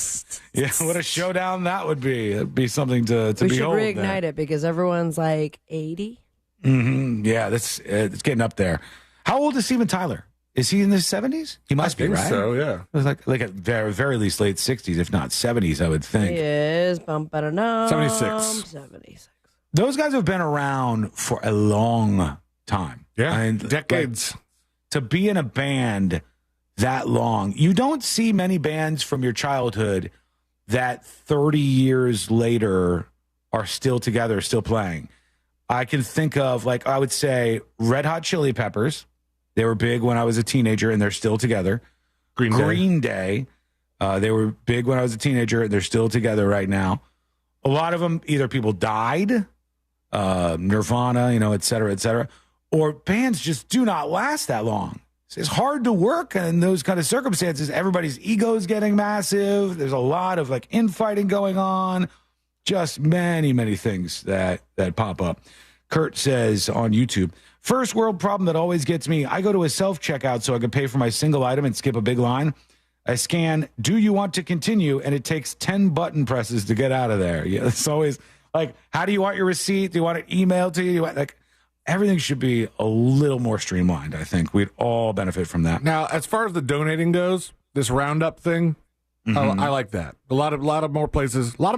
Yeah, what a showdown that would be. It'd be something to behold. We should reignite it because everyone's like 80. Mm-hmm. Yeah, it's getting up there. How old is Steven Tyler? Is he in his 70s? He must be, right? So, yeah. It was like at very least late 60s, if not 70s, I would think. He is. 76. Those guys have been around for a long time. Yeah, decades. To be in a band that long, you don't see many bands from your childhood that 30 years later are still together, still playing. I can think of, I would say Red Hot Chili Peppers. They were big when I was a teenager, and they're still together. Green Day. They were big when I was a teenager, and they're still together right now. A lot of them, either people died, Nirvana, et cetera, or bands just do not last that long. It's hard to work in those kind of circumstances. Everybody's ego is getting massive. There's a lot of infighting going on. Just many things that pop up. Kurt says on YouTube, first world problem that always gets me. I go to a self-checkout so I can pay for my single item and skip a big line. I scan, do you want to continue? And it takes 10 button presses to get out of there. Yeah, it's always how do you want your receipt? Do you want it emailed to you? Do you want, everything should be a little more streamlined. I think we'd all benefit from that. Now, as far as the donating goes, this roundup thing, I like that. A lot more places are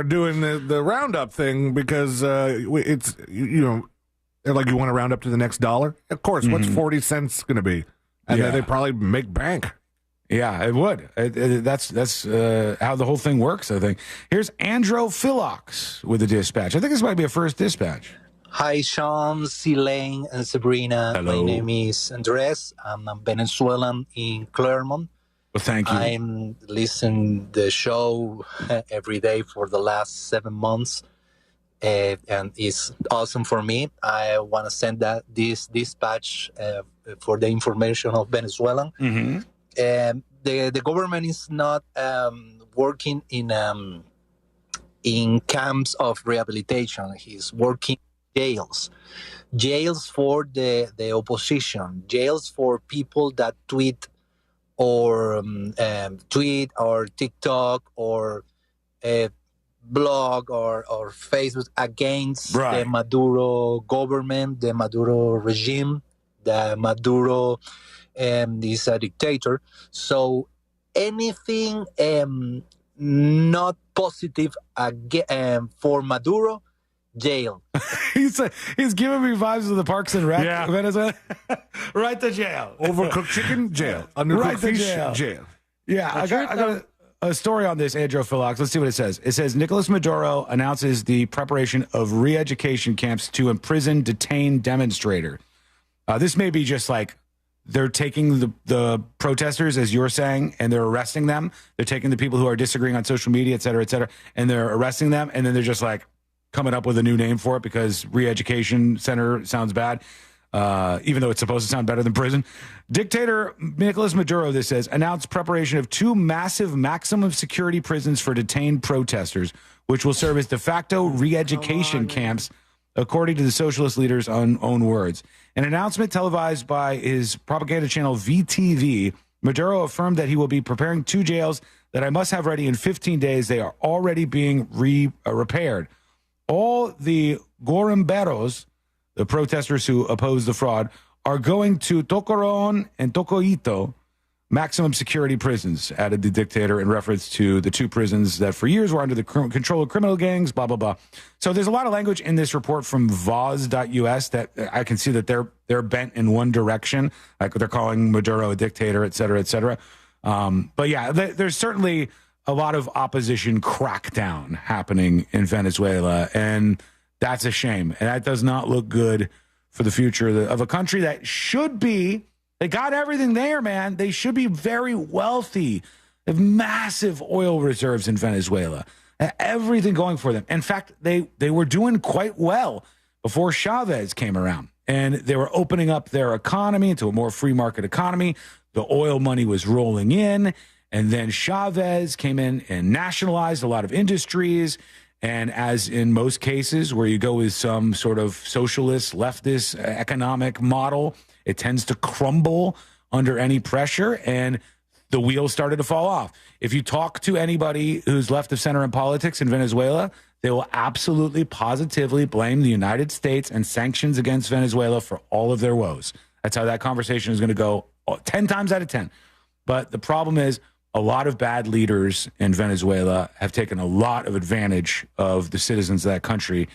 doing the roundup thing because it's like you want to round up to the next dollar. Of course, what's 40 cents going to be? And then they probably make bank. Yeah, it would. That's how the whole thing works, I think. Here's Andro Philox with the dispatch. I think this might be a first dispatch. Hi, Sean, Elaine, and Sabrina. Hello. My name is Andres. I'm a Venezuelan in Claremont. Well, thank you. I'm listening the show every day for the last 7 months, and it's awesome for me. I want to send this dispatch for the information of Venezuelan. Mm-hmm. The government is not working in camps of rehabilitation. He's working jails for the opposition, jails for people that tweet or tweet or TikTok or blog or Facebook against the Maduro government, the Maduro regime, the Maduro is a dictator. So anything not positive for Maduro, jail. He's giving me vibes of the Parks and Rec. Venezuela. Right to jail. Overcooked chicken, jail. Undercooked Right to fish, jail. jail. Yeah, I got a story on this, Andrew Philox. Let's see what it says. It says Nicolas Maduro announces the preparation of re-education camps to imprison detained demonstrator. This may be just like they're taking the protesters, as you're saying, and they're arresting them. They're taking the people who are disagreeing on social media, et cetera, and they're arresting them, and then they're just like coming up with a new name for it because re-education center sounds bad, even though it's supposed to sound better than prison. Dictator Nicolas Maduro, this says, announced preparation of 2 massive maximum security prisons for detained protesters, which will serve as de facto re-education camps, according to the socialist leader's own words. An announcement televised by his propaganda channel VTV, Maduro affirmed that he will be preparing 2 jails that I must have ready in 15 days. They are already being repaired. All the Gorimberos, the protesters who oppose the fraud, are going to Tocoron and Tocoito maximum security prisons, added the dictator in reference to the 2 prisons that for years were under the control of criminal gangs, blah, blah, blah. So there's a lot of language in this report from Voz.us that I can see that they're bent in one direction, like they're calling Maduro a dictator, et cetera, et cetera. But yeah, there's certainly a lot of opposition crackdown happening in Venezuela, and that's a shame. And that does not look good for the future of a country that should be, they got everything there, man. They should be very wealthy. They have massive oil reserves in Venezuela. Everything going for them. In fact, they were doing quite well before Chavez came around. And they were opening up their economy into a more free market economy. The oil money was rolling in. And then Chavez came in and nationalized a lot of industries. And as in most cases where you go with some sort of socialist, leftist economic model, it tends to crumble under any pressure, and the wheels started to fall off. If you talk to anybody who's left of center in politics in Venezuela, they will absolutely, positively blame the United States and sanctions against Venezuela for all of their woes. That's how that conversation is going to go 10 times out of 10. But the problem is a lot of bad leaders in Venezuela have taken a lot of advantage of the citizens of that country,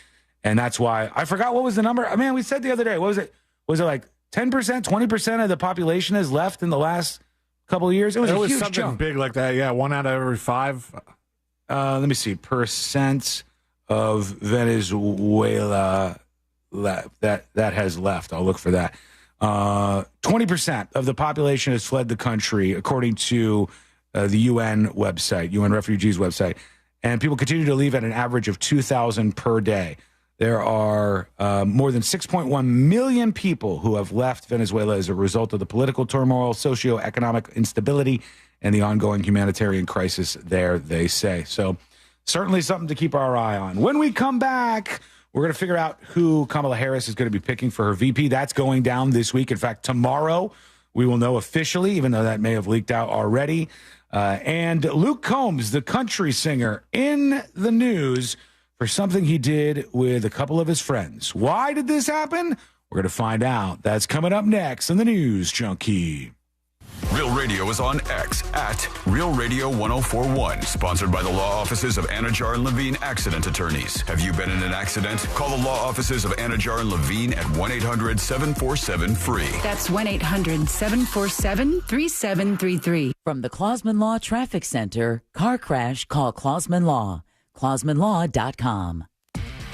and that's why I forgot what was the number. I mean, we said the other day, what was it? Was it like 10%, 20% of the population has left in the last couple of years? It was a huge something jump. big like that. Yeah, 1 out of every 5. Let me see. Percent of Venezuela that has left. I'll look for that. 20% of the population has fled the country, according to the UN website, UN Refugees website. And people continue to leave at an average of 2,000 per day. There are more than 6.1 million people who have left Venezuela as a result of the political turmoil, socioeconomic instability, and the ongoing humanitarian crisis there, they say. So certainly something to keep our eye on. When we come back, we're going to figure out who Kamala Harris is going to be picking for her VP. That's going down this week. In fact, tomorrow we will know officially, even though that may have leaked out already. And Luke Combs, the country singer, in the news for something he did with a couple of his friends. Why did this happen? We're going to find out. That's coming up next in the News Junkie. Real Radio is on X at Real Radio 1041. Sponsored by the law offices of Anajar and Levine Accident Attorneys. Have you been in an accident? Call the law offices of Anajar and Levine at 1-800-747-FREE. That's 1-800-747-3733. From the Clausman Law Traffic Center, car crash, call Clausman Law. ClausmanLaw.com.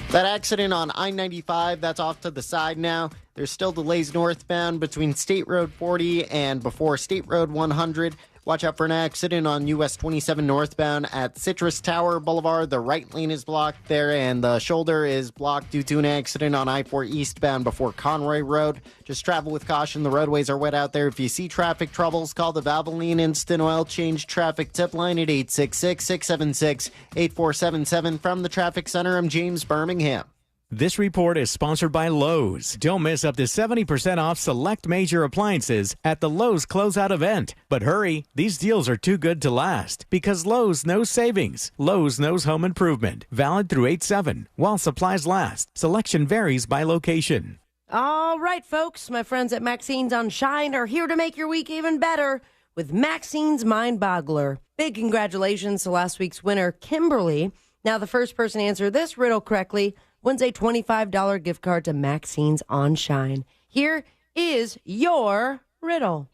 That accident on I-95, that's off to the side now. There's still delays northbound between State Road 40 and before State Road 100. Watch out for an accident on US 27 northbound at Citrus Tower Boulevard. The right lane is blocked there, and the shoulder is blocked due to an accident on I-4 eastbound before Conroy Road. Just travel with caution. The roadways are wet out there. If you see traffic troubles, call the Valvoline Instant Oil Change Traffic Tip Line at 866-676-8477. From the Traffic Center, I'm James Birmingham. This report is sponsored by Lowe's. Don't miss up to 70% off select major appliances at the Lowe's Closeout event. But hurry, these deals are too good to last because Lowe's knows savings. Lowe's knows home improvement. Valid through 8/7 while supplies last. Selection varies by location. All right, folks, my friends at Maxine's on Shine are here to make your week even better with Maxine's Mind Boggler. Big congratulations to last week's winner, Kimberly. Now, the first person to answer this riddle correctly wins a $25 gift card to Maxine's on Shine. Here is your riddle.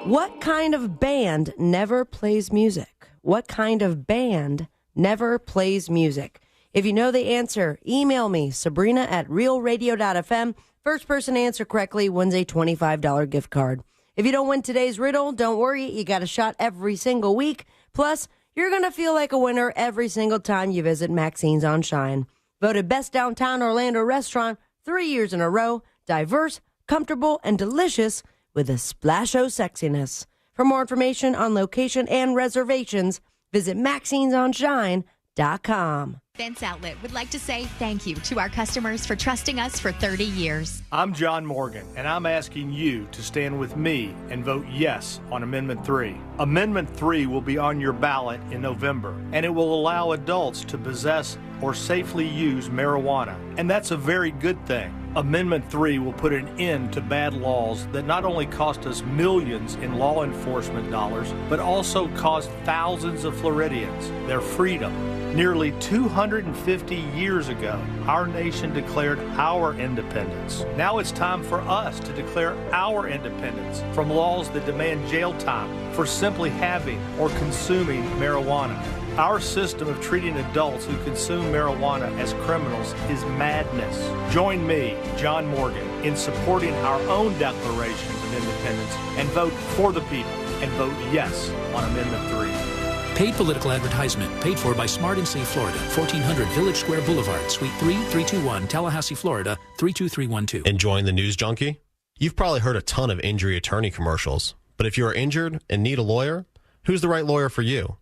What kind of band never plays music? What kind of band never plays music? If you know the answer, email me, Sabrina@realradio.fm. First person to answer correctly wins a $25 gift card. If you don't win today's riddle, don't worry. You got a shot every single week. Plus, you're going to feel like a winner every single time you visit Maxine's on Shine. Voted Best Downtown Orlando Restaurant 3 years in a row. Diverse, comfortable, and delicious with a splash of sexiness. For more information on location and reservations, visit Maxine'sOnShine.com. Fence Outlet would like to say thank you to our customers for trusting us for 30 years. I'm John Morgan, and I'm asking you to stand with me and vote yes on Amendment 3. Amendment 3 will be on your ballot in November, and it will allow adults to possess or safely use marijuana, and that's a very good thing. Amendment 3 will put an end to bad laws that not only cost us millions in law enforcement dollars, but also cost thousands of Floridians their freedom. Nearly 250 years ago, our nation declared our independence. Now it's time for us to declare our independence from laws that demand jail time for simply having or consuming marijuana. Our system of treating adults who consume marijuana as criminals is madness. Join me, John Morgan, in supporting our own Declaration of Independence and vote for the people and vote yes on Amendment 3. Paid political advertisement paid for by Smart & Safe Florida, 1400 Village Square Boulevard, Suite 3, 321, Tallahassee, Florida, 32312. Enjoying the news junkie? You've probably heard a ton of injury attorney commercials, but if you are injured and need a lawyer, who's the right lawyer for you?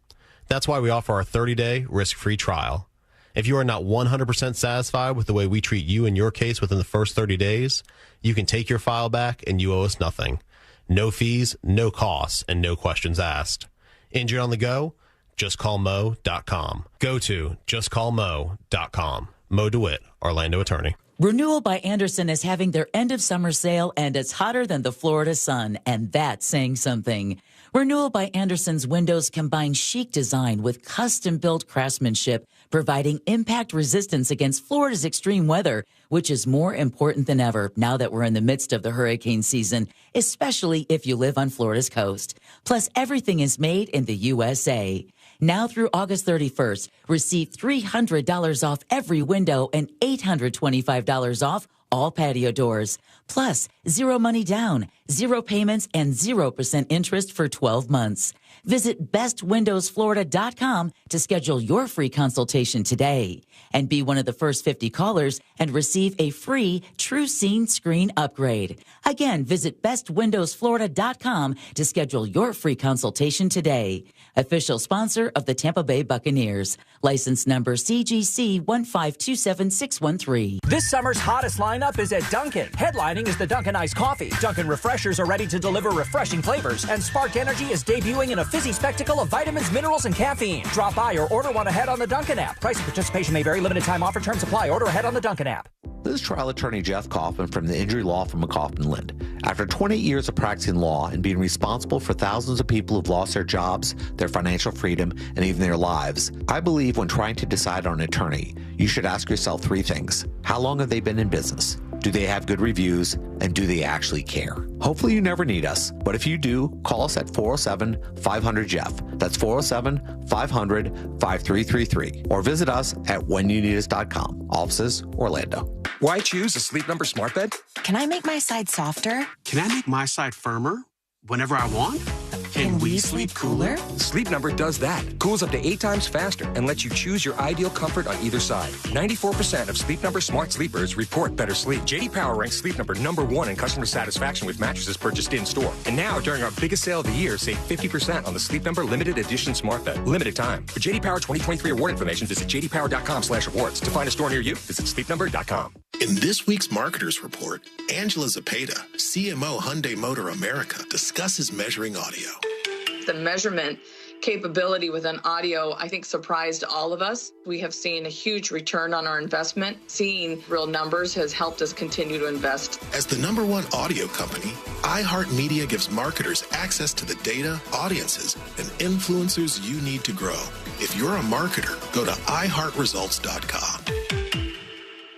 That's why we offer our 30-day risk-free trial. If you are not 100% satisfied with the way we treat you and your case within the first 30 days, you can take your file back and you owe us nothing. No fees, no costs, and no questions asked. Injured on the go? JustCallMo.com. Go to JustCallMo.com. Mo DeWitt, Orlando attorney. Renewal by Andersen is having their end of summer sale, and it's hotter than the Florida sun, and that's saying something. Renewal by Andersen's windows combine chic design with custom-built craftsmanship, providing impact resistance against Florida's extreme weather, which is more important than ever now that we're in the midst of the hurricane season, especially if you live on Florida's coast. Plus, everything is made in the USA. Now through August 31st, receive $300 off every window and $825 off all patio doors. Plus, zero money down, zero payments, and 0% interest for 12 months. Visit bestwindowsflorida.com to schedule your free consultation today and be one of the first 50 callers and receive a free True Scene screen upgrade. Again, visit bestwindowsflorida.com to schedule your free consultation today. Official sponsor of the Tampa Bay Buccaneers. License number CGC 1527613. This summer's hottest lineup is at Dunkin'. Headlining is the Dunkin' Iced Coffee. Dunkin' Refreshers are ready to deliver refreshing flavors, and Spark Energy is debuting in a fizzy spectacle of vitamins, minerals, and caffeine. Drop by or order one ahead on the Dunkin' app. Price and participation may vary. Limited time offer. Terms apply. Order ahead on the Dunkin' app. This is trial attorney Jeff Kaufman from the injury law firm of Kaufman Lind. After 20 years of practicing law and being responsible for thousands of people who've lost their jobs, their financial freedom, and even their lives, I believe when trying to decide on an attorney, you should ask yourself three things. How long have they been in business? Do they have good reviews? And do they actually care? Hopefully you never need us, but if you do, call us at 407-500-JEFF. That's 407-500-5333. Or visit us at whenyouneedus.com. Offices, Orlando. Why choose a Sleep Number smart bed? Can I make my side softer? Can I make my side firmer whenever I want? Can we sleep cooler? Sleep Number does that. Cools up to 8 times faster and lets you choose your ideal comfort on either side. 94% of Sleep Number smart sleepers report better sleep. JD Power ranks Sleep Number #1 in customer satisfaction with mattresses purchased in-store. And now, during our biggest sale of the year, save 50% on the Sleep Number Limited Edition Smart Bed. Limited time. For JD Power 2023 award information, visit jdpower.com/awards. To find a store near you, visit sleepnumber.com. In this week's Marketers Report, Angela Zepeda, CMO Hyundai Motor America, discusses measuring audio. The measurement capability within audio, I think, surprised all of us. We have seen a huge return on our investment. Seeing real numbers has helped us continue to invest. As the #1 audio company, iHeartMedia gives marketers access to the data, audiences, and influencers you need to grow. If you're a marketer, go to iHeartResults.com.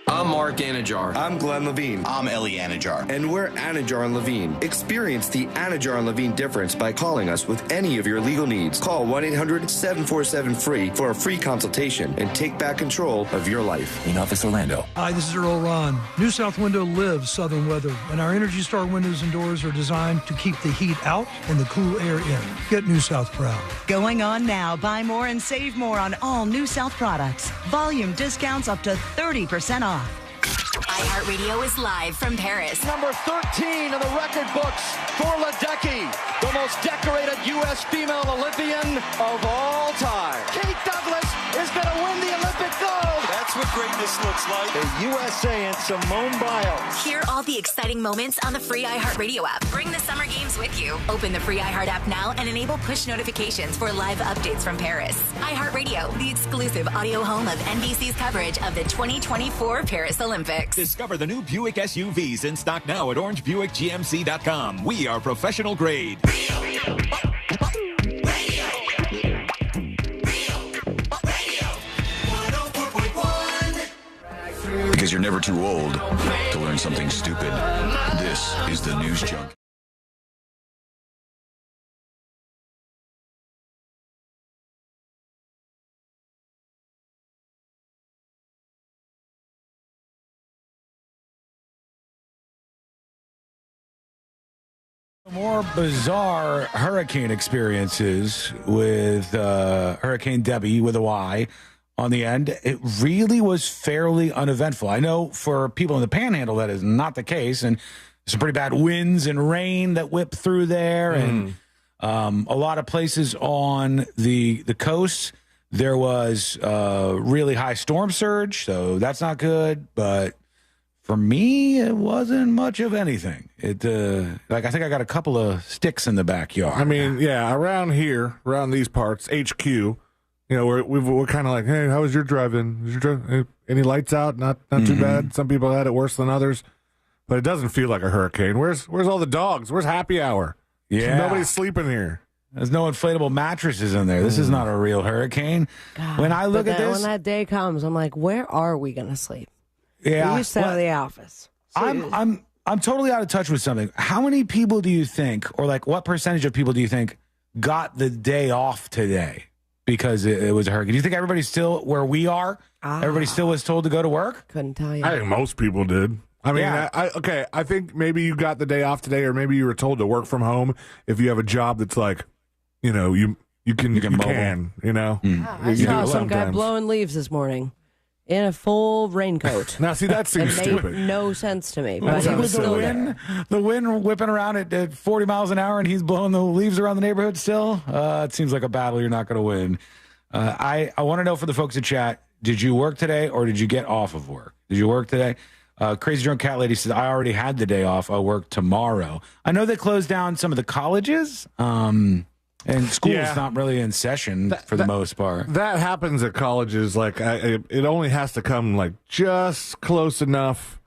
I'm Mark Anajar. I'm Glenn Levine. I'm Ellie Anajar. And we're Anajar and Levine. Experience the Anajar and Levine difference by calling us with any of your legal needs. Call 1-800-747-FREE for a free consultation and take back control of your life. In Office Orlando. Hi, this is Earl Ron. New South Window lives southern weather, and our Energy Star windows and doors are designed to keep the heat out and the cool air in. Get New South proud. Going on now. Buy more and save more on all New South products. Volume discounts up to 30% off. iHeartRadio is live from Paris. Number 13 in the record books for Ledecky, the most decorated U.S. female Olympian of all time. Kate Douglas is going to win the Olympic gold. That's what greatness looks like. The USA and Simone Biles. Hear all the exciting moments on the free iHeartRadio app. Bring the summer games with you. Open the free iHeart app now and enable push notifications for live updates from Paris. iHeartRadio, the exclusive audio home of NBC's coverage of the 2024 Paris Olympics. Discover the new Buick SUVs in stock now at orangebuickgmc.com. We are professional grade. Because you're never too old to learn something stupid. This is the News Junk. More bizarre hurricane experiences with Hurricane Debby with a Y on the end. It really was fairly uneventful. I know for people in the Panhandle that is not the case, and some pretty bad winds and rain that whipped through there, and a lot of places on the coast there was really high storm surge, so that's not good. But for me, it wasn't much of anything. It I think I got a couple of sticks in the backyard. I mean, yeah, around here, around these parts, HQ, you know, we're kind of like, hey, how was your driving? Any lights out? Not too bad. Some people had it worse than others, but it doesn't feel like a hurricane. Where's all the dogs? Where's happy hour? Yeah, nobody's sleeping here. There's no inflatable mattresses in there. This is not a real hurricane. God, when I look at this, when that day comes, I'm like, where are we going to sleep? Yeah, we used to have the office. I'm totally out of touch with something. How many people do you think, or like what percentage of people do you think got the day off today because it was a hurricane? Do you think everybody's still where we are? Everybody still was told to go to work? Couldn't tell you. I think most people did. I mean, Yeah. I think maybe you got the day off today, or maybe you were told to work from home if you have a job that's like, you know, you can, you know. I saw some guy blowing leaves this morning in a full raincoat. Now, see, that seems it stupid. made no sense to me. But he With was still there. the wind whipping around at 40 miles an hour, and he's blowing the leaves around the neighborhood still. It seems like a battle you're not going to win. I want to know for the folks in chat, did you work today or did you get off of work? Did you work today? Crazy Drunk Cat Lady says, I already had the day off. I'll work tomorrow. I know they closed down some of the colleges, and school's not really in session for the most part. That happens at colleges. Like, it only has to come like just close enough,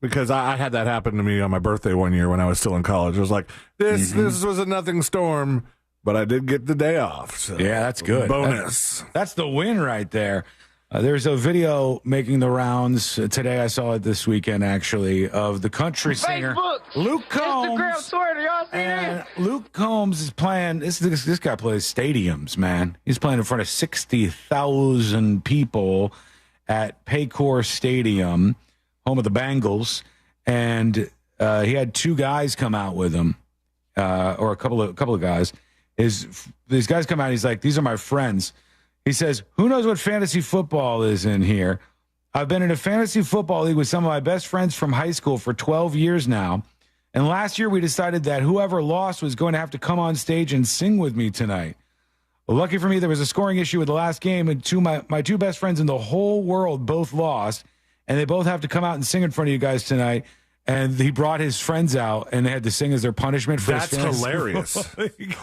because I had that happen to me on my birthday one year when I was still in college. It was like, this was a nothing storm, but I did get the day off. So yeah, that's good. Bonus. That's the win right there. There's a video making the rounds today. I saw it this weekend, actually, of the country singer Luke Combs. Instagram, Twitter, y'all see And Luke Combs is playing. This guy plays stadiums, man. He's playing in front of 60,000 people at Paycor Stadium, home of the Bengals, and he had two guys come out with him, or a couple of guys. these guys come out. He's like, these are my friends. He says, who knows what fantasy football is in here? I've been in a fantasy football league with some of my best friends from high school for 12 years now. And last year we decided that whoever lost was going to have to come on stage and sing with me tonight. Well, lucky for me, there was a scoring issue with the last game, and my two best friends in the whole world both lost, and they both have to come out and sing in front of you guys tonight. And he brought his friends out, and they had to sing as their punishment for That's his fantasy hilarious.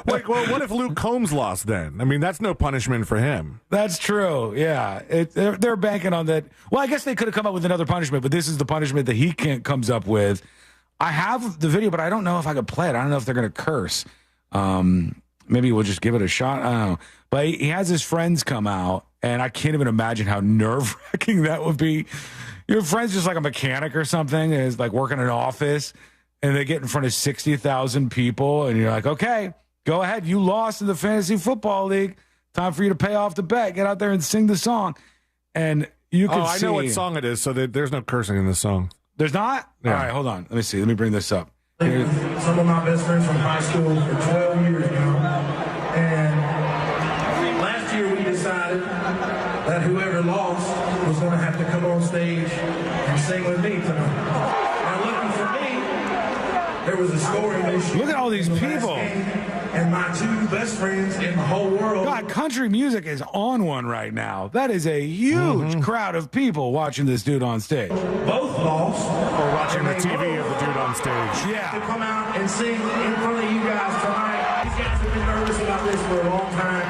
Wait, well, what if Luke Combs lost then? I mean, that's no punishment for him. That's true, yeah. They're banking on that. Well, I guess they could have come up with another punishment, but this is the punishment that he comes up with. I have the video, but I don't know if I could play it. I don't know if they're going to curse. Maybe we'll just give it a shot. I don't know. But he has his friends come out, and I can't even imagine how nerve-wracking that would be. Your friend's just like a mechanic or something, is like working in an office, and they get in front of 60,000 people, and you're like, okay, go ahead. You lost in the fantasy football league. Time for you to pay off the bet. Get out there and sing the song. And you can I know what song it is, so there's no cursing in this song. There's not? Yeah. All right, hold on. Let me see. Let me bring this up. Some of my best friends from high school for 12 years now. And last year we decided that whoever lost was going to have to come on stage and sing with me tonight. Now, lucky for me, there was a scoring issue. Look at all these people. And my two best friends in the whole world. God, country music is on one right now. That is a huge crowd of people watching this dude on stage. Both lost. Or watching the TV of the dude on stage. Yeah. To come out and sing in front of you guys tonight. These guys have been nervous about this for a long time.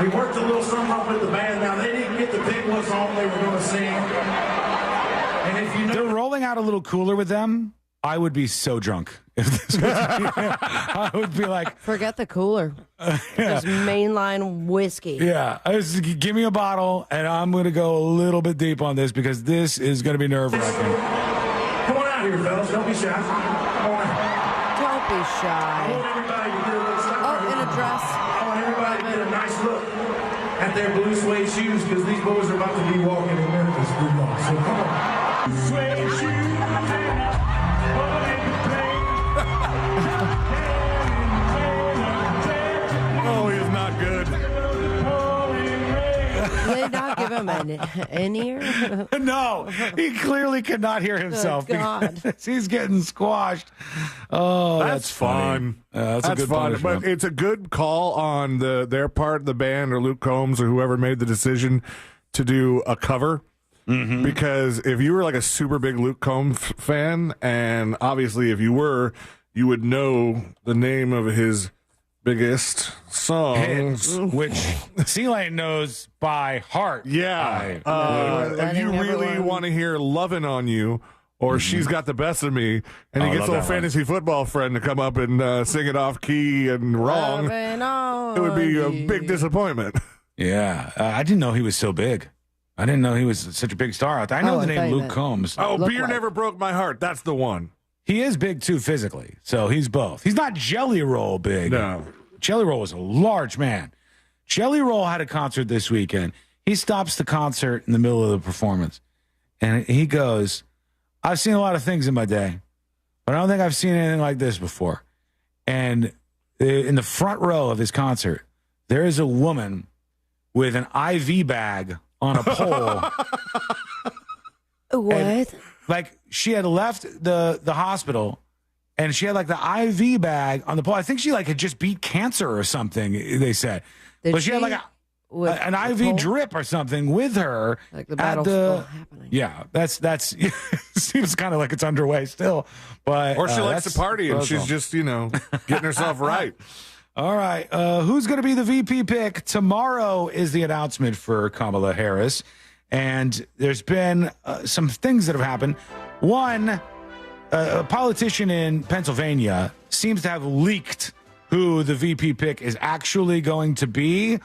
We worked a little something up with the band. Now, they didn't get to pick what song they were going to sing. And if you know, they're rolling out a little cooler with them. I would be so drunk if this was I would be like, forget the cooler. Just mainline whiskey. Yeah. Give me a bottle, and I'm going to go a little bit deep on this because this is going to be nerve-wracking. Come on out here, fellas. Don't be shy. Come on out. Don't be shy. I want everybody to get a little stuff. Oh, in a dress. I want everybody to get a nice look at their blue suede shoes because these boys are about to be walking in Memphis. So come on. Suede shoes. Oh, he's not good. Did they not give him an ear? No, he clearly could not hear himself. God. He's getting squashed. Oh, that's fun. That's a good fun, punishment. but it's a good call on their part, the band or Luke Combs or whoever made the decision to do a cover. Mm-hmm. Because if you were like a super big Luke Combs fan, and obviously if you were, you would know the name of his biggest songs, which C-Lane knows by heart. Yeah. If you really want to hear Lovin' on You or She's Got the Best of Me, and he gets a fantasy football friend to come up and sing it off key and wrong, it would be a big disappointment. Yeah. I didn't know he was so big. I didn't know he was such a big star. I know the name Luke Combs. Oh, Beer Never Broke My Heart. That's the one. He is big, too, physically. So he's both. He's not Jelly Roll big. No. Jelly Roll was a large man. Jelly Roll had a concert this weekend. He stops the concert in the middle of the performance. And he goes, I've seen a lot of things in my day, but I don't think I've seen anything like this before. And in the front row of his concert, there is a woman with an IV bag on a pole. What? And, like, she had left the hospital, and she had like the IV bag on the pole. I think she like had just beat cancer or something, they said. But she had like an IV drip or something with her. Like the battle's still happening. Yeah, that's seems kind of like it's underway still. But or she likes to party and she's just, getting herself right. All right. Who's going to be the VP pick? Tomorrow is the announcement for Kamala Harris. And there's been some things that have happened. One, a politician in Pennsylvania seems to have leaked who the VP pick is actually going to be,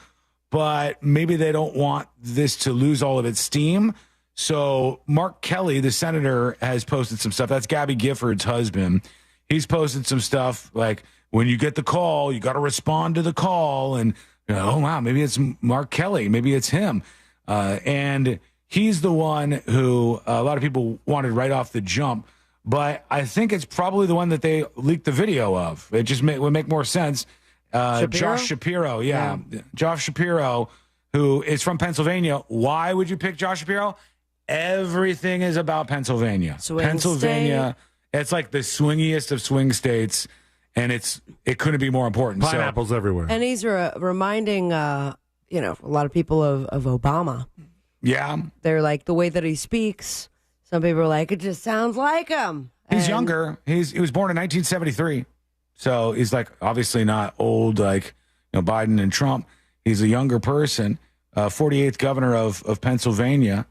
but maybe they don't want this to lose all of its steam. So Mark Kelly, the senator, has posted some stuff. That's Gabby Gifford's husband. He's posted some stuff like, when you get the call, you got to respond to the call. And, oh, wow, maybe it's Mark Kelly. Maybe it's him. And he's the one who a lot of people wanted right off the jump. But I think it's probably the one that they leaked the video of. It just would make more sense. Josh Shapiro. Yeah. Josh Shapiro, who is from Pennsylvania. Why would you pick Josh Shapiro? Everything is about Pennsylvania. Pennsylvania, it's like the swingiest of swing states, and it couldn't be more important. Pineapples everywhere. And he's reminding, a lot of people of Obama. Yeah. They're like, the way that he speaks, some people are like, it just sounds like him. He's younger. He was born in 1973. So he's like obviously not old like Biden and Trump. He's a younger person, 48th governor of Pennsylvania.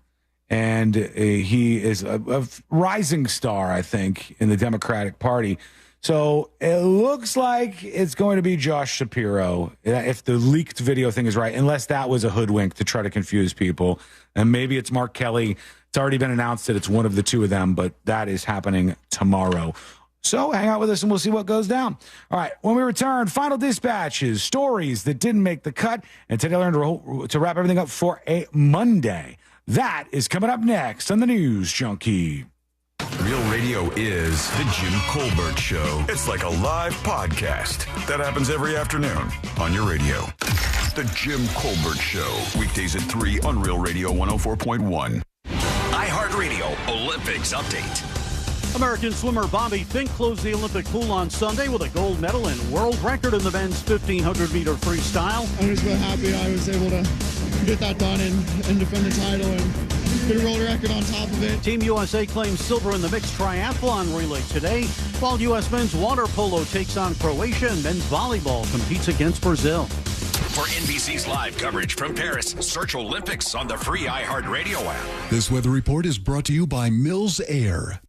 And he is a rising star, I think, in the Democratic Party. So it looks like it's going to be Josh Shapiro, if the leaked video thing is right, unless that was a hoodwink to try to confuse people. And maybe it's Mark Kelly. It's already been announced that it's one of the two of them, but that is happening tomorrow. So hang out with us and we'll see what goes down. All right, when we return, final dispatches, stories that didn't make the cut, and today I learned to wrap everything up for a Monday. That is coming up next on the News Junkie. Real Radio is the Jim Colbert Show. It's like a live podcast that happens every afternoon on your radio. The Jim Colbert Show, weekdays at 3 on Real Radio 104.1. iHeartRadio Olympics Update. American swimmer Bobby Fink closed the Olympic pool on Sunday with a gold medal and world record in the men's 1,500-meter freestyle. I'm just really happy I was able to get that done and defend the title and get a world record on top of it. Team USA claims silver in the mixed triathlon relay today, while U.S. men's water polo takes on Croatia and men's volleyball competes against Brazil. For NBC's live coverage from Paris, search Olympics on the free iHeartRadio app. This weather report is brought to you by Mills Air.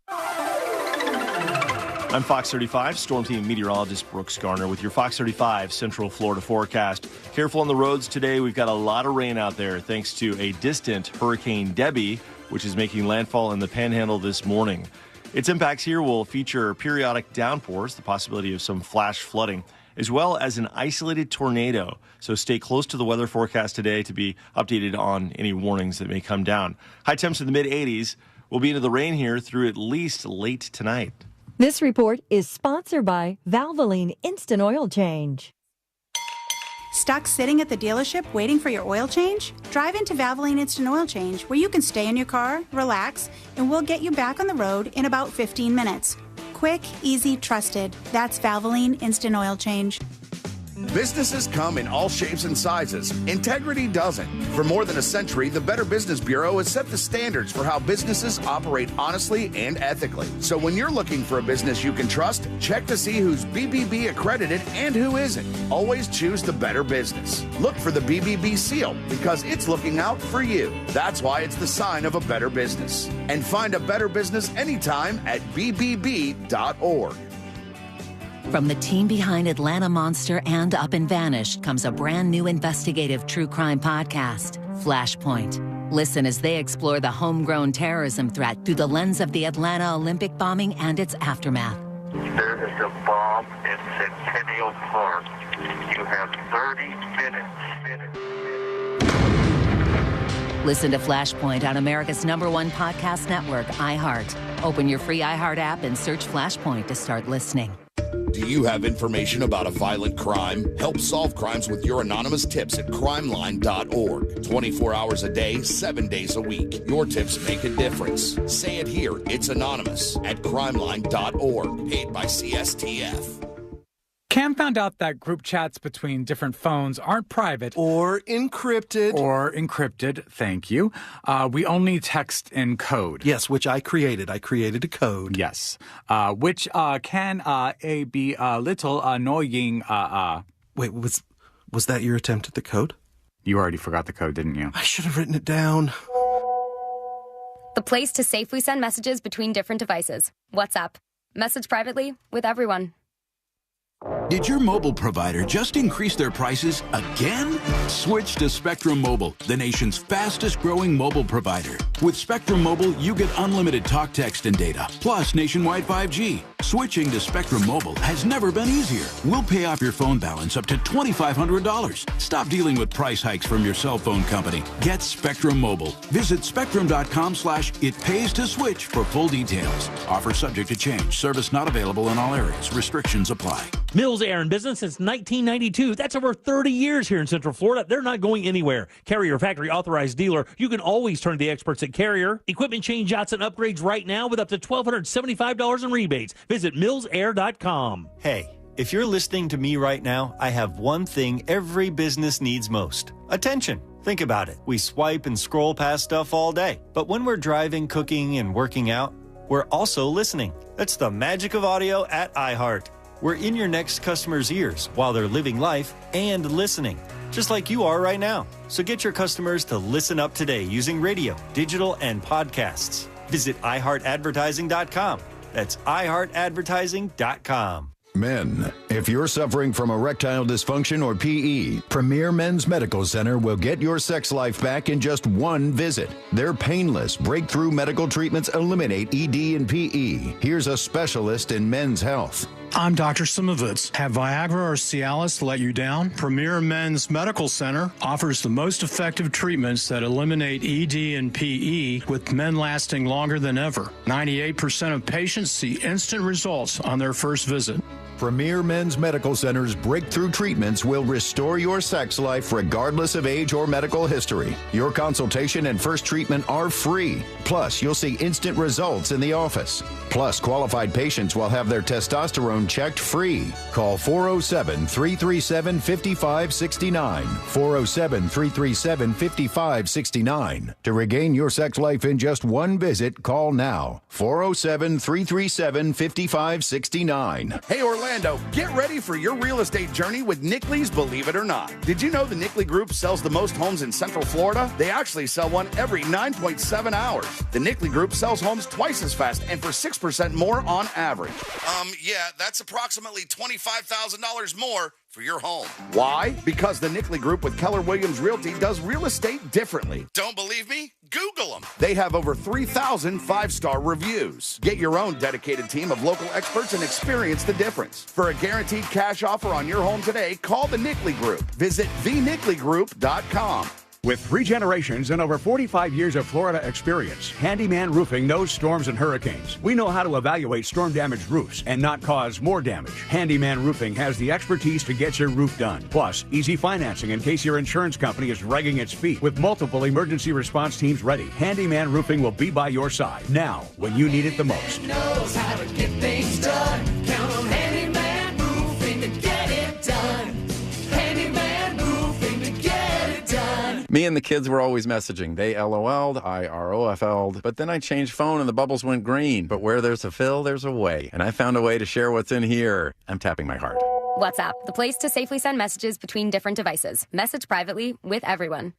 I'm Fox 35 Storm Team meteorologist Brooks Garner with your Fox 35 Central Florida forecast. Careful on the roads today. We've got a lot of rain out there thanks to a distant Hurricane Debby, which is making landfall in the Panhandle this morning. Its impacts here will feature periodic downpours, the possibility of some flash flooding, as well as an isolated tornado. So stay close to the weather forecast today to be updated on any warnings that may come down. High temps in the mid-80s. We'll be into the rain here through at least late tonight. This report is sponsored by Valvoline Instant Oil Change. Stuck sitting at the dealership waiting for your oil change? Drive into Valvoline Instant Oil Change, where you can stay in your car, relax, and we'll get you back on the road in about 15 minutes. Quick, easy, trusted. That's Valvoline Instant Oil Change. Businesses come in all shapes and sizes. Integrity doesn't. For more than a century, the Better Business Bureau has set the standards for how businesses operate honestly and ethically. So when you're looking for a business you can trust, check to see who's BBB accredited and who isn't. Always choose the Better Business. Look for the BBB seal because it's looking out for you. That's why it's the sign of a better business. And find a better business anytime at bbb.org. From the team behind Atlanta Monster and Up and Vanished comes a brand new investigative true crime podcast, Flashpoint. Listen as they explore the homegrown terrorism threat through the lens of the Atlanta Olympic bombing and its aftermath. There is a bomb in Centennial Park. You have 30 minutes. Listen to Flashpoint on America's #1 podcast network, iHeart. Open your free iHeart app and search Flashpoint to start listening. Do you have information about a violent crime? Help solve crimes with your anonymous tips at crimeline.org. 24 hours a day, 7 days a week. Your tips make a difference. Say it here. It's anonymous at crimeline.org. Paid by CSTF. Cam found out that group chats between different phones aren't private. Or encrypted. Thank you. We only text in code. Yes, which I created. I created a code. Yes. Which can be a little annoying. Wait, was that your attempt at the code? You already forgot the code, didn't you? I should have written it down. The place to safely send messages between different devices. WhatsApp. Message privately with everyone. Did your mobile provider just increase their prices again? Switch to Spectrum Mobile, the nation's fastest growing mobile provider. With Spectrum Mobile, you get unlimited talk, text, and data, plus nationwide 5G. Switching to Spectrum Mobile has never been easier. We'll pay off your phone balance up to $2,500. Stop dealing with price hikes from your cell phone company. Get Spectrum Mobile. Visit spectrum.com/itpays-to-switch for full details. Offer subject to change. Service not available in all areas. Restrictions apply. Mills Mills Air in business since 1992. That's over 30 years here in Central Florida. They're not going anywhere. Carrier factory authorized dealer. You can always turn to the experts at Carrier. Equipment change-outs and upgrades right now with up to $1,275 in rebates. Visit millsair.com. Hey, if you're listening to me right now, I have one thing every business needs most: attention. Think about it. We swipe and scroll past stuff all day. But when we're driving, cooking, and working out, we're also listening. That's the magic of audio at iHeart. We're in your next customer's ears while they're living life and listening, just like you are right now. So get your customers to listen up today using radio, digital, and podcasts. Visit iHeartAdvertising.com. That's iHeartAdvertising.com. Men, if you're suffering from erectile dysfunction or PE, Premier Men's Medical Center will get your sex life back in just one visit. Their painless, breakthrough medical treatments eliminate ED and PE. Here's a specialist in men's health. I'm Dr. Simovitz. Have Viagra or Cialis let you down? Premier Men's Medical Center offers the most effective treatments that eliminate ED and PE, with men lasting longer than ever. 98% of patients see instant results on their first visit. Premier Men's Medical Center's breakthrough treatments will restore your sex life regardless of age or medical history. Your consultation and first treatment are free. Plus, you'll see instant results in the office. Plus, qualified patients will have their testosterone checked free. Call 407-337-5569. 407-337-5569. To regain your sex life in just one visit, call now. 407-337-5569. Hey, Orlando, get ready for your real estate journey with Nickley's Believe It or Not. Did you know the Nickley Group sells the most homes in Central Florida? They actually sell one every 9.7 hours. The Nickley Group sells homes twice as fast and for 6% more on average. Yeah, that's approximately $25,000 more for your home. Why? Because the Nickley Group with Keller Williams Realty does real estate differently. Don't believe me? Google them. They have over 3,000 five-star reviews. Get your own dedicated team of local experts and experience the difference. For a guaranteed cash offer on your home today, call the Nickley Group. Visit thenickley.com. With 3 generations and over 45 years of Florida experience, Handyman Roofing knows storms and hurricanes. We know how to evaluate storm-damaged roofs and not cause more damage. Handyman Roofing has the expertise to get your roof done. Plus, easy financing in case your insurance company is dragging its feet. With multiple emergency response teams ready, Handyman Roofing will be by your side now when you need it the most. Knows how to get things done. Count on Handyman Roofing to get it done. Handyman Roofing to get it done. Me and the kids were always messaging. They LOL'd, I ROFL'd, but then I changed phone and the bubbles went green. But where there's a fill, there's a way. And I found a way to share what's in here. I'm tapping my heart. WhatsApp, the place to safely send messages between different devices. Message privately with everyone.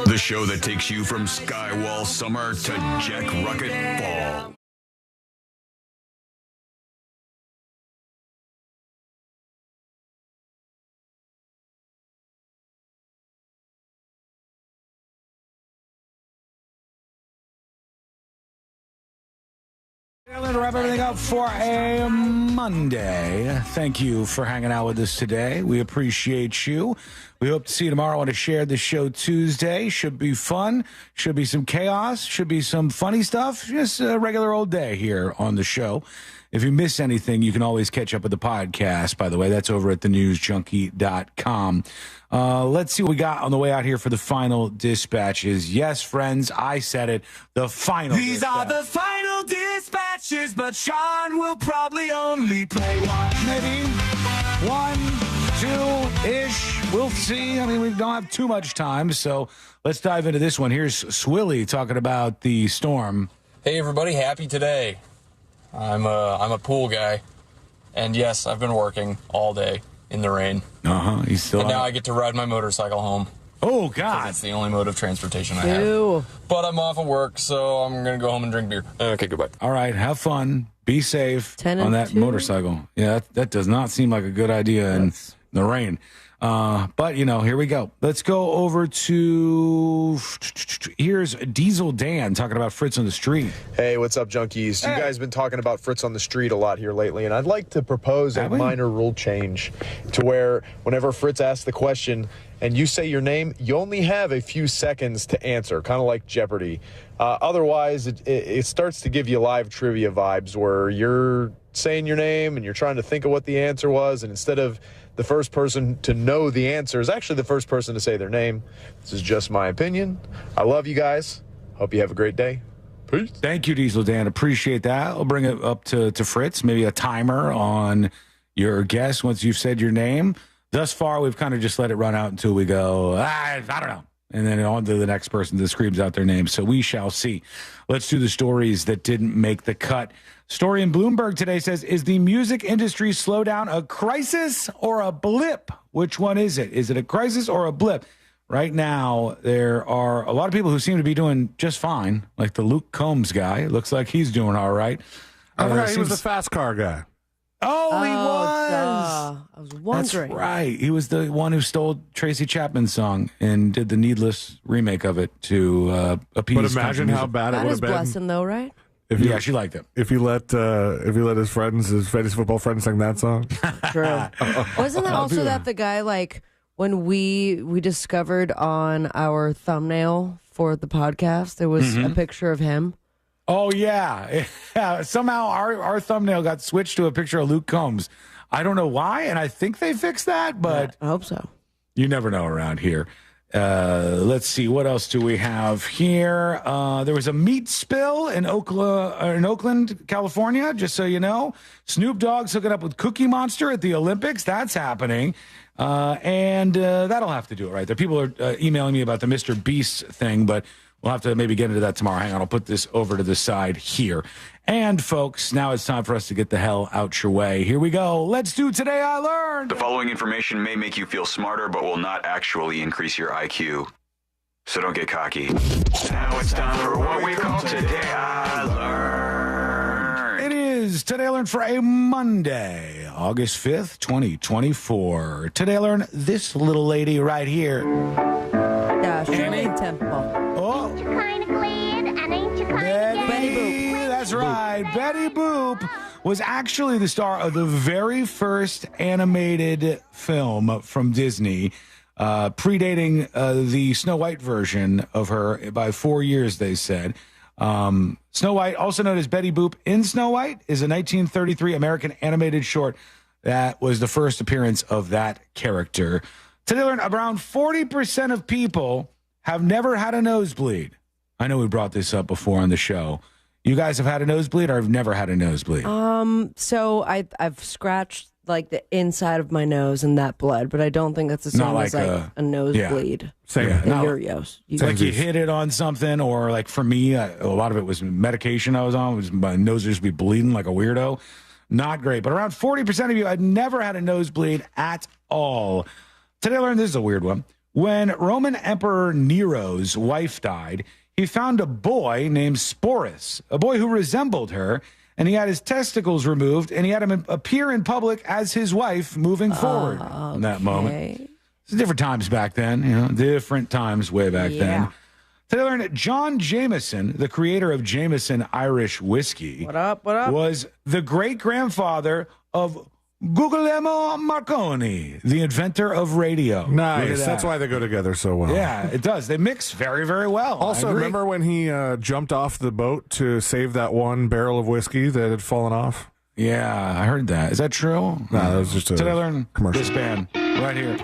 The show that takes you from Skywall summer to Jack Ruckett fall. To wrap everything up for a Monday. Thank you for hanging out with us today. We appreciate you. We hope to see you tomorrow on a Share the Show Tuesday. Should be fun. Should be some chaos. Should be some funny stuff. Just a regular old day here on the show. If you miss anything, you can always catch up with the podcast, by the way. That's over at thenewsjunkie.com. Let's see what we got on the way out here for the final dispatches. Yes, friends, I said it. The final These dispatch. are the final dispatches, but Sean will probably only play one. Maybe 1, 2-ish. We'll see. I mean, we don't have too much time, so let's dive into this one. Here's Swilly talking about the storm. Hey, everybody. Happy today. I'm a pool guy, and yes, I've been working all day in the rain. He's still. And now I get to ride my motorcycle home. Oh God! It's the only mode of transportation I have. But I'm off of work, so I'm gonna go home and drink beer. Okay, goodbye. All right, have fun. Be safe 10 on and that 2. motorcycle. Yeah, that does not seem like a good idea in the rain. But, here we go. Let's go over to, here's Diesel Dan talking about Fritz on the Street. Hey, what's up, junkies? You guys have been talking about Fritz on the Street a lot here lately, and I'd like to propose a minor rule change to where whenever Fritz asks the question and you say your name, you only have a few seconds to answer, kind of like Jeopardy. Otherwise, it starts to give you live trivia vibes where you're saying your name and you're trying to think of what the answer was, and instead of the first person to know the answer is actually the first person to say their name. This is just my opinion. I love you guys. Hope you have a great day. Peace. Thank you, Diesel Dan. Appreciate that. I'll bring it up to Fritz. Maybe a timer on your guess once you've said your name. Thus far, we've kind of just let it run out until we go, I don't know. And then on to the next person that screams out their name. So we shall see. Let's do the stories that didn't make the cut. Story in Bloomberg today says, is the music industry slowdown a crisis or a blip? Which one is it? Is it a crisis or a blip? Right now, there are a lot of people who seem to be doing just fine, like the Luke Combs guy. Looks like he's doing all right. I forgot he was the fast car guy. Oh, he was. I was wondering. That's right. He was the one who stole Tracy Chapman's song and did the needless remake of it to appease. But imagine how bad it would have been. That is blessing, though, right? Yeah, she liked it. If he let his fantasy football friends sing that song. True. Wasn't that also that the guy, like, when we discovered on our thumbnail for the podcast, there was a picture of him? Oh, yeah. Somehow our thumbnail got switched to a picture of Luke Combs. I don't know why, and I think they fixed that, but I hope so. You never know around here. Let's see. What else do we have here? There was a meat spill in Oakland, California, just so you know. Snoop Dogg's hooking up with Cookie Monster at the Olympics. That's happening. And that'll have to do it right there. People are emailing me about the Mr. Beast thing, but we'll have to maybe get into that tomorrow. Hang on, I'll put this over to the side here. And, folks, now it's time for us to get the hell out your way. Here we go. Let's do Today I Learned. The following information may make you feel smarter, but will not actually increase your IQ. So don't get cocky. Now it's time for what we call Today I Learned. It is Today I Learned for a Monday, August 5th, 2024. Today I learned this little lady right here. Yeah, Shirley Temple. Oh. Ain't you kind of glad and ain't you kind of Betty Boop. That's right. Betty Boop was actually the star of the very first animated film from Disney, predating the Snow White version of her by 4 years, they said. Snow White, also known as Betty Boop in Snow White, is a 1933 American animated short that was the first appearance of that character. Today, learned around 40% of people have never had a nosebleed. I know we brought this up before on the show. You guys have had a nosebleed or have never had a nosebleed? So I've scratched like the inside of my nose and that bled, but I don't think that's the same as like a nosebleed. Yeah. Same. It's like you hit it on something, or like for me, a lot of it was medication I was on. My nose used to be bleeding like a weirdo. Not great. But around 40% of you had never had a nosebleed at all. Today I learned this is a weird one. When Roman Emperor Nero's wife died, he found a boy named Sporus, a boy who resembled her, and he had his testicles removed, and he had him appear in public as his wife moving forward in that moment. It's different times back then, different times way back then. Today I learned that John Jameson, the creator of Jameson Irish whiskey, was the great-grandfather of Guglielmo Marconi, the inventor of radio. Nice. That's why they go together so well. Yeah, it does. They mix very, very well. Also, remember when he jumped off the boat to save that one barrel of whiskey that had fallen off? Yeah, I heard that. Is that true? No, that was just a Did I learn commercial. This band right here.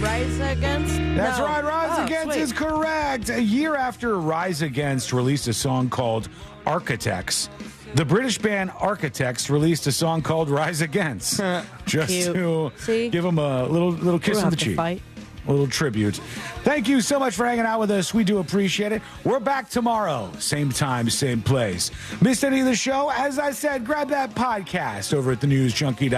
Rise Against? That's right. Rise Against is correct. A year after Rise Against released a song called Architects, the British band Architects released a song called Rise Against, just to give them a little kiss on the cheek. A little tribute. Thank you so much for hanging out with us. We do appreciate it. We're back tomorrow. Same time, same place. Missed any of the show? As I said, grab that podcast over at thenewsjunkie.com.